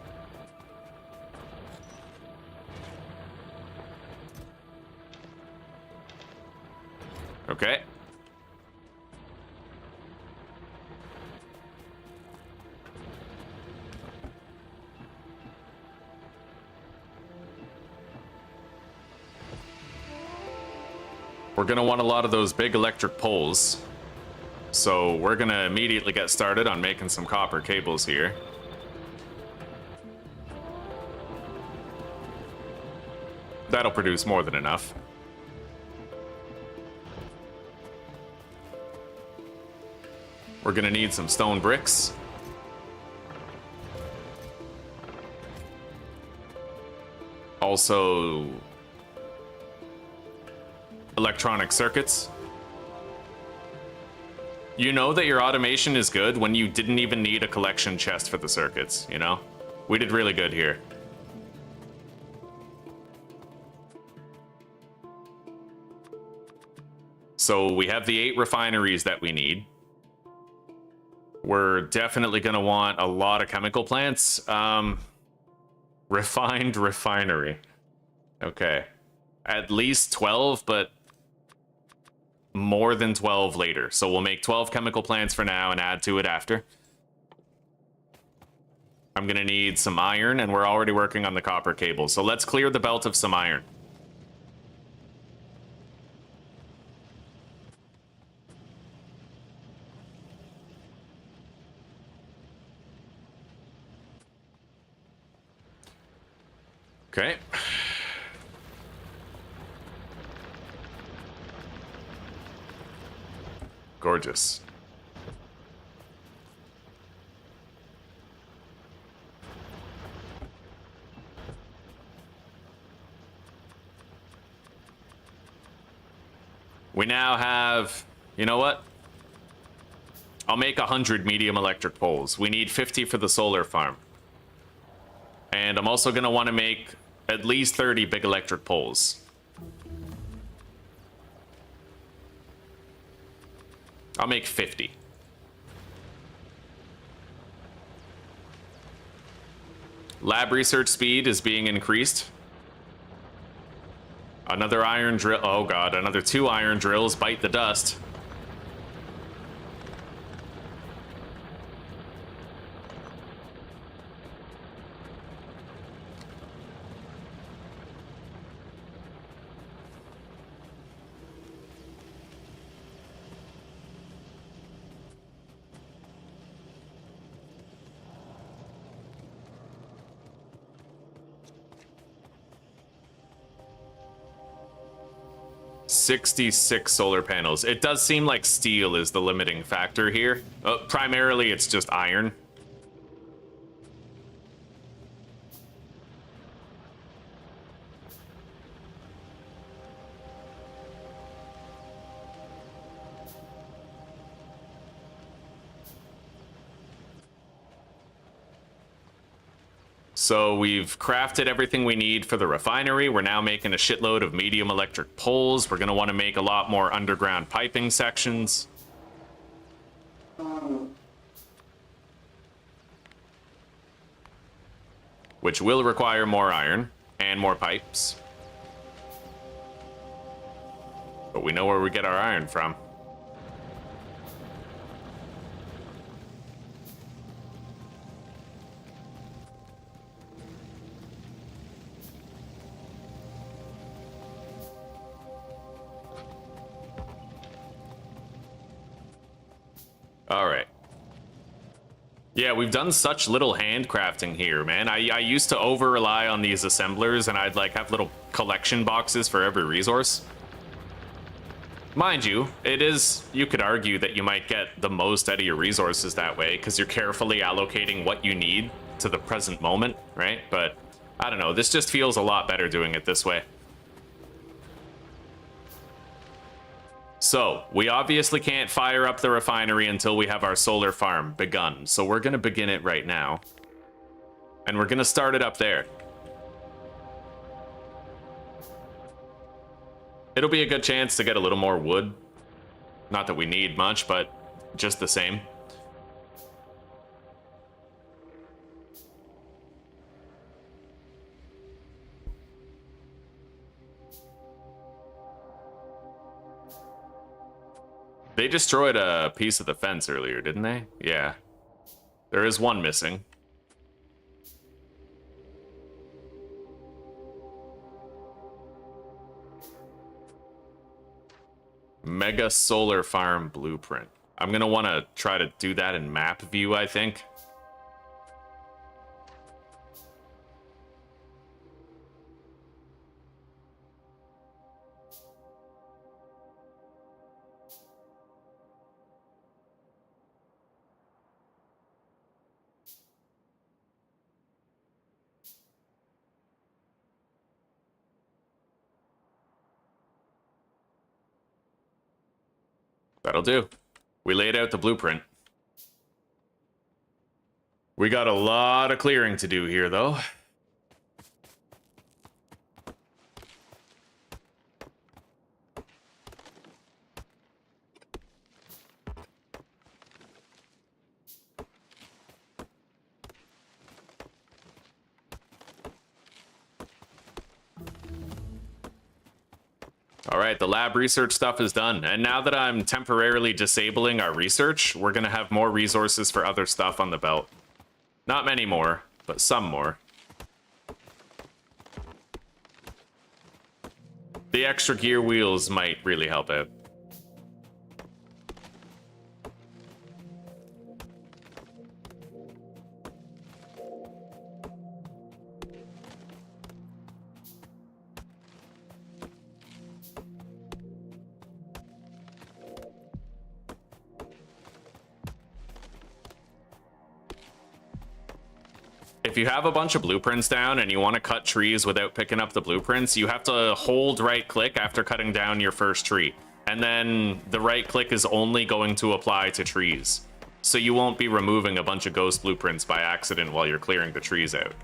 Speaker 1: Okay. We're gonna want a lot of those big electric poles. So we're gonna immediately get started on making some copper cables here. That'll produce more than enough. We're gonna need some stone bricks. Also, electronic circuits. You know that your automation is good when you didn't even need a collection chest for the circuits, you know? We did really good here. So we have the 8 refineries that we need. We're definitely going to want a lot of chemical plants. Refined refinery. Okay. At least 12, but more than 12 later. So we'll make 12 chemical plants for now and add to it after. I'm going to need some iron, and we're already working on the copper cable. So let's clear the belt of some iron. Okay. Gorgeous. We now have, you know what? I'll make 100 medium electric poles. We need 50 for the solar farm. And I'm also going to want to make at least 30 big electric poles. I'll make 50. Lab research speed is being increased. Another iron drill. Oh god, another 2 iron drills bite the dust. $66 solar panels. It does seem like steel is the limiting factor here. Primarily, it's just iron. So we've crafted everything we need for the refinery. We're now making a shitload of medium electric poles. We're going to want to make a lot more underground piping sections. Which will require more iron and more pipes. But we know where we get our iron from. All right. Yeah, we've done such little handcrafting here, man. I used to over-rely on these assemblers, and I'd, like, have little collection boxes for every resource. Mind you, it is, you could argue that you might get the most out of your resources that way, because you're carefully allocating what you need to the present moment, right? But, I don't know, this just feels a lot better doing it this way. So, we obviously can't fire up the refinery until we have our solar farm begun. So we're going to begin it right now. And we're going to start it up there. It'll be a good chance to get a little more wood. Not that we need much, but just the same. They destroyed a piece of the fence earlier, didn't they? Yeah. There is one missing. Mega solar farm blueprint. I'm gonna want to try to do that in map view, I think. That'll do. We laid out the blueprint. We got a lot of clearing to do here, though. All right, the lab research stuff is done. And now that I'm temporarily disabling our research, we're going to have more resources for other stuff on the belt. Not many more, but some more. The extra gear wheels might really help out. If you have a bunch of blueprints down and you want to cut trees without picking up the blueprints, you have to hold right click after cutting down your first tree. And then the right click is only going to apply to trees. So you won't be removing a bunch of ghost blueprints by accident while you're clearing the trees out.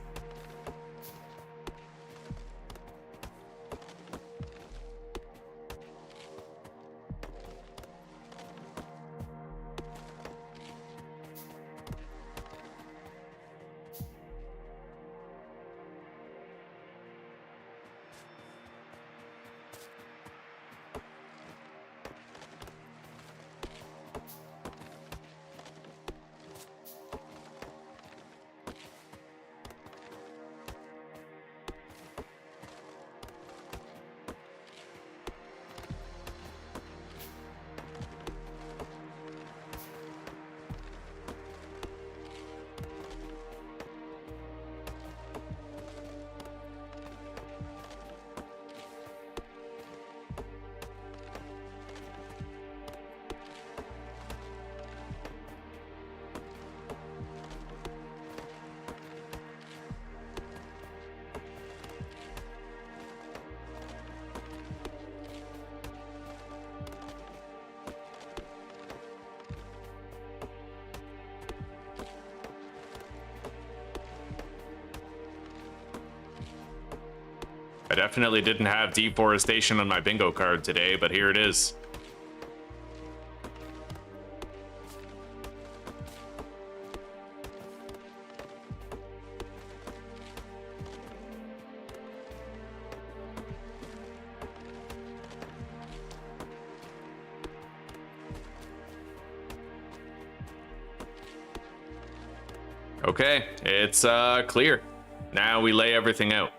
Speaker 1: definitely didn't have deforestation on my bingo card today, but here it is. Okay, it's clear. Now we lay everything out.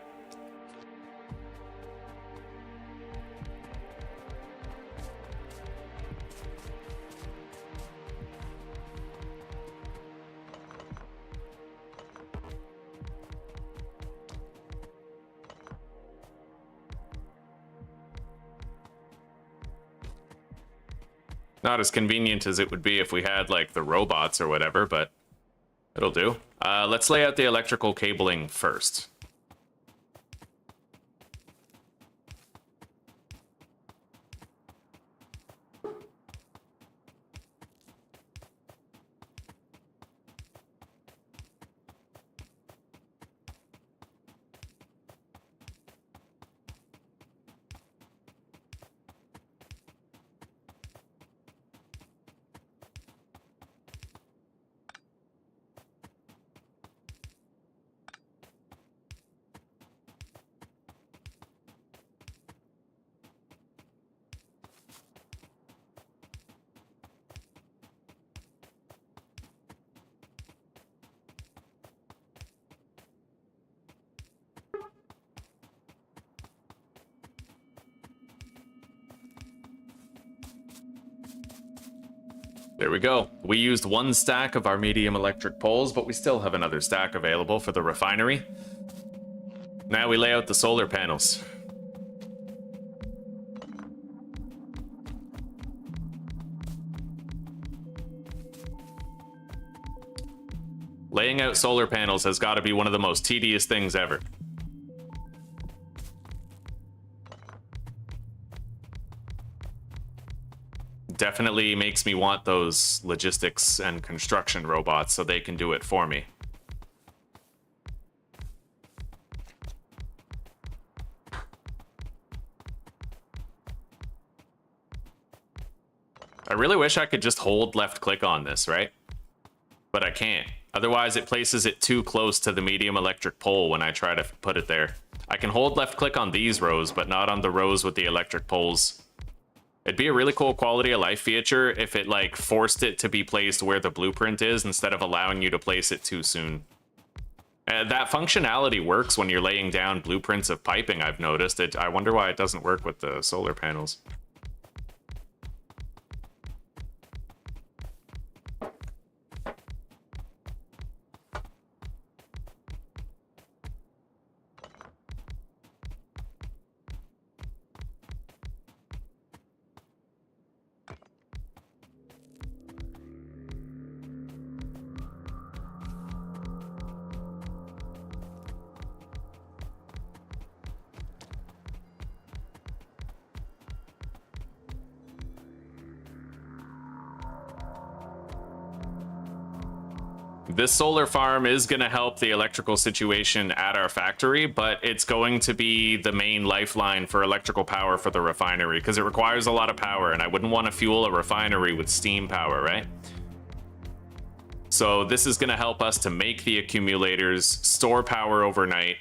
Speaker 1: Not as convenient as it would be if we had like the robots or whatever, but it'll do. Let's lay out the electrical cabling first. There we go. We used one stack of our medium electric poles, but we still have another stack available for the refinery. Now we lay out the solar panels. Laying out solar panels has got to be one of the most tedious things ever. Definitely makes me want those logistics and construction robots so they can do it for me. I really wish I could just hold left click on this, right? But I can't. Otherwise it places it too close to the medium electric pole when I try to put it there. I can hold left click on these rows, but not on the rows with the electric poles. It'd be a really cool quality of life feature if it like forced it to be placed where the blueprint is instead of allowing you to place it too soon. That functionality works when you're laying down blueprints of piping, I've noticed. I wonder why it doesn't work with the solar panels. This solar farm is going to help the electrical situation at our factory, but it's going to be the main lifeline for electrical power for the refinery because it requires a lot of power, and I wouldn't want to fuel a refinery with steam power, right? So this is going to help us to make the accumulators, store power overnight,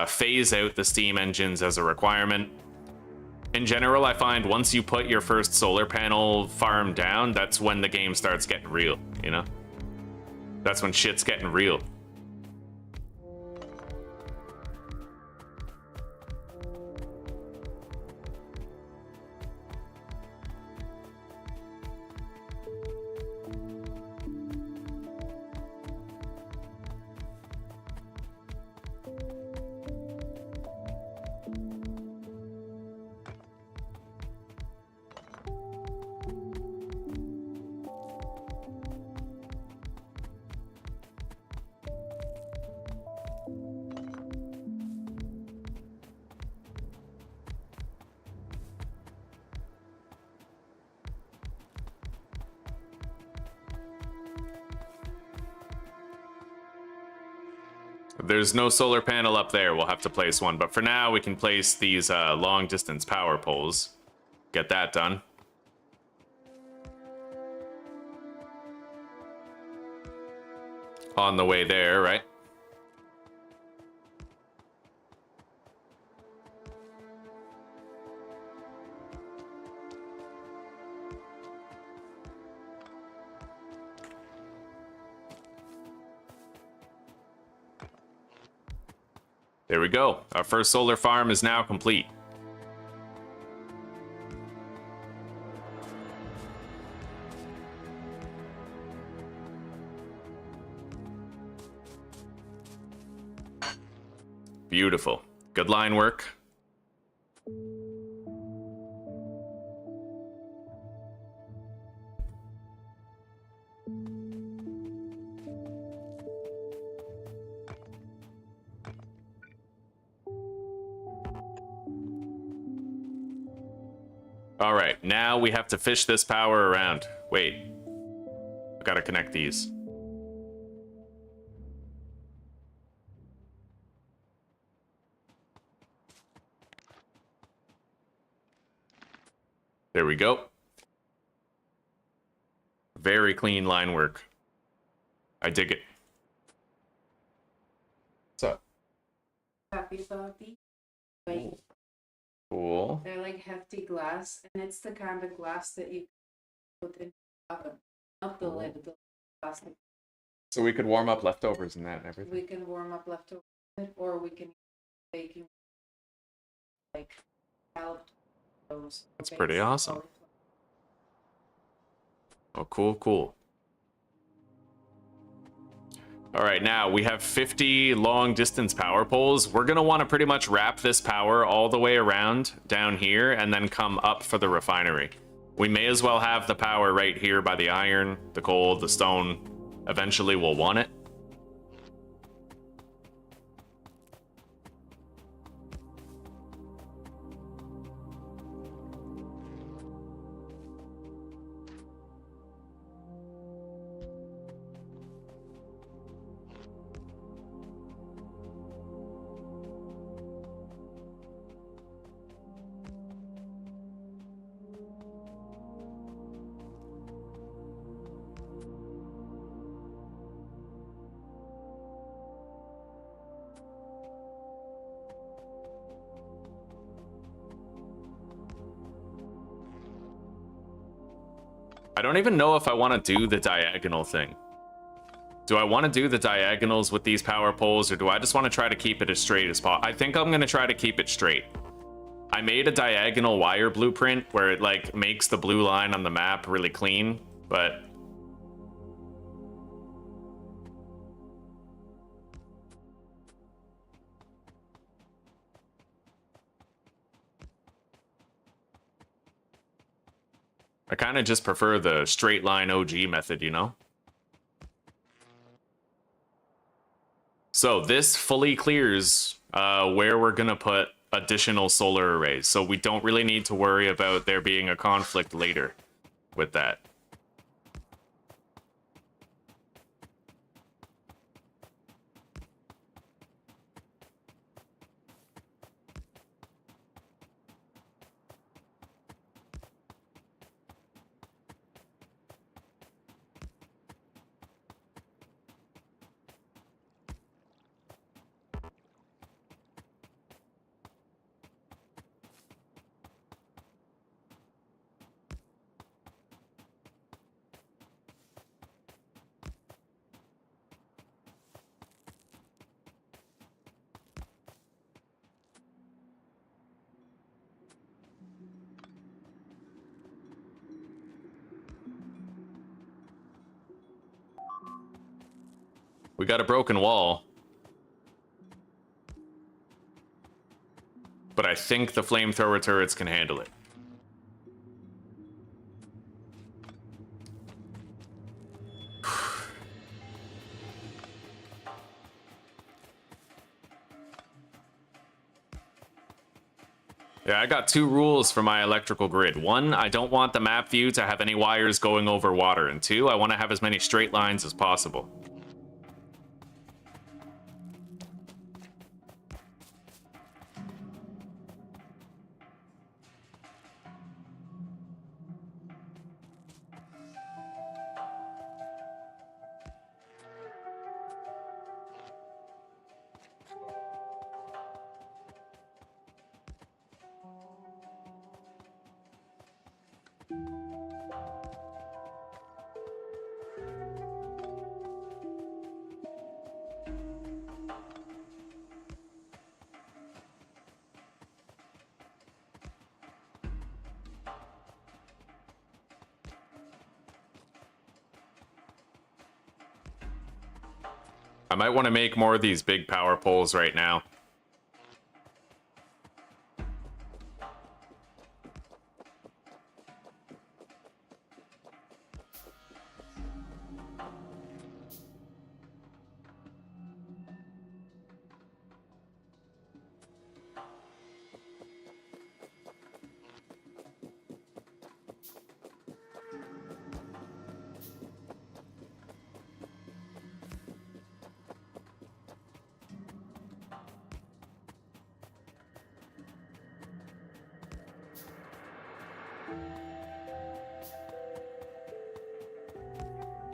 Speaker 1: phase out the steam engines as a requirement. In general, I find once you put your first solar panel farm down, that's when the game starts getting real, you know? That's when shit's getting real. There's no solar panel up there. We'll have to place one. But for now, we can place these long-distance power poles. Get that done. On the way there, right? There we go. Our first solar farm is now complete. Beautiful. Good line work. All right, now we have to fish this power around. Wait, I gotta connect these. There we go. Very clean line work. I dig it. What's up?
Speaker 2: Happy Bobby. Like,
Speaker 1: Cool.
Speaker 2: they're like hefty glass, and it's the kind of glass that you put in the oven. Not the lid, the plastic.
Speaker 1: So we could warm up leftovers and that and everything.
Speaker 2: We can warm up leftovers, or we can baking like scalloped potatoes.
Speaker 1: That's pretty awesome. Oh, cool, cool. All right, now we have 50 long distance power poles. We're gonna wanna pretty much wrap this power all the way around down here and then come up for the refinery. We may as well have the power right here by the iron, the coal, the stone. Eventually we'll want it. I don't even know if I want to do the diagonal thing. Do I want to do the diagonals with these power poles, or do I just want to try to keep it as straight as possible? I think I'm going to try to keep it straight. I made a diagonal wire blueprint where it like makes the blue line on the map really clean, but I kind of just prefer the straight line OG method, you know? So this fully clears where we're going to put additional solar arrays. So we don't really need to worry about there being a conflict later with that. We got a broken wall. But I think the flamethrower turrets can handle it. Yeah, I got two rules for my electrical grid. One, I don't want the map view to have any wires going over water. And two, I want to have as many straight lines as possible. I might want to make more of these big power poles right now.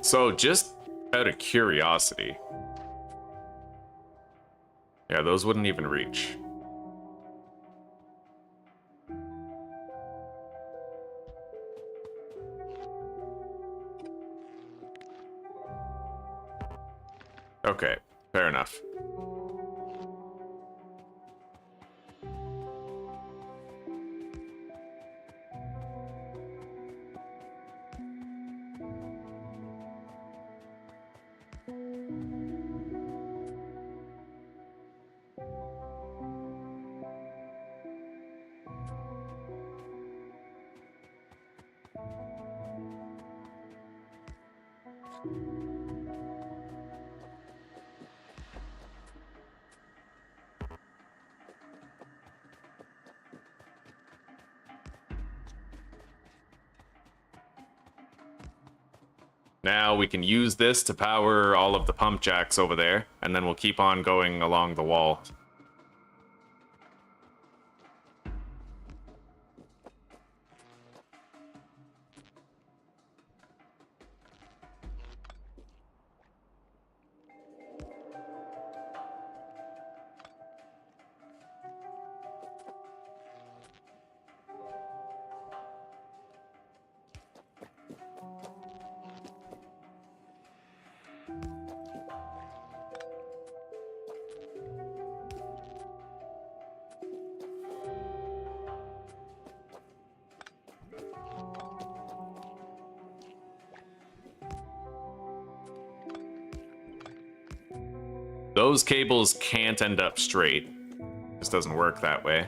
Speaker 1: So, just out of curiosity. Yeah, those wouldn't even reach. Okay, fair enough. Now we can use this to power all of the pump jacks over there, and then we'll keep on going along the wall. Those cables can't end up straight. This doesn't work that way.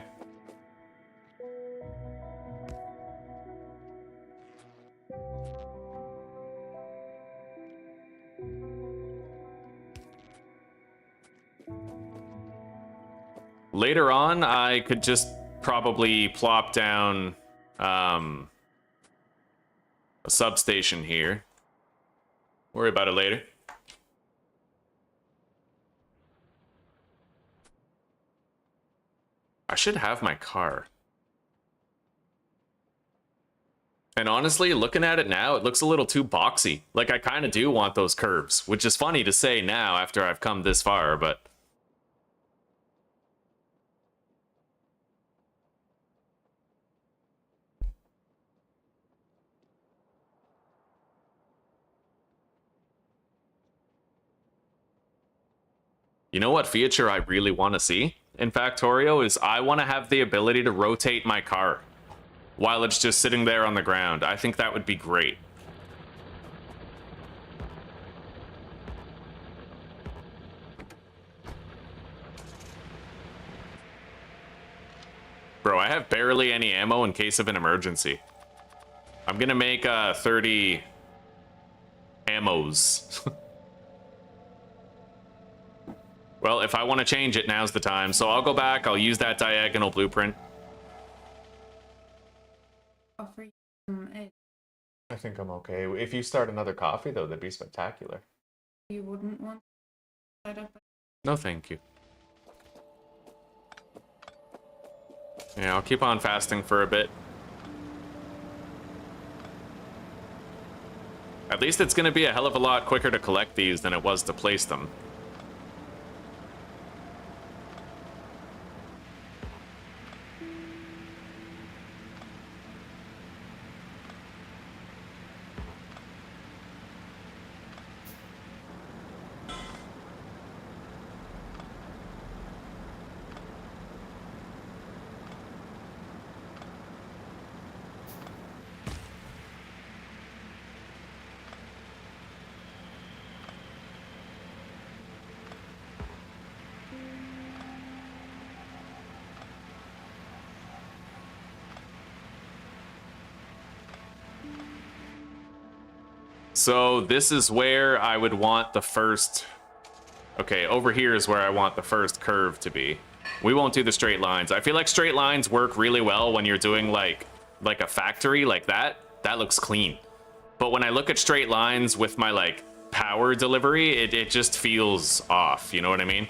Speaker 1: Later on, I could just probably plop down a substation here. Worry about it later. I should have my car. And honestly, looking at it now, it looks a little too boxy. Like, I kind of do want those curves, which is funny to say now after I've come this far, but... You know what feature I really want to see in Factorio is I want to have the ability to rotate my car while it's just sitting there on the ground. I think that would be great. Bro, I have barely any ammo in case of an emergency. I'm gonna make 30 ammos. Well, if I want to change it, now's the time. So I'll go back, I'll use that diagonal blueprint.
Speaker 2: Offer you some eggs.
Speaker 1: I think I'm okay. If you start another coffee, though, that'd be spectacular.
Speaker 2: You wouldn't want to set up a...
Speaker 1: No, thank you. Yeah, I'll keep on fasting for a bit. At least it's going to be a hell of a lot quicker to collect these than it was to place them. So this is where I would want the first... Okay, over here is where I want the first curve to be. We won't do the straight lines. I feel like straight lines work really well when you're doing like a factory like that. That looks clean. But when I look at straight lines with my like power delivery, it just feels off. You know what I mean?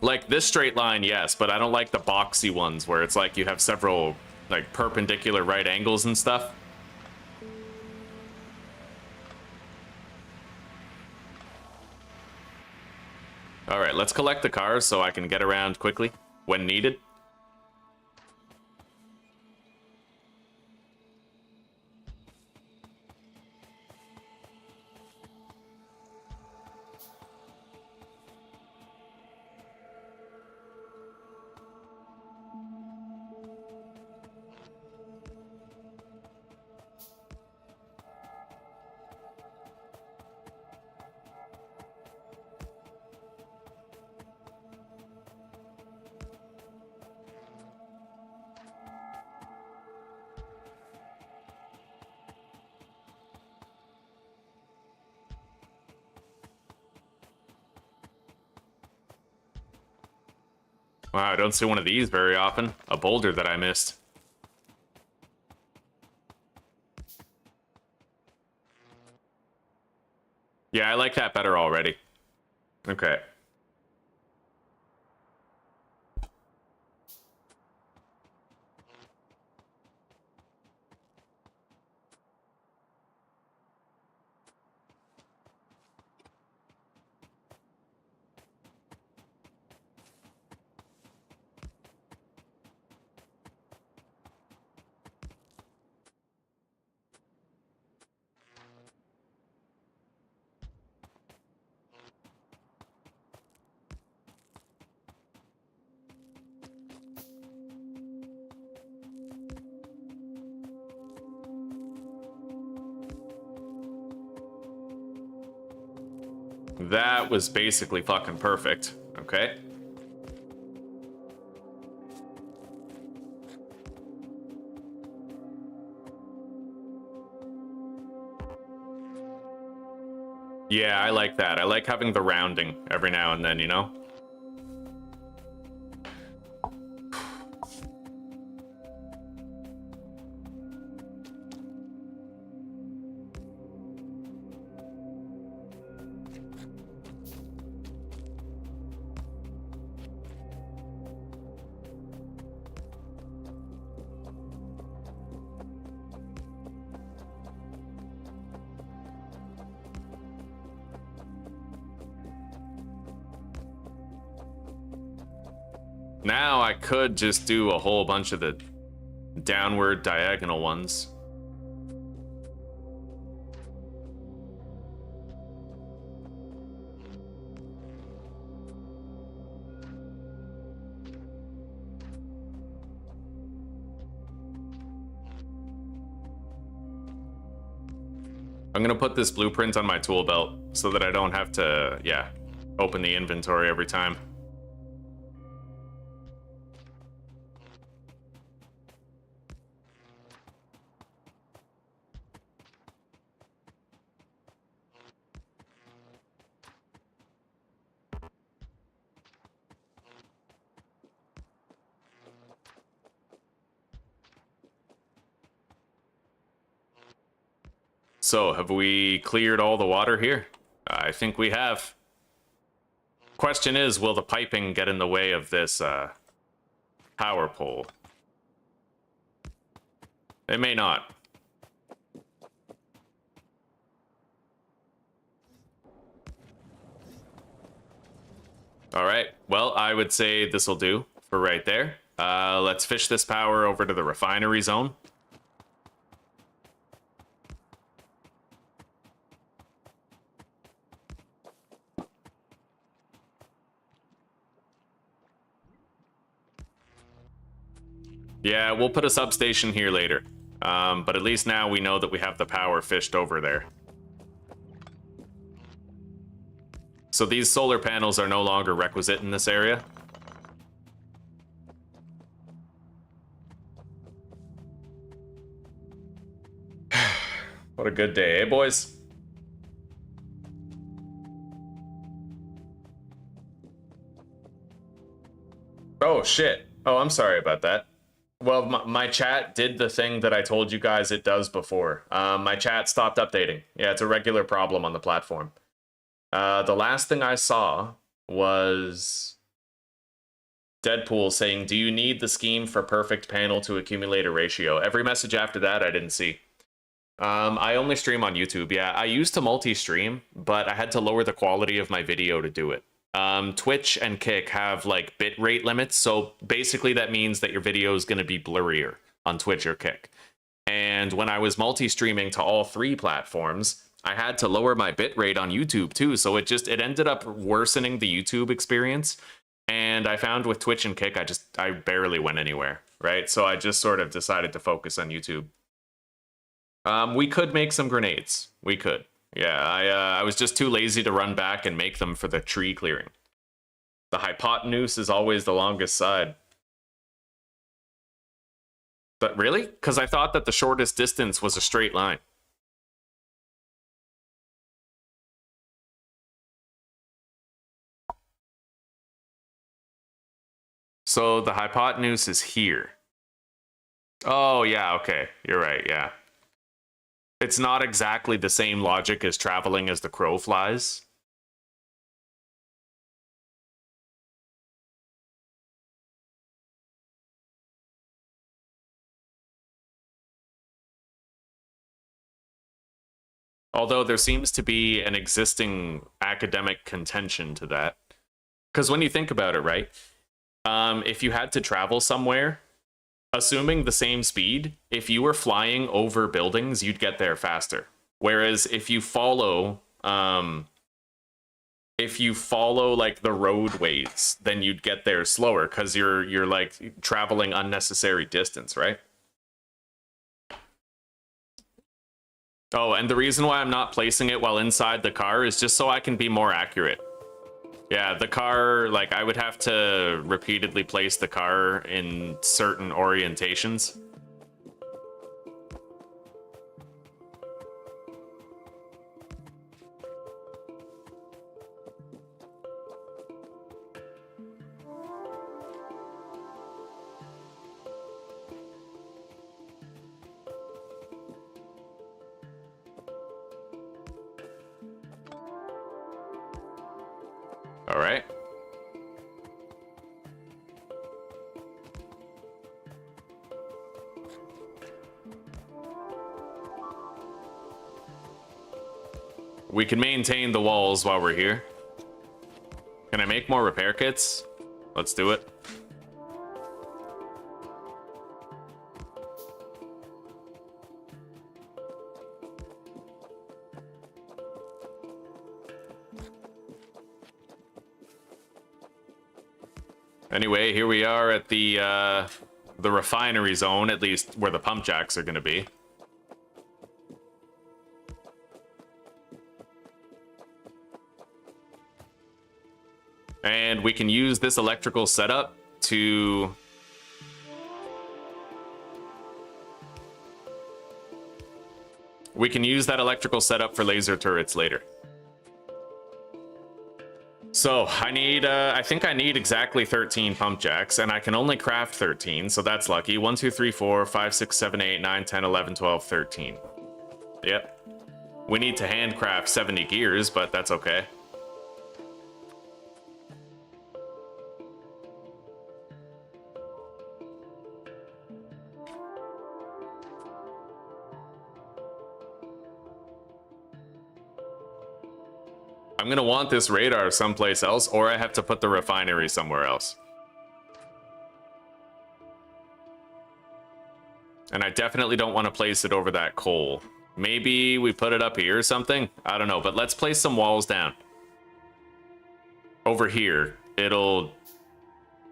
Speaker 1: Like this straight line, yes, but I don't like the boxy ones where it's like you have several like perpendicular right angles and stuff. All right, let's collect the cars so I can get around quickly when needed. Wow, I don't see one of these very often. A boulder that I missed. Yeah, I like that better already. Okay. That was basically fucking perfect. Okay. Yeah, I like that. I like having the rounding every now and then, you know? Now I could just do a whole bunch of the downward diagonal ones. I'm gonna put this blueprint on my tool belt so that I don't have to, yeah, open the inventory every time. So, have we cleared all the water here? I think we have. Question is, will the piping get in the way of this power pole? It may not. All right, well, I would say this will do for right there. Let's fish this power over to the refinery zone. Yeah, we'll put a substation here later. But at least now we know that we have the power fished over there. So these solar panels are no longer requisite in this area. What a good day, eh, boys? Oh, shit. Oh, I'm sorry about that. Well, my chat did the thing that I told you guys it does before. My chat stopped updating. Yeah, it's a regular problem on the platform. The last thing I saw was Deadpool saying, "Do you need the scheme for perfect panel to accumulator ratio?" Every message after that I didn't see. I only stream on YouTube. Yeah, I used to multi-stream, but I had to lower the quality of my video to do it. Twitch and Kick have like bitrate limits, so basically that means that your video is going to be blurrier on Twitch or Kick. And when I was multi-streaming to all three platforms, I had to lower my bitrate on YouTube too, so it ended up worsening the YouTube experience. And I found with Twitch and Kick, I barely went anywhere, right? So I just sort of decided to focus on YouTube. We could make some grenades. We could. Yeah, I was just too lazy to run back and make them for the tree clearing. The hypotenuse is always the longest side. But really? Because I thought that the shortest distance was a straight line. So the hypotenuse is here. Oh, yeah, okay. You're right, yeah. It's not exactly the same logic as traveling as the crow flies. Although there seems to be an existing academic contention to that. Because when you think about it, right? If you had to travel somewhere, assuming the same speed, if you were flying over buildings, you'd get there faster. Whereas if you follow like the roadways, then you'd get there slower because you're like traveling unnecessary distance, right? Oh, and the reason why I'm not placing it while inside the car is just so I can be more accurate. Yeah, the car, like, I would have to repeatedly place the car in certain orientations. All right. We can maintain the walls while we're here. Can I make more repair kits? Let's do it. Anyway, here we are at the refinery zone, at least where the pump jacks are going to be. And we can use this electrical setup to... We can use that electrical setup for laser turrets later. So I need, I think I need exactly 13 pump jacks, and I can only craft 13, so that's lucky. 1, 2, 3, 4, 5, 6, 7, 8, 9, 10, 11, 12, 13. Yep. We need to handcraft 70 gears, but that's okay. I'm gonna want this radar someplace else, or I have to put the refinery somewhere else. And I definitely don't want to place it over that coal. Maybe we put it up here or something? I don't know, but let's place some walls down. Over here. It'll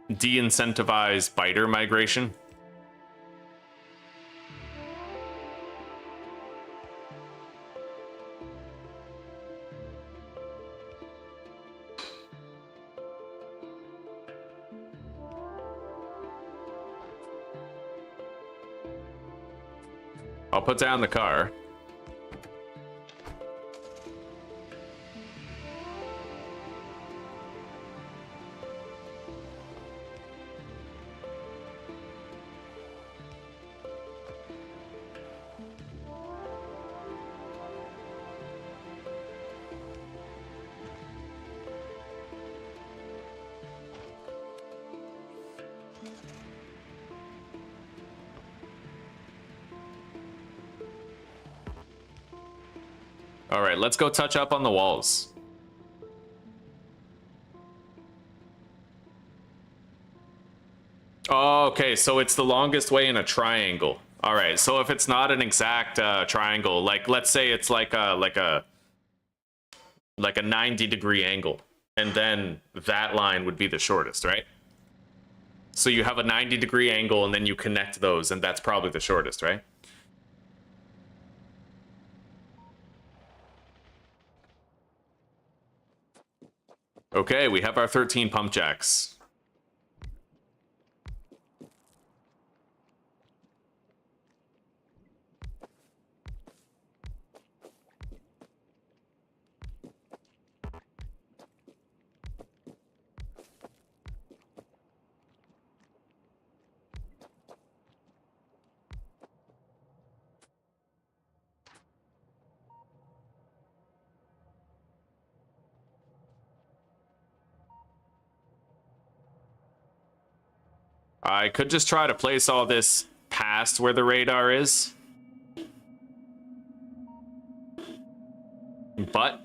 Speaker 1: de-incentivize biter migration. I'll put down the car. All right, let's go touch up on the walls. Oh, okay, so it's the longest way in a triangle. All right, so if it's not an exact triangle, like let's say it's like a 90-degree angle, and then that line would be the shortest, right? So you have a 90-degree angle, and then you connect those, and that's probably the shortest, right? Okay, we have our 13 pump jacks. I could just try to place all this past where the radar is. But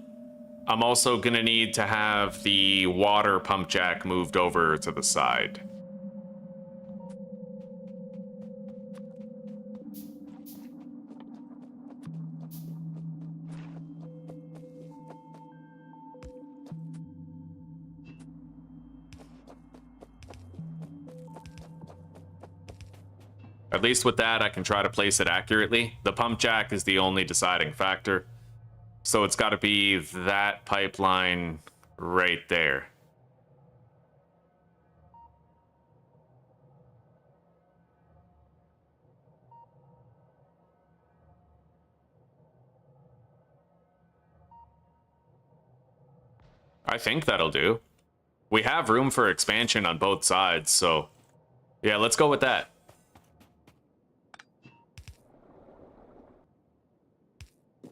Speaker 1: I'm also gonna need to have the water pump jack moved over to the side. At least with that, I can try to place it accurately. The pump jack is the only deciding factor. So it's got to be that pipeline right there. I think that'll do. We have room for expansion on both sides, so yeah, let's go with that.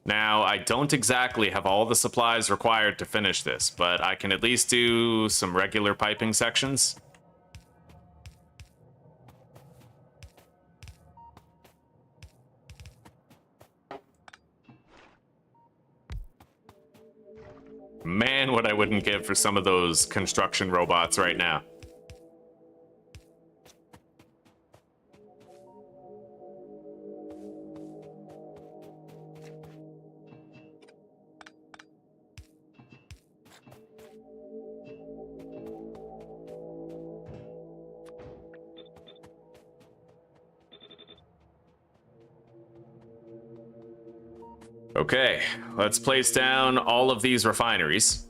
Speaker 1: Now, I don't exactly have all the supplies required to finish this, but I can at least do some regular piping sections. Man, what I wouldn't give for some of those construction robots right now. Okay, let's place down all of these refineries.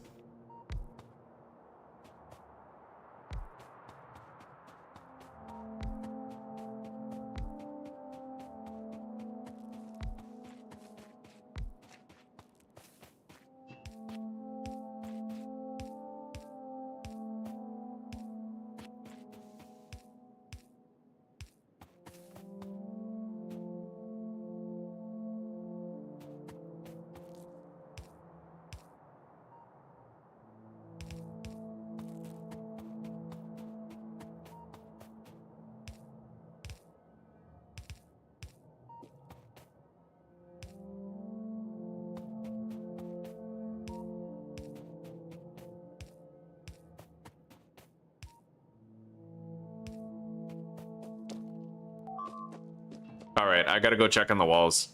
Speaker 1: All right, I gotta go check on the walls.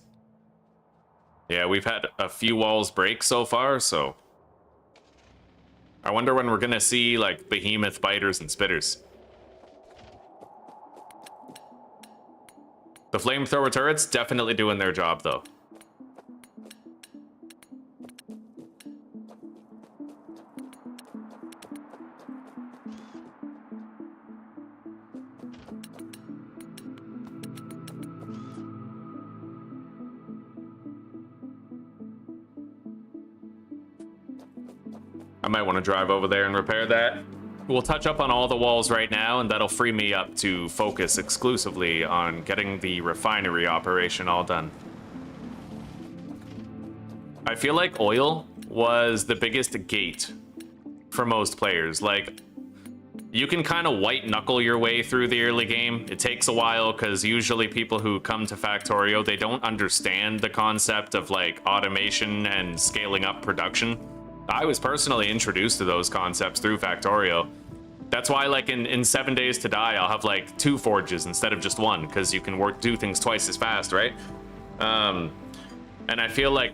Speaker 1: Yeah, we've had a few walls break so far, so I wonder when we're gonna see like behemoth biters and spitters. The flamethrower turrets definitely doing their job though. I might want to drive over there and repair that. We'll touch up on all the walls right now, and that'll free me up to focus exclusively on getting the refinery operation all done. I feel like oil was the biggest gate for most players. Like, you can kind of white knuckle your way through the early game. It takes a while because usually people who come to Factorio, they don't understand the concept of like automation and scaling up production. I was personally introduced to those concepts through Factorio. That's why, like, in 7 Days to Die, I'll have like 2 forges instead of just 1, because you can do things twice as fast, right? And I feel like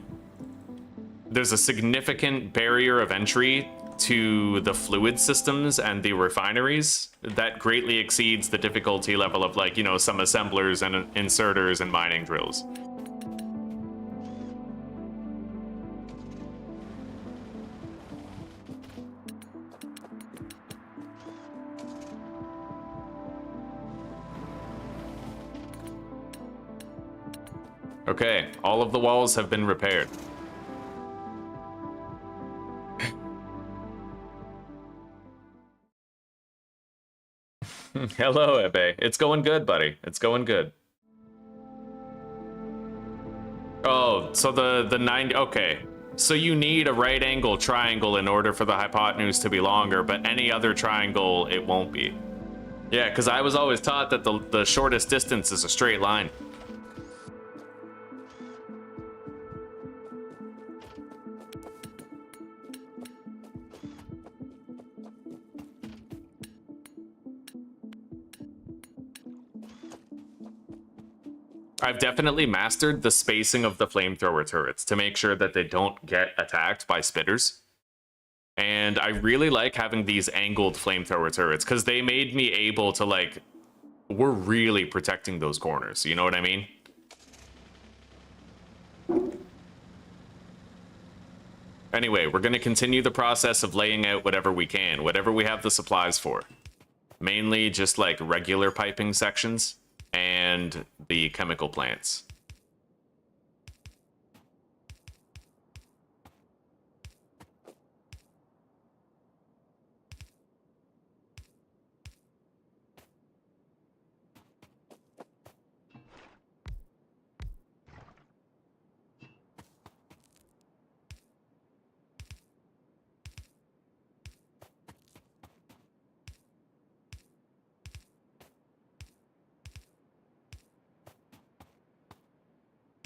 Speaker 1: there's a significant barrier of entry to the fluid systems and the refineries that greatly exceeds the difficulty level of, like, you know, some assemblers and inserters and mining drills. Okay, all of the walls have been repaired. Hello, Ebe. It's going good, buddy. It's going good. Oh, so the 90... Okay. So you need a right angle triangle in order for the hypotenuse to be longer, but any other triangle, it won't be. Yeah, because I was always taught that the shortest distance is a straight line. I've definitely mastered the spacing of the flamethrower turrets to make sure that they don't get attacked by spitters. And I really like having these angled flamethrower turrets because they made me able to, like, we're really protecting those corners. You know what I mean? Anyway, we're going to continue the process of laying out whatever we can, whatever we have the supplies for. Mainly just like regular piping sections and the chemical plants.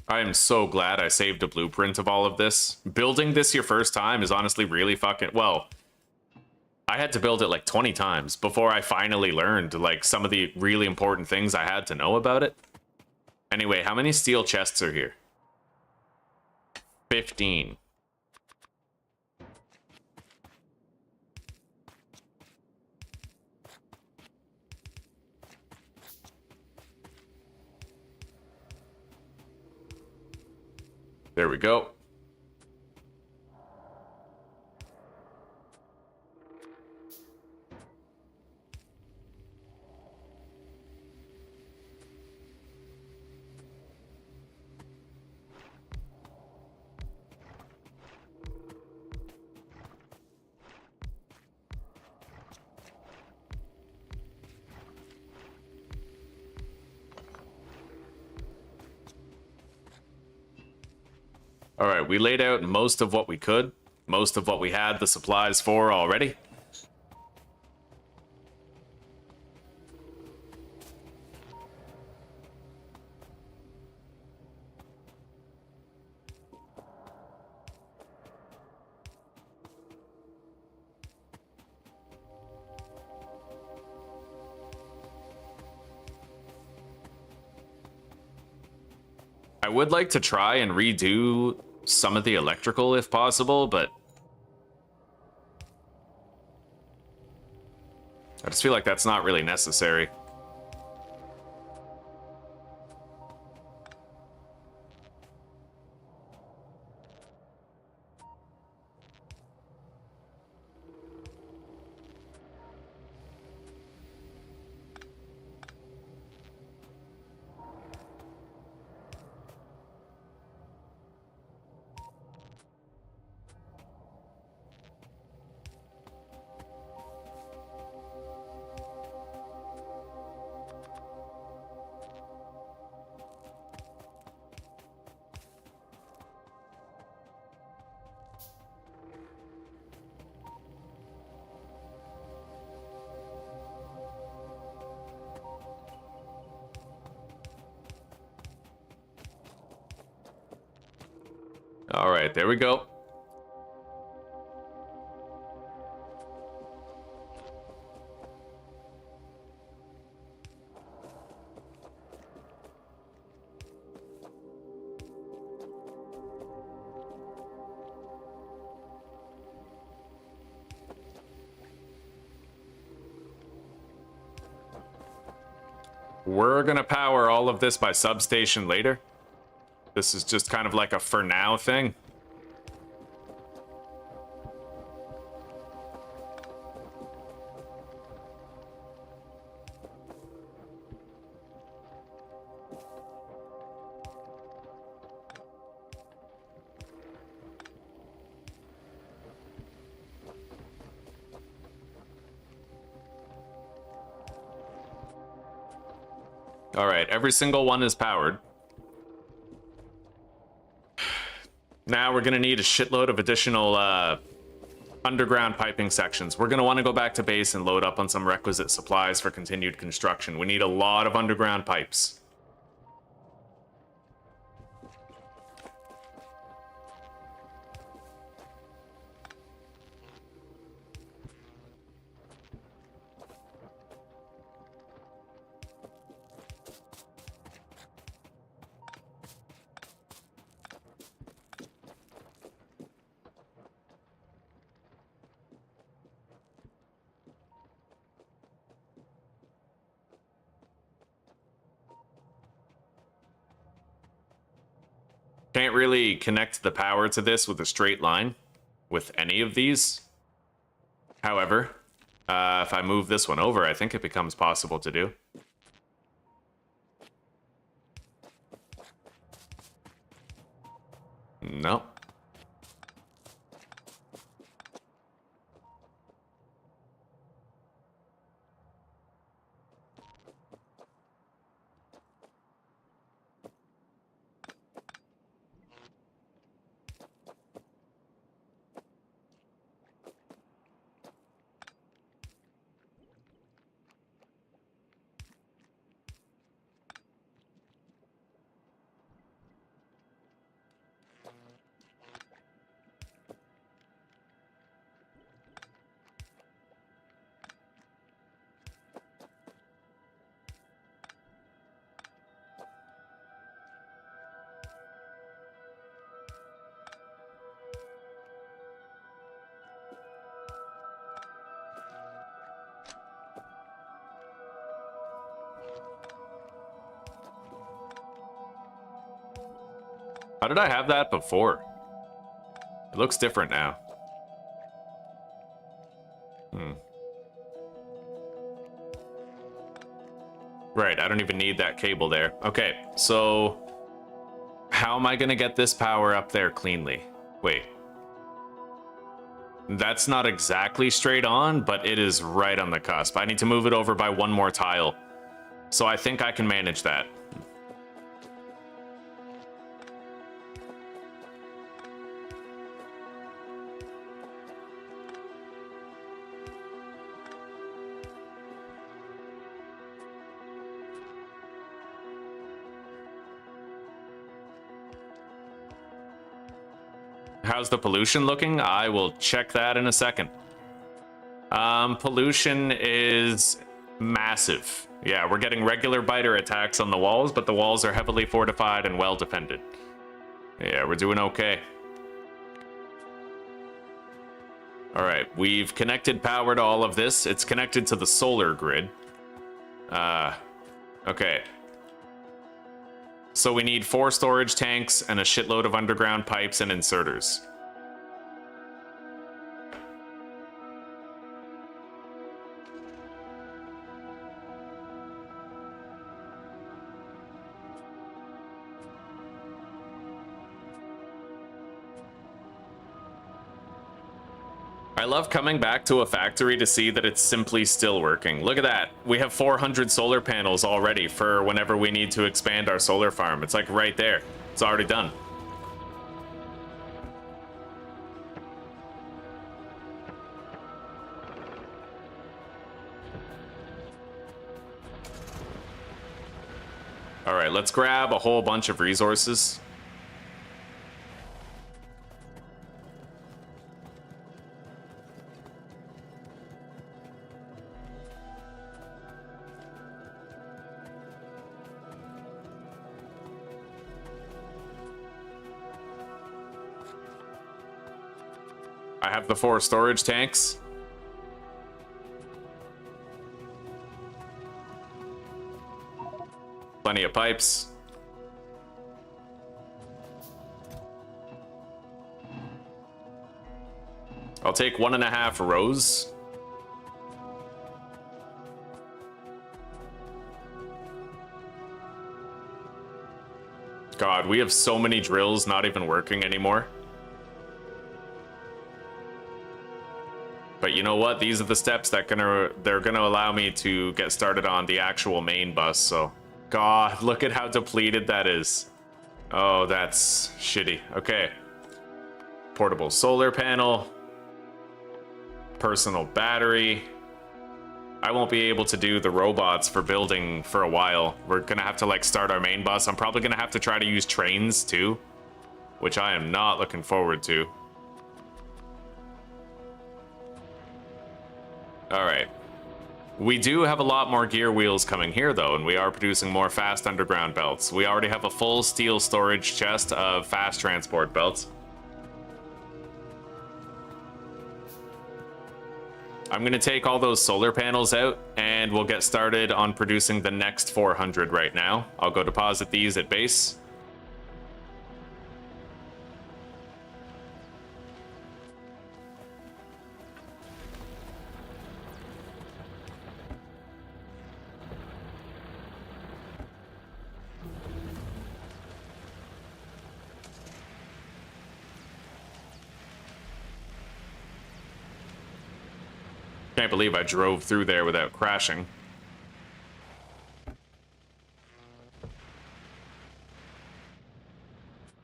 Speaker 1: I am so glad I saved a blueprint of all of this. Building this your first time is honestly really fucking... Well, I had to build it like 20 times before I finally learned like some of the really important things I had to know about it. Anyway, how many steel chests are here? 15. There we go. All right, we laid out most of what we could, most of what we had the supplies for already. I would like to try and redo some of the electrical if possible, but I just feel like that's not really necessary. All right, there we go. We're gonna power all of this by substation later. This is just kind of like a for now thing. All right, every single one is powered. Now we're gonna need a shitload of additional underground piping sections. We're gonna want to go back to base and load up on some requisite supplies for continued construction. We need a lot of underground pipes. Can't really connect the power to this with a straight line with any of these. However, if I move this one over, I think it becomes possible to do. No. How did I have that before? It looks different now. Right, I don't even need that cable there. Okay, so how am I gonna get this power up there cleanly? Wait. That's not exactly straight on, but it is right on the cusp. I need to move it over by one more tile. So I think I can manage that. How's the pollution looking? I will check that in a second. Pollution is massive. Yeah, we're getting regular biter attacks on the walls, but the walls are heavily fortified and well defended. Yeah, we're doing okay. All right, we've connected power to all of this. It's connected to the solar grid. Okay. So we need 4 storage tanks and a shitload of underground pipes and inserters. I love coming back to a factory to see that it's simply still working. Look at that. We have 400 solar panels already for whenever we need to expand our solar farm. It's like right there. It's already done. All right, let's grab a whole bunch of resources. I have the 4 storage tanks. Plenty of pipes. I'll take 1.5 rows. God, we have so many drills not even working anymore. But you know what? These are the steps that they're gonna allow me to get started on the actual main bus, so... God, look at how depleted that is. Oh, that's shitty. Okay. Portable solar panel. Personal battery. I won't be able to do the robots for building for a while. We're gonna have to like start our main bus. I'm probably gonna have to try to use trains too, which I am not looking forward to. All right. We do have a lot more gear wheels coming here though, and we are producing more fast underground belts. We already have a full steel storage chest of fast transport belts. I'm gonna take all those solar panels out and we'll get started on producing the next 400 right now. I'll go deposit these at base. Can't believe I drove through there without crashing.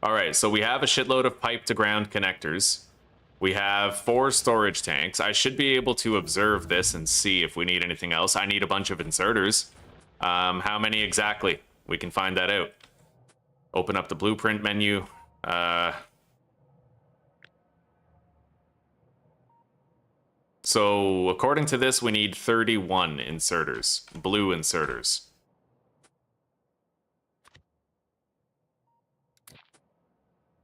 Speaker 1: Alright, so we have a shitload of pipe to ground connectors. We have 4 storage tanks. I should be able to observe this and see if we need anything else. I need a bunch of inserters. How many exactly? We can find that out. Open up the blueprint menu. So, according to this, we need 31 inserters. Blue inserters.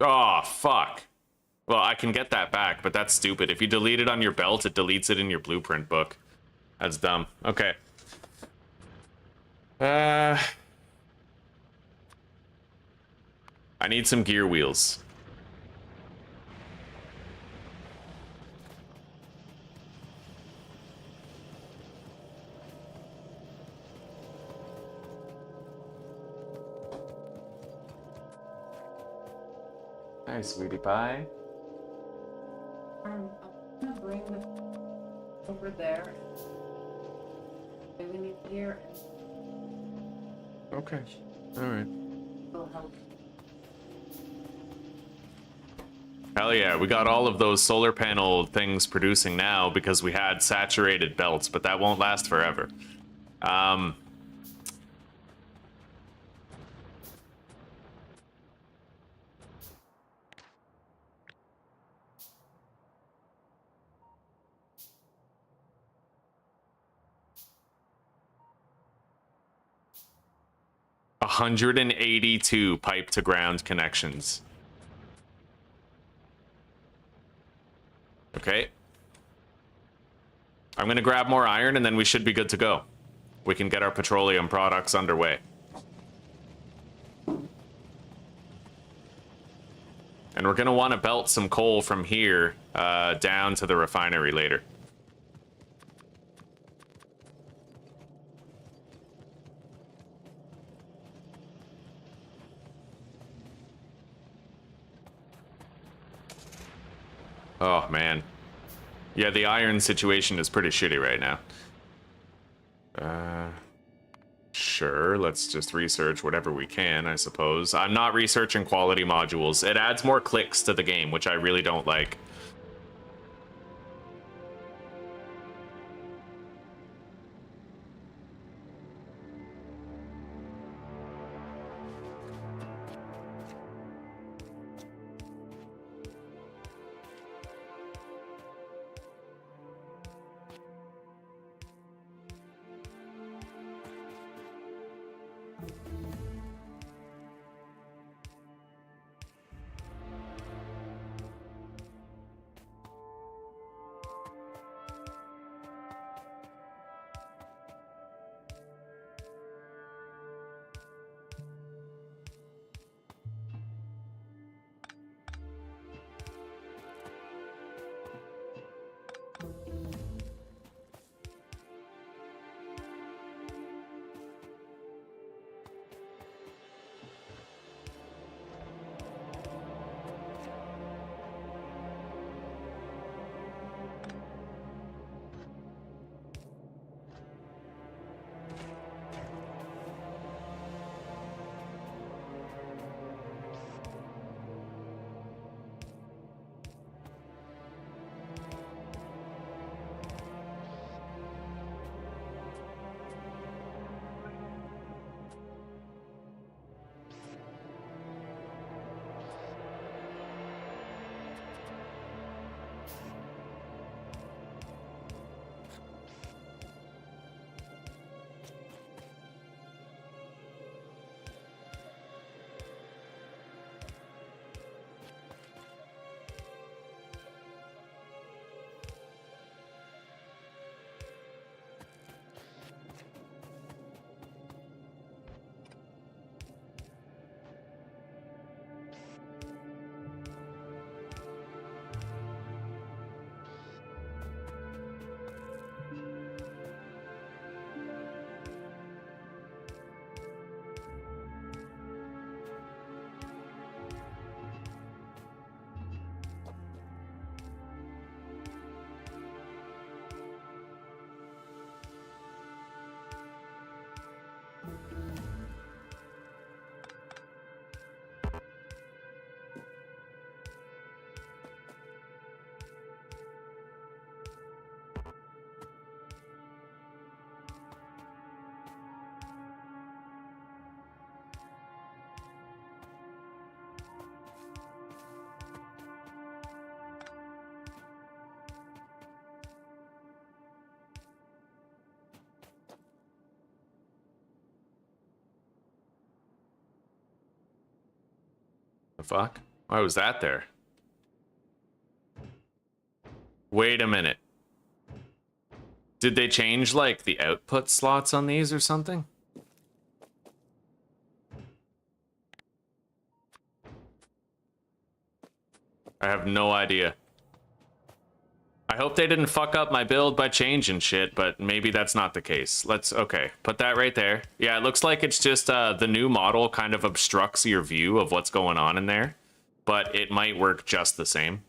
Speaker 1: Oh, fuck. Well, I can get that back, but that's stupid. If you delete it on your belt, it deletes it in your blueprint book. That's dumb. Okay. I need some gear wheels. Hi, sweetie pie.
Speaker 2: I'm gonna bring the over there. We need here.
Speaker 1: Okay. All right.
Speaker 2: Will help.
Speaker 1: Hell yeah, we got all of those solar panel things producing now because we had saturated belts, but that won't last forever. 182 pipe to ground connections. Okay. I'm gonna grab more iron and then we should be good to go. We can get our petroleum products underway. And we're gonna want to belt some coal from here down to the refinery later. Oh, man. Yeah, the iron situation is pretty shitty right now. Sure, let's just research whatever we can, I suppose. I'm not researching quality modules. It adds more clicks to the game, which I really don't like. The fuck? Why was that there? Wait a minute. Did they change, like, the output slots on these or something? I have no idea. I hope they didn't fuck up my build by changing shit, but maybe that's not the case. Okay, put that right there. Yeah, it looks like it's just the new model kind of obstructs your view of what's going on in there, but it might work just the same.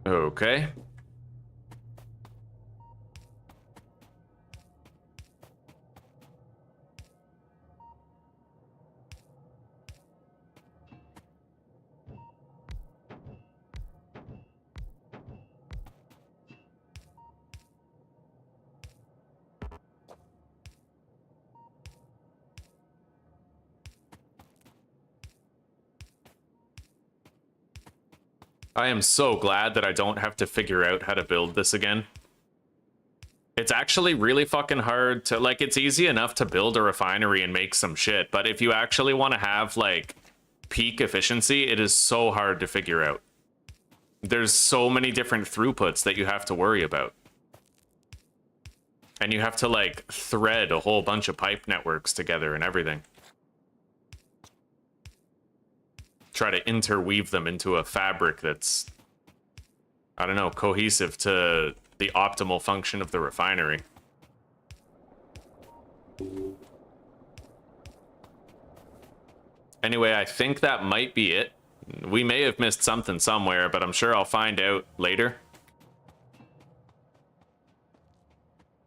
Speaker 1: Okay. I am so glad that I don't have to figure out how to build this again. It's actually really fucking hard to, like, it's easy enough to build a refinery and make some shit, but if you actually want to have, like, peak efficiency, it is so hard to figure out. There's so many different throughputs that you have to worry about. And you have to, like, thread a whole bunch of pipe networks together and everything. Try to interweave them into a fabric that's, I don't know, cohesive to the optimal function of the refinery. Anyway, I think that might be it. We may have missed something somewhere, but I'm sure I'll find out later.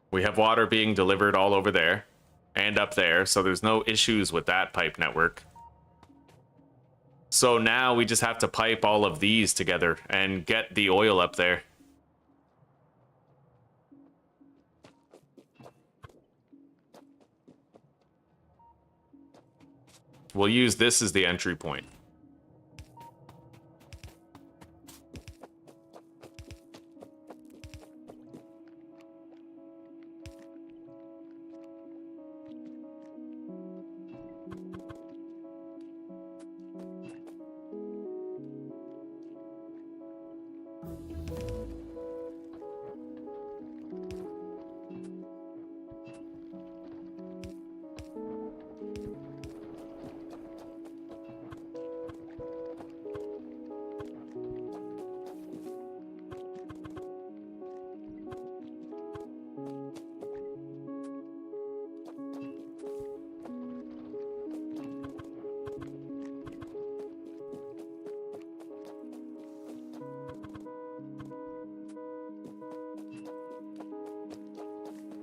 Speaker 1: We have water being delivered all over there and up there, so there's no issues with that pipe network. So now we just have to pipe all of these together and get the oil up there. We'll use this as the entry point.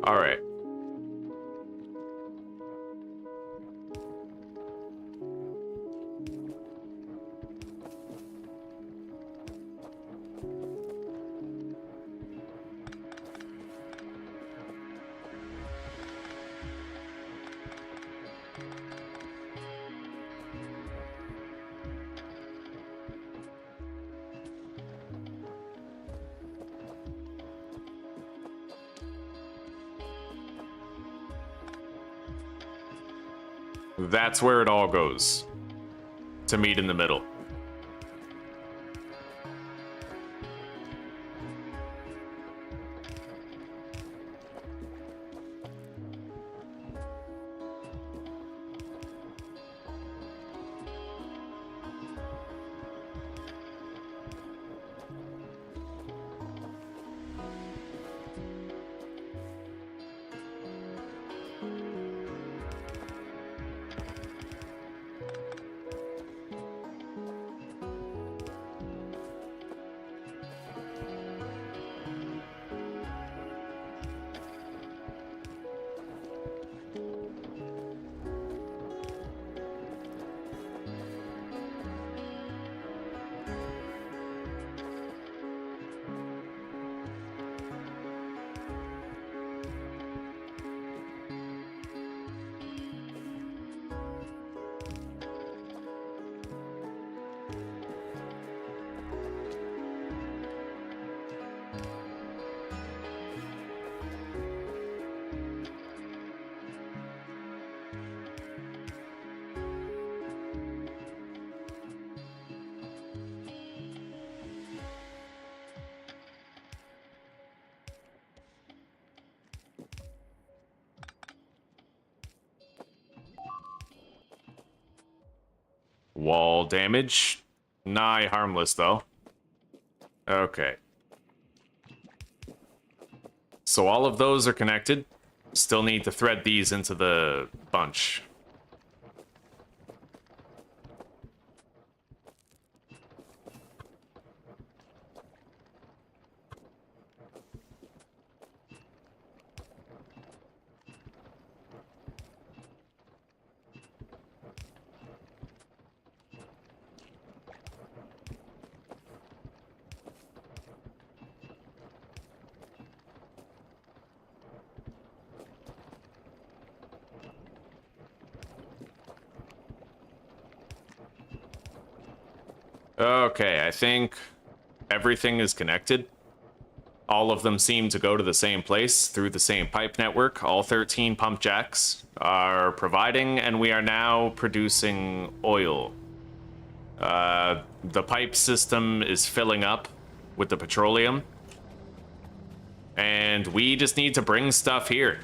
Speaker 1: All right. That's where it all goes. To meet in the middle. Wall damage. Nigh harmless, though. Okay. So all of those are connected. Still need to thread these into the bunch. Okay, I think everything is connected. All of them seem to go to the same place through the same pipe network. All 13 pump jacks are providing, and we are now producing oil. The pipe system is filling up with the petroleum. And we just need to bring stuff here.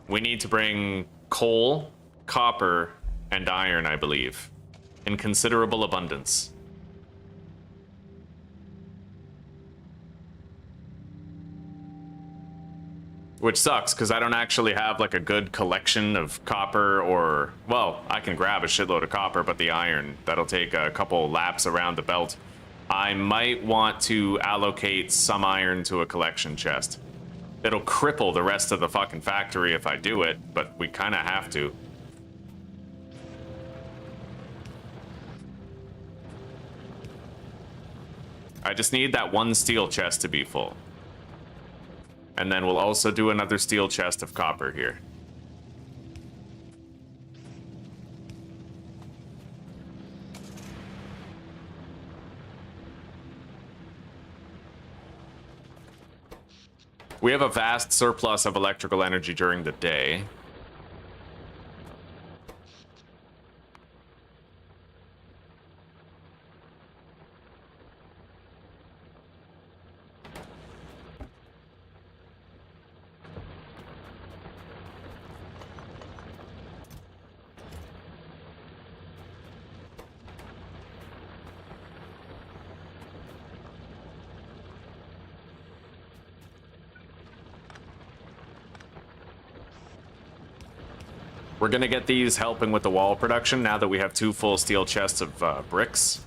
Speaker 1: We need to bring coal, copper, and iron, I believe, in considerable abundance. Which sucks, because I don't actually have, like, a good collection of copper or... Well, I can grab a shitload of copper, but the iron, that'll take a couple laps around the belt. I might want to allocate some iron to a collection chest. It'll cripple the rest of the fucking factory if I do it, but we kind of have to. I just need that one steel chest to be full. And then we'll also do another steel chest of copper here. We have a vast surplus of electrical energy during the day. We're gonna get these helping with the wall production now that we have 2 full steel chests of bricks.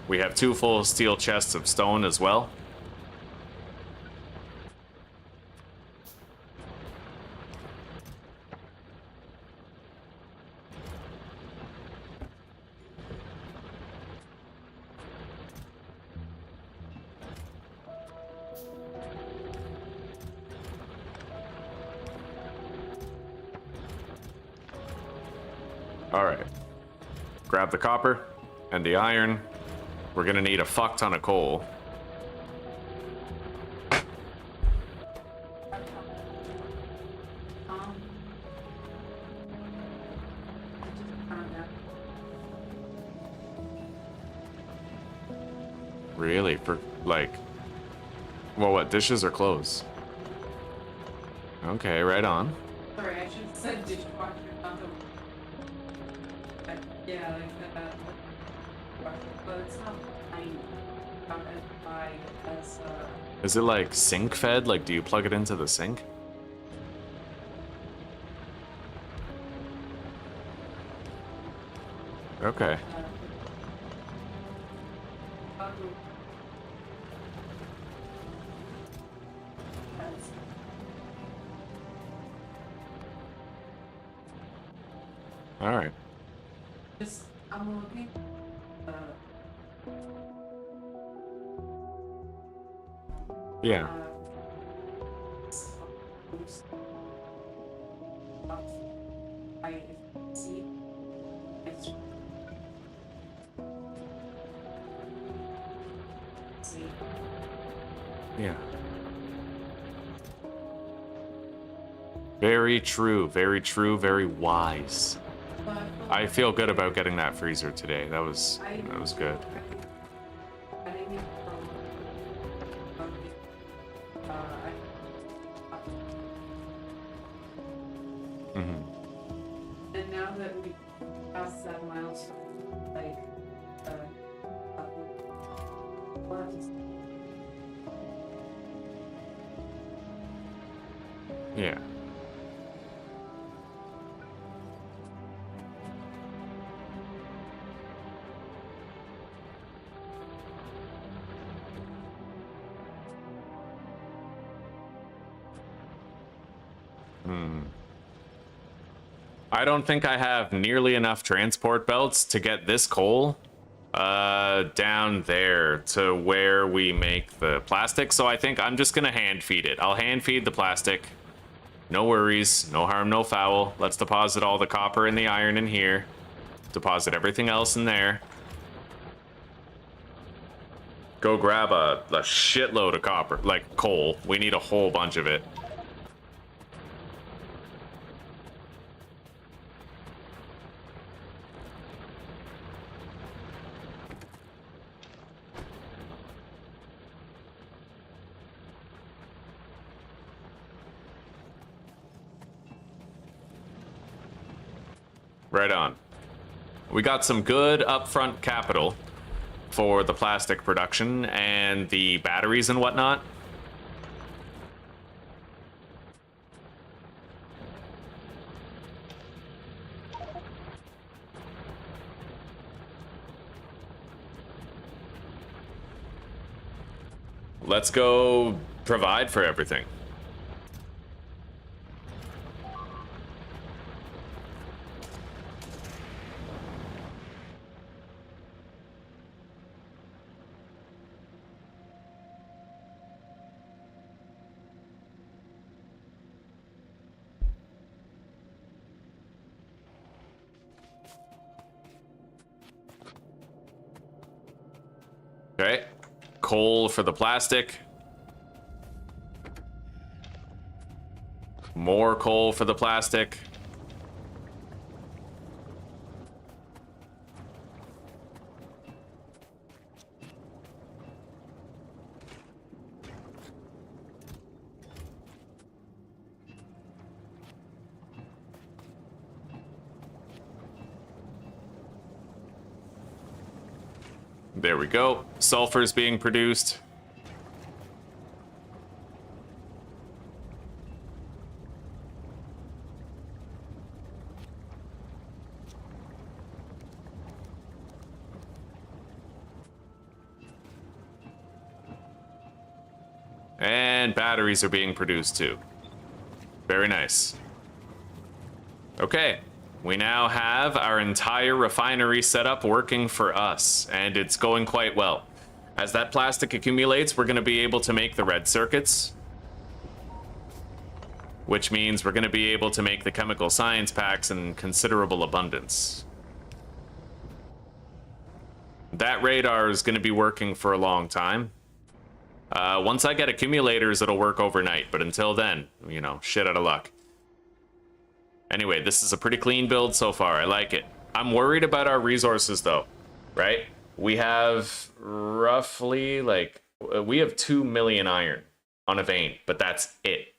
Speaker 1: We have 2 full steel chests of stone as well. Alright. Grab the copper and the iron. We're gonna need a fuck ton of coal. Really? For, like... Well, what? Dishes or clothes? Okay, right on.
Speaker 2: Sorry, I should have said dishwasher, not the... Yeah, like that. But it's not tiny. Not as high as,
Speaker 1: Is it like sink fed? Like, do you plug it into the sink? Okay. All right.
Speaker 2: Just, I'm looking.
Speaker 1: Yeah.
Speaker 2: I see.
Speaker 1: Yeah. Very true, very wise. I feel good about getting that freezer today. That was good.
Speaker 2: And now that we have past that milestone, like, we'll have to see.
Speaker 1: Yeah. I don't think I have nearly enough transport belts to get this coal down there to where we make the plastic. So I think I'm just gonna hand feed it. I'll hand feed the plastic. No worries, no harm, no foul. Let's deposit all the copper and the iron in here. Deposit everything else in there. Go grab a shitload of copper, like coal. We need a whole bunch of it. Right on. We got some good upfront capital for the plastic production and the batteries and whatnot. Let's go provide for everything. Okay, coal for the plastic. More coal for the plastic. There we go. Sulfur's being produced. And batteries are being produced too. Very nice. Okay. We now have our entire refinery set up working for us, and it's going quite well. As that plastic accumulates, we're going to be able to make the red circuits, which means we're going to be able to make the chemical science packs in considerable abundance. That radar is going to be working for a long time. Once I get accumulators, it'll work overnight, but until then, you know, shit out of luck. Anyway, this is a pretty clean build so far. I like it. I'm worried about our resources, though, right? We have roughly, like, we have 2 million iron on a vein, but that's it,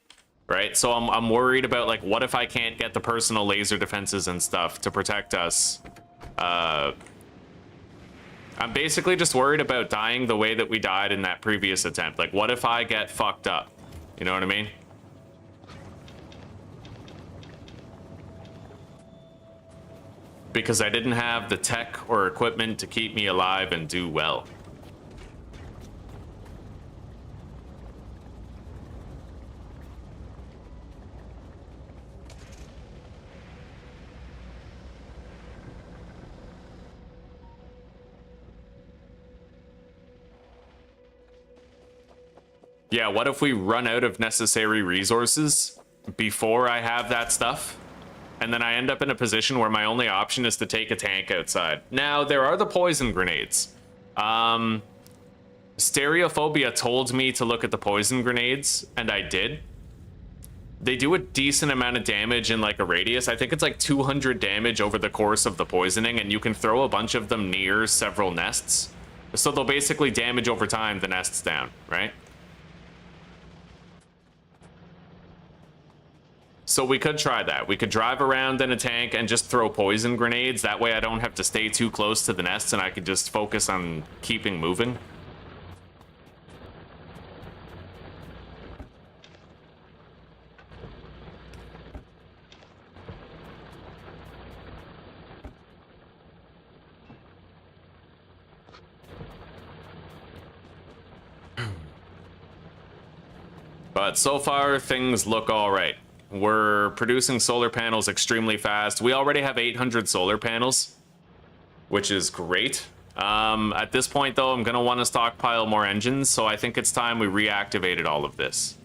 Speaker 1: right? So I'm worried about, like, what if I can't get the personal laser defenses and stuff to protect us? I'm basically just worried about dying the way that we died in that previous attempt. Like, what if I get fucked up? You know what I mean? Because I didn't have the tech or equipment to keep me alive and do well. Yeah, what if we run out of necessary resources before I have that stuff? And then I end up in a position where my only option is to take a tank outside. Now, there are the poison grenades. Stereophobia told me to look at the poison grenades, and I did. They do a decent amount of damage in like a radius. I think it's like 200 damage over the course of the poisoning, and you can throw a bunch of them near several nests. So they'll basically damage over time the nests down, right? So we could try that. We could drive around in a tank and just throw poison grenades. That way I don't have to stay too close to the nests and I could just focus on keeping moving. But so far, things look all right. We're producing solar panels extremely fast. We already have 800 solar panels, which is great. At this point, though, I'm going to want to stockpile more engines, so I think it's time we reactivated all of this.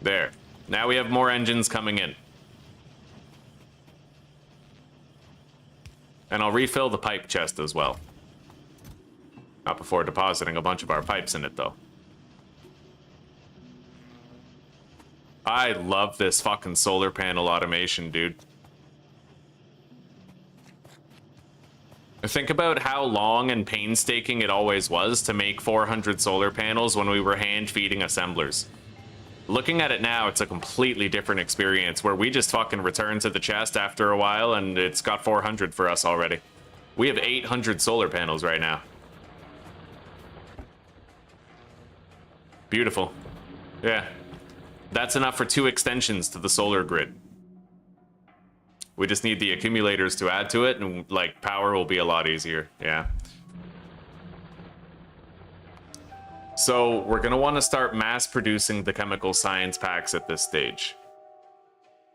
Speaker 1: There. Now we have more engines coming in. And I'll refill the pipe chest as well. Not before depositing a bunch of our pipes in it, though. I love this fucking solar panel automation, dude. Think about how long and painstaking it always was to make 400 solar panels when we were hand-feeding assemblers. Looking at it now, it's a completely different experience where we just fucking return to the chest after a while and it's got 400 for us already. We have 800 solar panels right now. Beautiful. Yeah. That's enough for 2 extensions to the solar grid. We just need the accumulators to add to it and, like, power will be a lot easier. Yeah. So we're going to want to start mass producing the chemical science packs at this stage.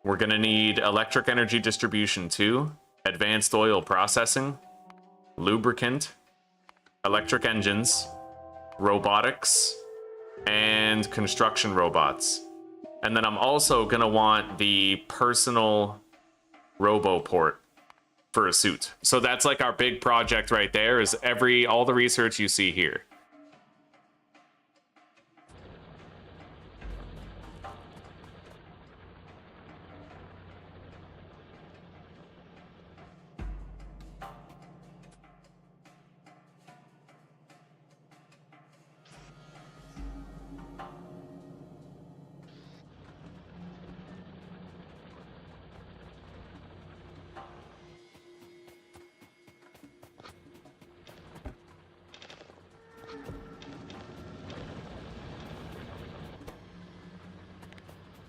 Speaker 1: We're going to need electric energy distribution 2, advanced oil processing, lubricant, electric engines, robotics, and construction robots. And then I'm also going to want the personal roboport for a suit. So that's like our big project right there, is all the research you see here.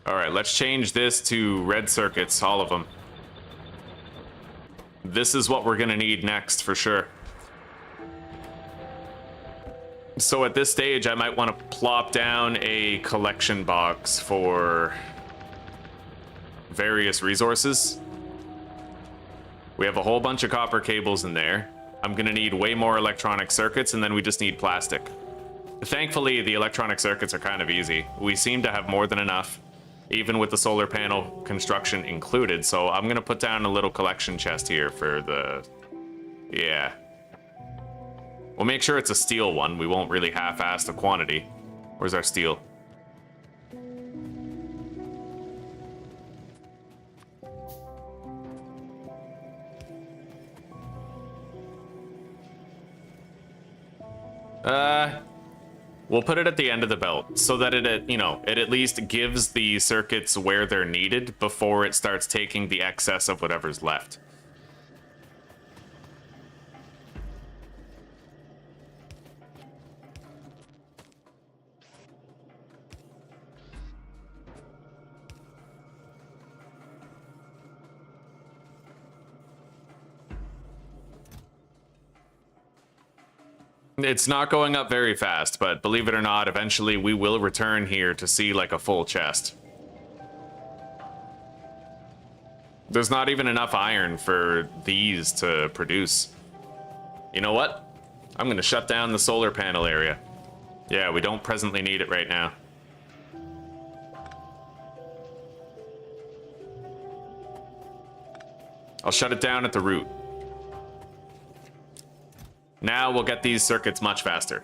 Speaker 1: All right, let's change this to red circuits, all of them. This is what we're gonna need next for sure. So at this stage, I might want to plop down a collection box for various resources. We have a whole bunch of copper cables in there. I'm gonna need way more electronic circuits, and then we just need plastic. Thankfully, the electronic circuits are kind of easy. We seem to have more than enough, even with the solar panel construction included. So I'm gonna put down a little collection chest here for the... Yeah. We'll make sure it's a steel one. We won't really half-ass the quantity. Where's our steel? We'll put it at the end of the belt so that it at least gives the circuits where they're needed before it starts taking the excess of whatever's left. It's not going up very fast, but believe it or not, eventually we will return here to see like a full chest. There's not even enough iron for these to produce. You know what? I'm gonna shut down the solar panel area. Yeah, we don't presently need it right now. I'll shut it down at the root. Now we'll get these circuits much faster.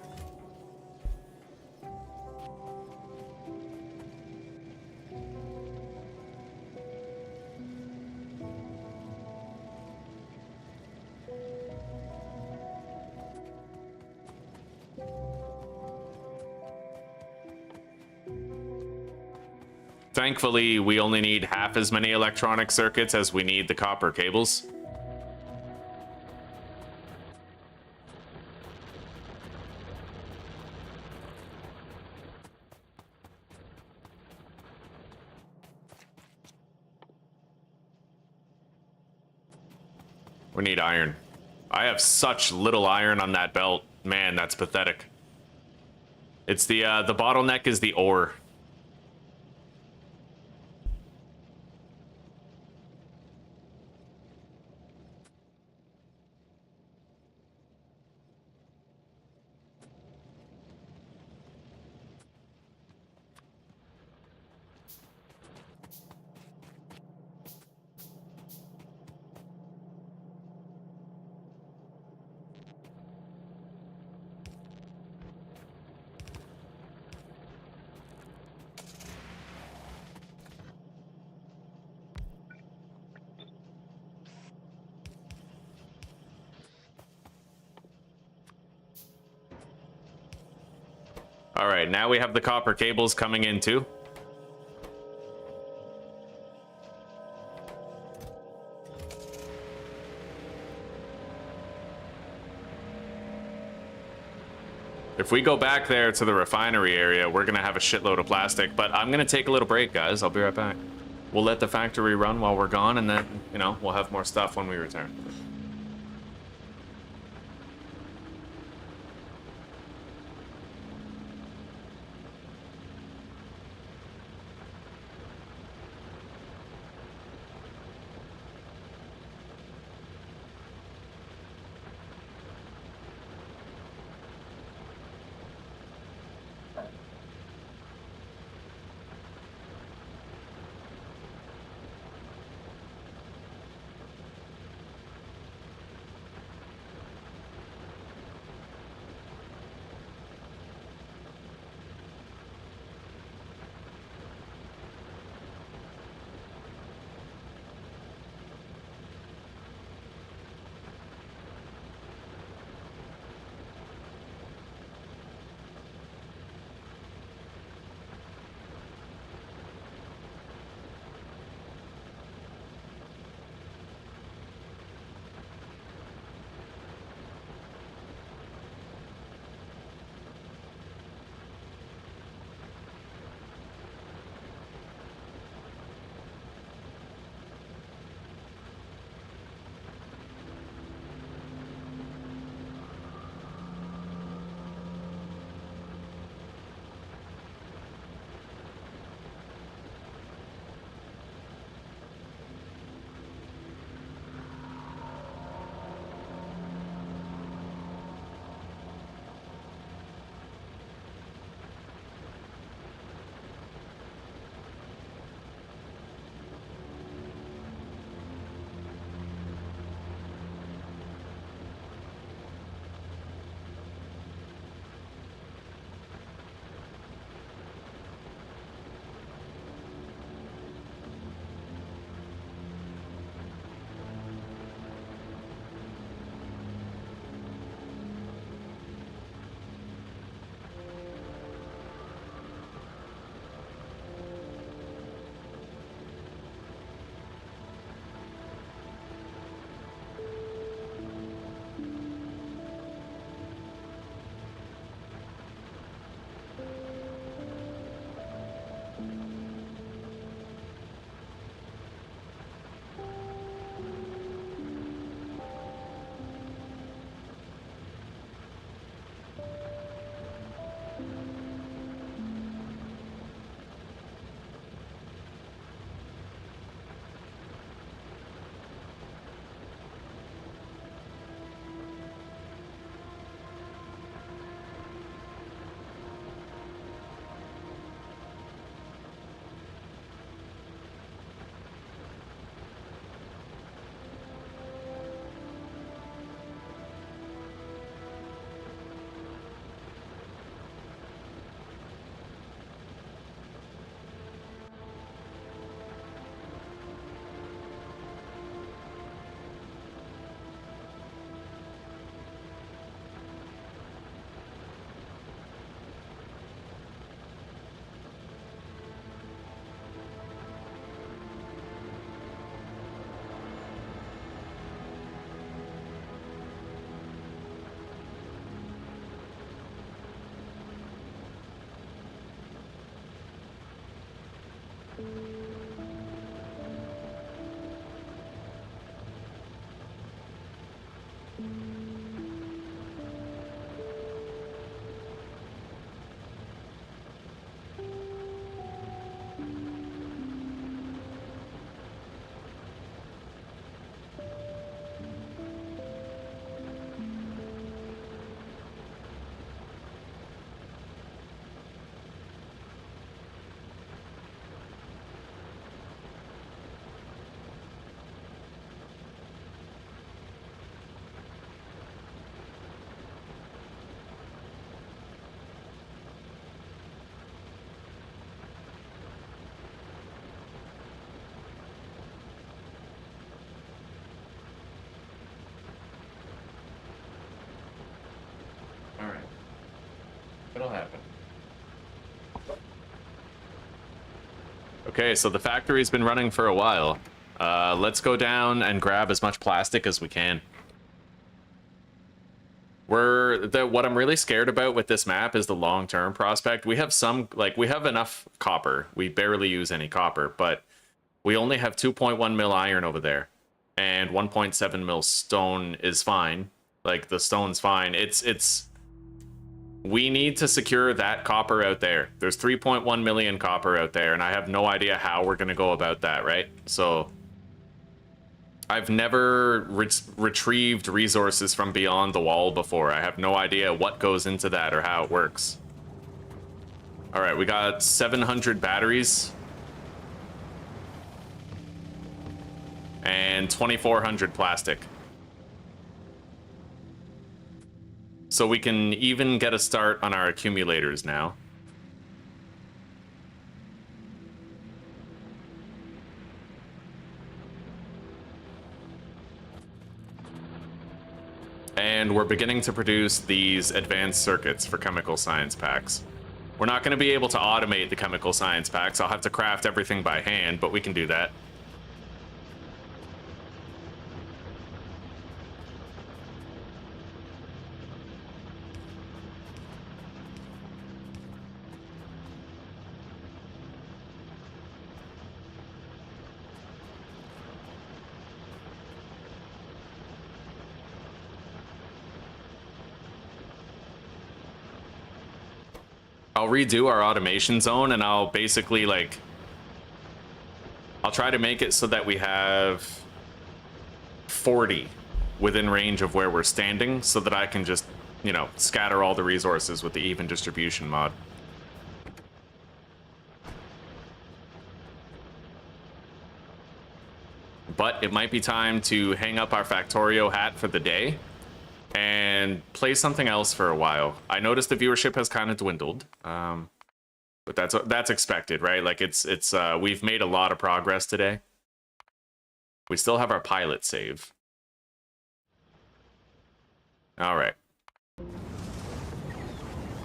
Speaker 1: Thankfully, we only need half as many electronic circuits as we need the copper cables. We need iron. I have such little iron on that belt. Man, that's pathetic. It's the bottleneck is the ore. All right, now we have the copper cables coming in too. If we go back there to the refinery area, we're gonna have a shitload of plastic, but I'm gonna take a little break, guys. I'll be right back. We'll let the factory run while we're gone, and then, you know, we'll have more stuff when we return. happened. Okay, so the factory's been running for a while. Let's go down and grab as much plastic as we can. What I'm really scared about with this map is the long-term prospect. We have we have enough copper. We barely use any copper, but we only have 2.1 mil iron over there, and 1.7 mil stone is fine. Like, the stone's fine. We need to secure that copper out there. There's 3.1 million copper out there, and I have no idea how we're gonna go about that, right? So I've never retrieved resources from beyond the wall before. I have no idea what goes into that or how it works. All right, we got 700 batteries and 2,400 plastic. So we can even get a start on our accumulators now. And we're beginning to produce these advanced circuits for chemical science packs. We're not going to be able to automate the chemical science packs. I'll have to craft everything by hand, but we can do that. I'll redo our automation zone, and I'll basically, like, I'll try to make it so that we have 40 within range of where we're standing, so that I can just, you know, scatter all the resources with the even distribution mod. But it might be time to hang up our Factorio hat for the day and play something else for a while. I noticed the viewership has kind of dwindled, but that's expected, right? Like, we've made a lot of progress today. We still have our pilot save. All right.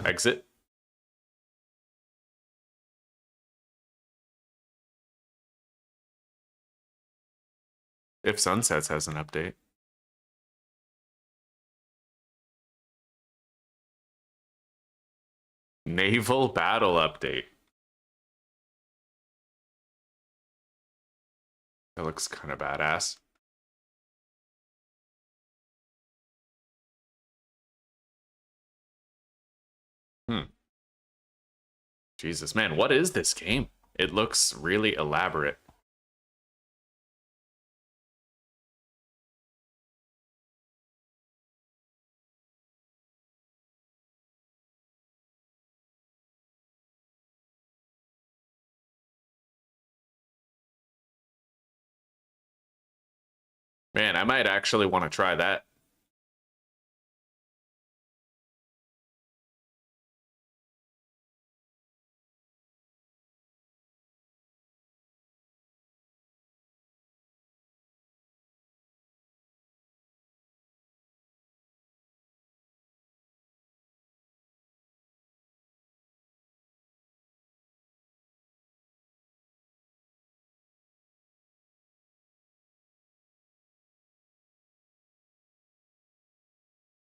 Speaker 1: Exit. If Sunsets has an update. Naval battle update. That looks kind of badass. Jesus, man, what is this game? It looks really elaborate. Man, I might actually want to try that.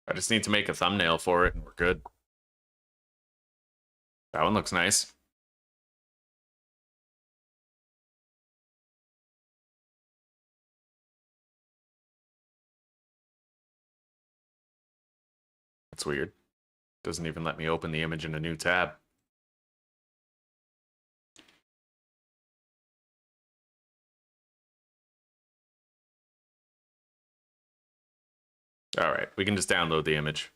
Speaker 1: I just need to make a thumbnail for it and we're good. That one looks nice. That's weird. Doesn't even let me open the image in a new tab. All right, we can just download the image.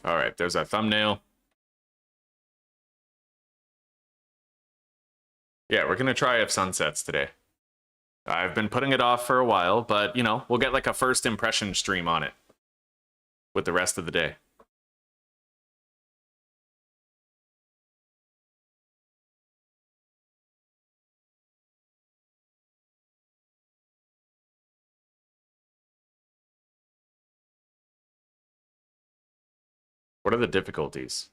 Speaker 1: All right, there's our thumbnail. Yeah, we're gonna try If Sunsets today. I've been putting it off for a while, but, you know, we'll get like a first impression stream on it with the rest of the day. What are the difficulties?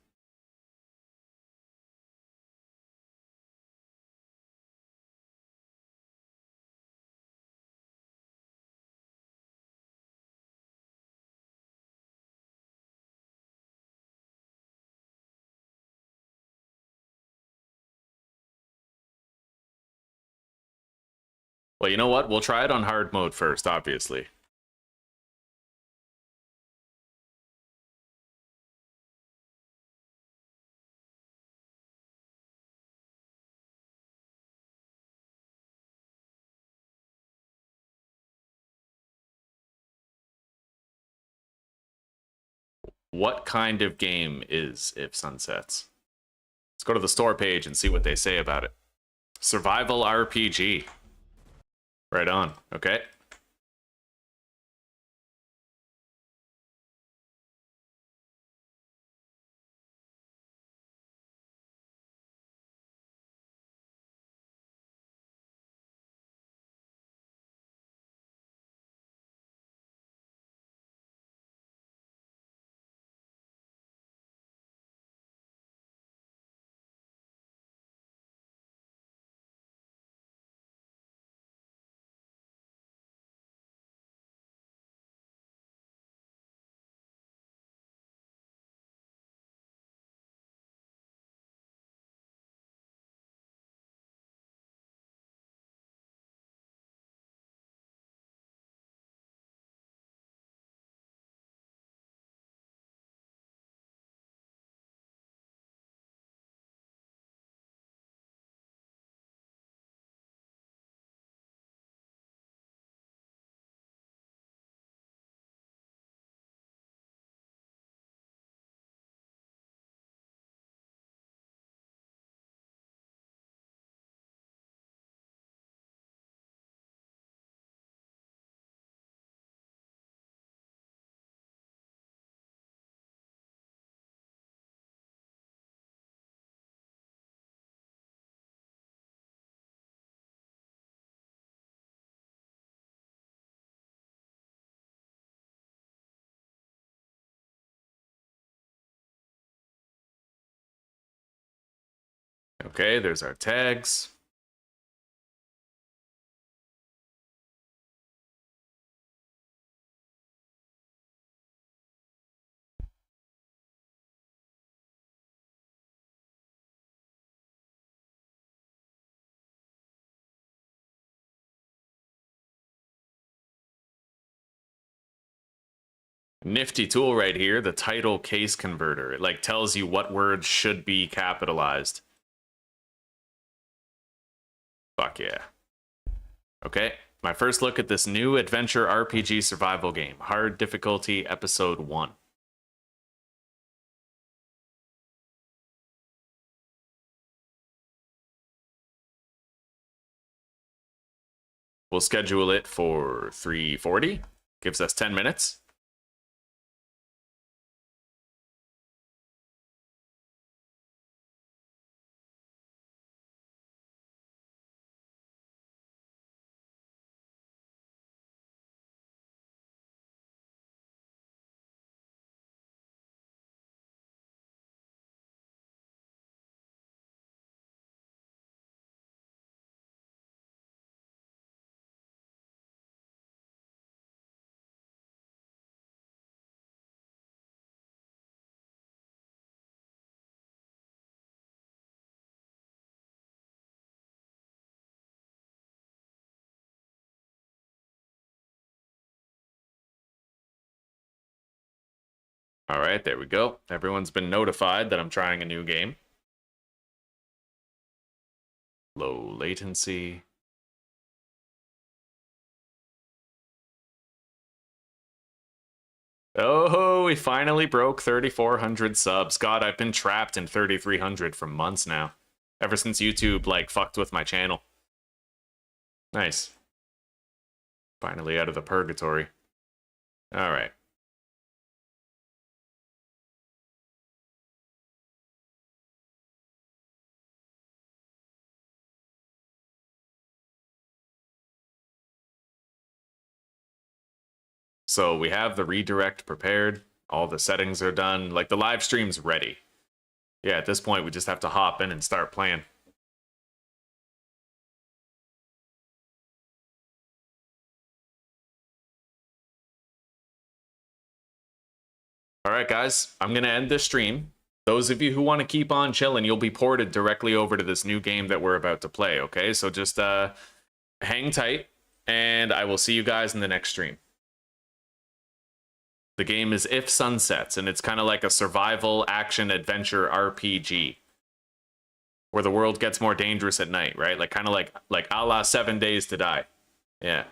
Speaker 1: Well, you know what? We'll try it on hard mode first, obviously. What kind of game is If Sunsets? Let's go to the store page and see what they say about it. Survival RPG. Right on. Okay. Okay, there's our tags. Nifty tool right here, the title case converter. It like tells you what words should be capitalized. Fuck yeah. Okay, my first look at this new adventure RPG survival game, Hard Difficulty Episode 1. We'll schedule it for 3:40. Gives us 10 minutes. All right, there we go. Everyone's been notified that I'm trying a new game. Low latency. Oh, we finally broke 3,400 subs. God, I've been trapped in 3,300 for months now. Ever since YouTube, like, fucked with my channel. Nice. Finally out of the purgatory. All right. So we have the redirect prepared. All the settings are done. Like, the live stream's ready. Yeah, at this point, we just have to hop in and start playing. All right, guys, I'm going to end this stream. Those of you who want to keep on chilling, you'll be ported directly over to this new game that we're about to play, okay? So just hang tight, and I will see you guys in the next stream. The game is If Sun Sets, and it's kind of like a survival action adventure RPG where the world gets more dangerous at night, right? Like kind of like a la 7 Days to Die. Yeah.